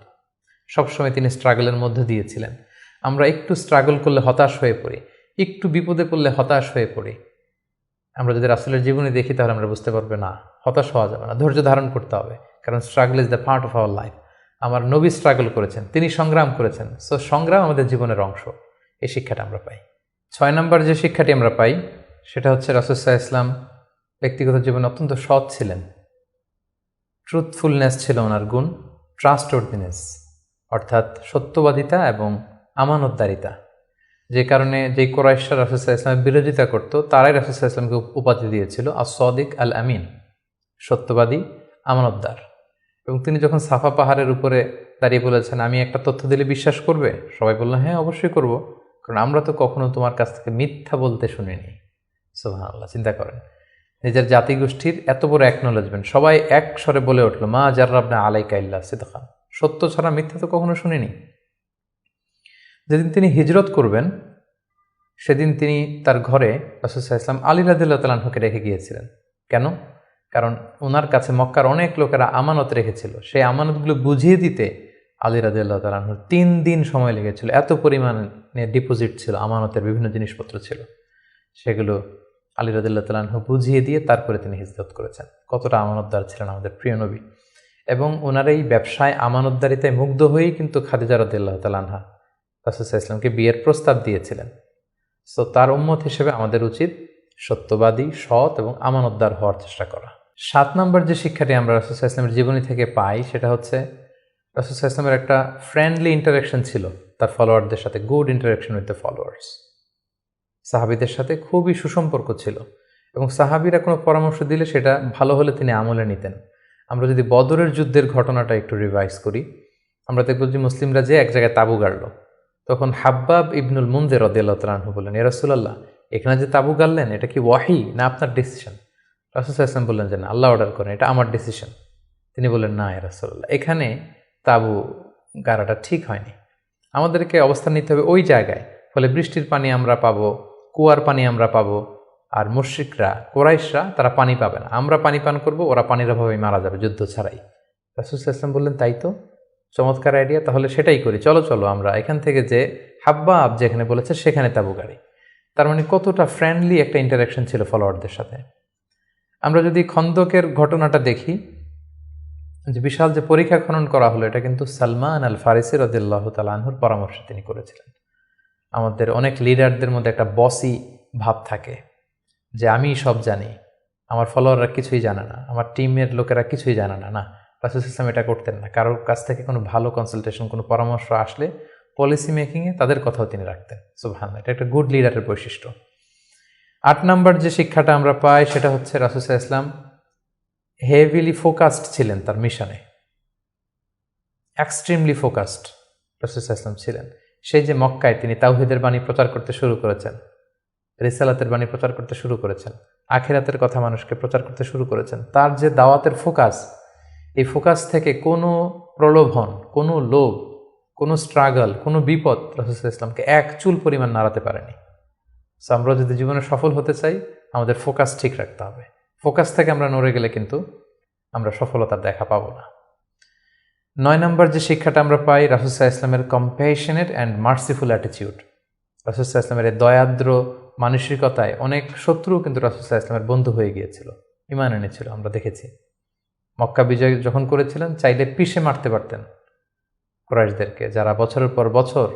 সবসময় তিনি স্ট্রাগলের মধ্যে দিয়েছিলেন। আমরা একটু স্ট্রাগল করলে হতাশ হয়ে পড়ি, একটু বিপদে পড়লে হতাশ হয়ে পড়ি। আমরা যদি রাসূলের জীবনে দেখি তাহলে আমরা বুঝতে পারবো না, হতাশ হওয়া যাবে না, ধৈর্য ধারণ করতে হবে, কারণ struggle is the part of our life. আমার নবী স্ট্রাগল করেছেন, তিনি সংগ্রাম করেছেন, সো সংগ্রাম আমাদের জীবনের অংশ। এই শিক্ষাটা আমরা পাই। 6 নম্বর যে শিক্ষাটি আমরা পাই সেটা হচ্ছে রাসূল সাল্লাল্লাহু আলাইহি ওয়াসাল্লাম ব্যক্তিগত জীবনে অত্যন্ত সৎ ছিলেন। ট্রুথফুলনেস ছিল ওনার গুণ, ট্রাস্টওয়ার্দিনেস অর্থাৎ সত্যবাদিতা এবং আমানতদারিতা। যে কারণে যেই কুরাইশরা রাসূল সাল্লাল্লাহু আলাইহি ওয়াসাল্লামের বিরোধিতা করত, তারাই রাসূল সাল্লাল্লাহু আলাইহি ওয়াসাল্লামকে উপাধি দিয়েছিল আস-সাদিক আল আমিন, সত্যবাদী, আমানতদার। এবং তিনি যখন সাফা পাহাড়ের উপরে দাঁড়িয়ে বলেছেন, আমি একটা তথ্য দিলে বিশ্বাস করবে? সবাই বলল, হ্যাঁ অবশ্যই করব, কারণ আমরা তো কখনো তোমার কাছ থেকে মিথ্যা বলতে শুনিনি। সুবহানাল্লাহ, চিন্তা করেন, নিজের জাতিগোষ্ঠীর এত বড় অ্যাকনোলেজমেন্ট, সবাই এক স্বরে বলে উঠল, মা জাররাবনা আলাইকা ইল্লা সিদকান, সত্য ছাড়া মিথ্যা তো কখনো শুনিনি। যেদিন তিনি হিজরত করবেন সেদিন তিনি তার ঘরে রাসূল সাল্লাল্লাহু আলাইহি ওয়াসাল্লাম আলী রাদিয়াল্লাহু তাআলা আনহুকে রেখে গিয়েছিলেন। কেন? কারণ ওনার কাছে মক্কার অনেক লোকেরা আমানত রেখেছিল, সেই আমানতগুলো বুঝিয়ে দিতে আলী রাদিয়াল্লাহু তাআলা আনহুর 3 দিন সময় লেগেছিল। এত পরিমাণে ডিপোজিট ছিল, আমানতের বিভিন্ন জিনিসপত্র ছিল, সেগুলো আলী রাদিয়াল্লাহু তাআলা আনহু বুঝিয়ে দিয়ে তারপরে তিনি হিজরত করেছেন। কতটা আমানতদার ছিলেন আমাদের প্রিয় নবী। এবং ওনার এই ব্যবসায় আমানতদারিতায় মুগ্ধ হয়েই কিন্তু খাদিজা রাদিয়াল্লাহু তাআলা আনহা রাসূল সাল্লাল্লাহু আলাইহি ওয়াসাল্লামকে বিয়ের প্রস্তাব দিয়েছিলেন। সো তার উম্মত হিসেবে আমাদের উচিত সত্যবাদী, সৎ এবং আমানতদার হওয়ার চেষ্টা করা। 7 নম্বর যে শিক্ষাটি আমরা রাসূল সাল্লাল্লাহু আলাইহি ওয়াসাল্লামের জীবনী থেকে পাই সেটা হচ্ছে রাসূল সাল্লাল্লাহু আলাইহি ওয়াসাল্লামের একটা ফ্রেন্ডলি ইন্টারাকশন ছিল তার ফলোয়ারদের সাথে, good interaction with the followers. সাহাবীদের সাথে খুবই সুসম্পর্ক ছিল এবং সাহাবীরা কোনো পরামর্শ দিলে সেটা ভালো হলে তিনি আমলে নিতেন। আমরা যদি বদরের যুদ্ধের ঘটনাটা একটু রিভাইজ করি, আমরা দেখব যে মুসলিমরা যে এক জায়গায় তাঁবু গাড়ল, তখন হাব্বাব ইবনুল মুনজির রাদিয়াল্লাহু তাআলা আনহু বললেন, ইয়া রাসূলুল্লাহ, এখানে যে তাঁবু গাড়লেন এটা কি ওয়াহি না আপনার ডিসিশন? রাসূল সাল্লাল্লাহু আলাইহি ওয়াসাল্লাম বললেন যে না, আল্লাহ অর্ডার করেন, এটা আমার ডিসিশন। তিনি বললেন, না ইয়া রাসূলুল্লাহ, এখানে তাঁবু গাড়াটা ঠিক হয়নি, আমাদেরকে অবস্থান নিতে হবে ওই জায়গায়, ফলে বৃষ্টির পানি আমরা পাবো, কুয়ার পানি আমরা পাবো, আর মুশরিকরা, কুরাইশরা তারা পানি পাবে না, আমরা পানি পান করব, ওরা পানির অভাবে মারা যাবে যুদ্ধ ছাড়াই। রাসূল সাল্লাল্লাহু আলাইহি ওয়াসাল্লাম বললেন, তাই তো, চমৎকার আইডিয়া, তাহলে সেটাই করি, চলো চলো আমরা এখান থেকে যে হাব্বাব যেখানে বলেছে সেখানে তাঁবু গাড়ি। তার মানে কতটা ফ্রেন্ডলি একটা ইন্টারাকশন ছিল ফলোয়ারদের সাথে। আমরা যদি খন্দকের ঘটনাটা দেখি, যে বিশাল যে পরীক্ষা খনন করা হলো, এটা কিন্তু সালমান আল ফারিসি রাদিয়াল্লাহু তাআলা আনহুর পরামর্শে তিনি করেছিলেন। আমাদের অনেক লিডারদের মধ্যে একটা বসি ভাব থাকে, যে আমি সব জানি, আমার ফলোয়াররা কিছুই জানে না, আমার টিমের লোকেরা কিছুই জানে না। না, রাসূল সাল্লাল্লাহু এটা করতেন না। কারোর কাছ থেকে কোনো ভালো কনসালটেশন, কোনো পরামর্শ আসলে পলিসি মেকিংয়ে তাদের কথাও তিনি রাখতেন। সুবহানাল্লাহ, এটা একটা গুড লিডারের বৈশিষ্ট্য। 8 নম্বর যে শিক্ষাটা আমরা পাই সেটা হচ্ছে রাসূল সাল্লাল্লাহু আলাইহি ওয়াসাল্লাম হেভিলি ফোকাসড ছিলেন তার মিশনে, এক্সট্রিমলি ফোকাসড রাসূল সাল্লাল্লাহু আলাইহি ওয়াসাল্লাম ছিলেন। সেই যে মক্কায় তিনি তাওহীদের বাণী প্রচার করতে শুরু করেছেন, রিসালাতের বাণী প্রচার করতে শুরু করেছেন, আখিরাতের কথা মানুষকে প্রচার করতে শুরু করেছেন, তার যে দাওয়াতের ফোকাস, এই ফোকাস থেকে কোনো প্রলোভন, কোনো লোভ, কোনো স্ট্রাগল, কোনো বিপদ রাসূল সাল্লাল্লাহু আলাইহি ওয়াসাল্লামকে এক চুল পরিমাণ নাড়াতে পারেনি। সো আমরা যদি জীবনে সফল হতে চাই, আমাদের ফোকাস ঠিক রাখতে হবে। ফোকাস থেকে আমরা নড়ে গেলে কিন্তু আমরা সফলতার দেখা পাবো না। 9 নম্বর যে শিক্ষাটা আমরা পাই, রাসূল সাল্লাল্লাহু আলাইহি ওয়াসাল্লামের কম্প্যাশনেট অ্যান্ড মার্সিফুল অ্যাটিটিউড। রাসূল সাল্লাল্লাহু আলাইহি ওয়াসাল্লামের দয়াদ্র মানসিকতায় অনেক শত্রু কিন্তু রাসূল সাল্লাল্লাহু আলাইহি ওয়াসাল্লামের বন্ধু হয়ে গিয়েছিল, ঈমান এনেছিল, আমরা দেখেছি। মক্কা বিজয় যখন করেছিলেন, চাইলে পিষে মারতে পারতেন কুরাইশদেরকে, যারা বছরের পর বছর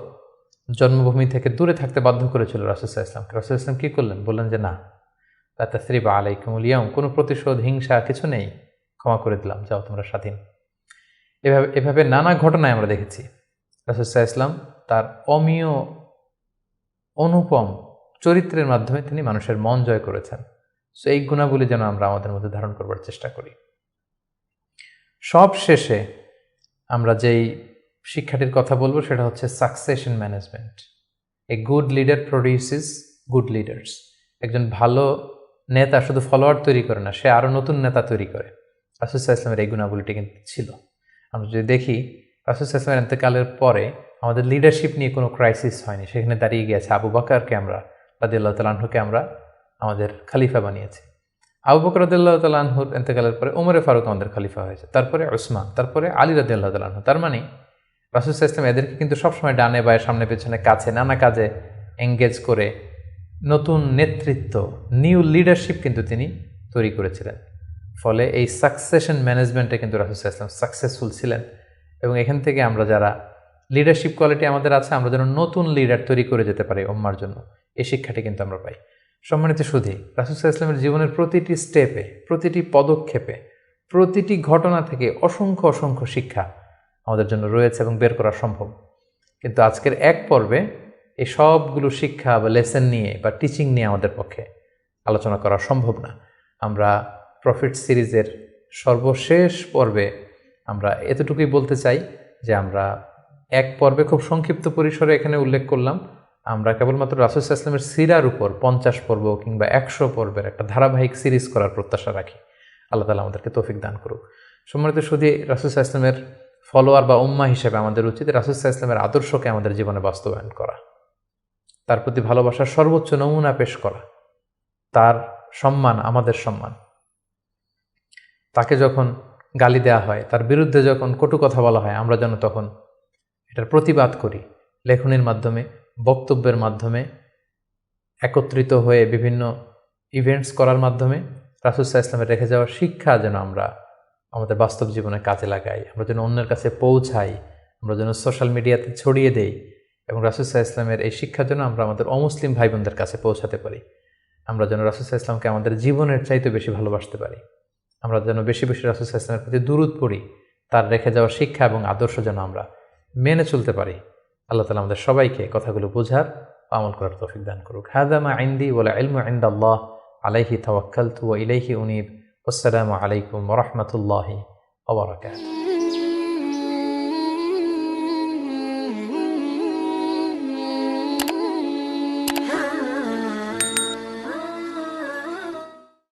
জন্মভূমি থেকে দূরে থাকতে বাধ্য করেছিল রাসূল সাল্লাল্লাহু আলাইহি ওয়াসাল্লামকে। রাসূল সাল্লাল্লাহু আলাইহি ওয়াসাল্লাম কী করলেন? বললেন যে না, লা তাসরিবা আলাইকুমুল ইয়াউম, কোনো প্রতিশোধ, হিংসা কিছু নেই, ক্ষমা করে দিলাম, যাও তোমরা স্বাধীন। এভাবে নানা ঘটনায় আমরা দেখেছি রাসূল সাল্লাল্লাহু আলাইহি ওয়াসাল্লাম তার অমীয় অনুপম চরিত্রের মাধ্যমে তিনি মানুষের মন জয় করেছেন। সো এই গুণাবলী যেন আমরা আমাদের মধ্যে ধারণ করবার চেষ্টা করি। সব শেষে আমরা যেই শিক্ষাটির কথা বলবো সেটা হচ্ছে succession management. A good leader produces good leaders. একজন ভালো নেতা শুধু ফলোয়ার তৈরি করে না, সে আরও নতুন নেতা তৈরি করে। রাসূল সাল্লাল্লাহু আলাইহি ওয়াসাল্লামের এই গুণাবলীটি কিন্তু ছিল। আমরা যদি দেখি, রাসূল সাল্লাল্লাহু আলাইহি ওয়াসাল্লামের ইন্তেকালের পরে আমাদের লিডারশিপ নিয়ে কোনো ক্রাইসিস হয়নি, সেখানে দাঁড়িয়ে গিয়েছে আবু বকরকে আমরা রাদিয়াল্লাহু তাআলা আনহুকে আমরা আমাদের খলিফা বানিয়েছি। আবু বকর রাদিয়াল্লাহু তাআলা আনহুর ইন্তেকালের পরে ওমরে ফারুক আমাদের খলিফা হয়েছে, তারপরে উসমান, তারপরে আলী রাদিয়াল্লাহু তাআলা আনহু। তার মানে রাসূল সাল্লাল্লাহু আলাইহি ওয়াসাল্লাম এদেরকে কিন্তু সবসময় ডানে বায়ে সামনে পেছনে কাছে নানা কাজে এঙ্গেজ করে নতুন নেতৃত্ব, নিউ লিডারশিপ কিন্তু তিনি তৈরি করেছিলেন। ফলে এই সাকসেশন ম্যানেজমেন্টে কিন্তু রাসূল সাল্লাল্লাহু আলাইহি ওয়াসাল্লাম সাকসেসফুল ছিলেন। এবং এখান থেকে আমরা যারা লিডারশিপ কোয়ালিটি আমাদের আছে, আমরা যেন নতুন লিডার তৈরি করে যেতে পারি উম্মার জন্য, এই শিক্ষাটি কিন্তু আমরা পাই। সম্মানিত সুধী, রাসূল সাল্লাল্লাহু আলাইহি ওয়াসাল্লামের জীবনের প্রতিটি স্টেপে, প্রতিটি পদক্ষেপে, প্রতিটি ঘটনা থেকে অসংখ্য অসংখ্য শিক্ষা আমাদের জন্য রয়েছে এবং বের করা সম্ভব। কিন্তু আজকের এক পর্বে এই সবগুলো শিক্ষা বা লেসন নিয়ে বা টিচিং নিয়ে আমাদের পক্ষে আলোচনা করা সম্ভব না। আমরা প্রফিট সিরিজের সর্বশেষ পর্বে আমরা এতটুকুই বলতে চাই যে আমরা এক পর্বে খুব সংক্ষিপ্ত পরিসরে এখানে উল্লেখ করলাম, আমরা কেবলমাত্র রাসূল সাল্লাল্লাহু আলাইহি ওয়াসাল্লামের সিরার উপর 50 পর্ব কিংবা 100 পর্বের একটা ধারাবাহিক সিরিজ করার প্রত্যাশা রাখি। আল্লাহ তাআলা আমাদেরকে তৌফিক দান করুক। সম্মানিত সুধী, রাসূল সাল্লাল্লাহু আলাইহি ওয়াসাল্লামের ফলোয়ার বা উম্মাহ হিসেবে আমাদের উচিত রাসূল সাল্লাল্লাহু আলাইহি ওয়াসাল্লামের আদর্শকে আমাদের জীবনে বাস্তবায়ন করা, তার প্রতি ভালোবাসার সর্বোচ্চ নমুনা পেশ করা, তার সম্মান আমাদের সম্মান। তাকে যখন গালি দেওয়া হয়, তার বিরুদ্ধে যখন কটু কথা বলা হয়, আমরা যেন তখন এটার প্রতিবাদ করি, লেখনের মাধ্যমে, বক্তব্যের মাধ্যমে, একত্রিত হয়ে বিভিন্ন ইভেন্টস করার মাধ্যমে রাসূল সাল্লাল্লাহু আলাইহি ওয়াসাল্লামের রেখে যাওয়া শিক্ষা যেন আমরা আমাদের বাস্তব জীবনে কাজে লাগাই, আমরা যেন অন্যের কাছে পৌঁছাই, আমরা যেন সোশ্যাল মিডিয়াতে ছড়িয়ে দেই এবং রাসূল সাল্লাল্লাহু আলাইহি ওয়াসাল্লামের এই শিক্ষা যেন আমরা আমাদের অমুসলিম ভাই বোনদের কাছে পৌঁছাতে পারি। আমরা যেন রাসূল সাল্লাল্লাহু আলাইহি ওয়াসাল্লামকে আমাদের জীবনের চাইতে বেশি ভালোবাসতে পারি। আমরা যেন বেশি বেশি রাসূল সাল্লাল্লাহু আলাইহি ওয়াসাল্লামের প্রতি দুরূদ পড়ি, তার রেখে যাওয়া শিক্ষা এবং আদর্শ যেন আমরা মেনে চলতে পারি। আল্লাহ তাআলা আমাদের সবাইকে কথাগুলো বোঝার, আমল করার তৌফিক দান করুক। হাযা মা ইনদি ওয়াল ইলমু ইনদাল্লাহ আলাইহি তাওয়াক্কালতু ওয়া ইলাইহি উনীব। আসসালামু আলাইকুম ওয়া রাহমাতুল্লাহি ওয়া বারাকাতুহু।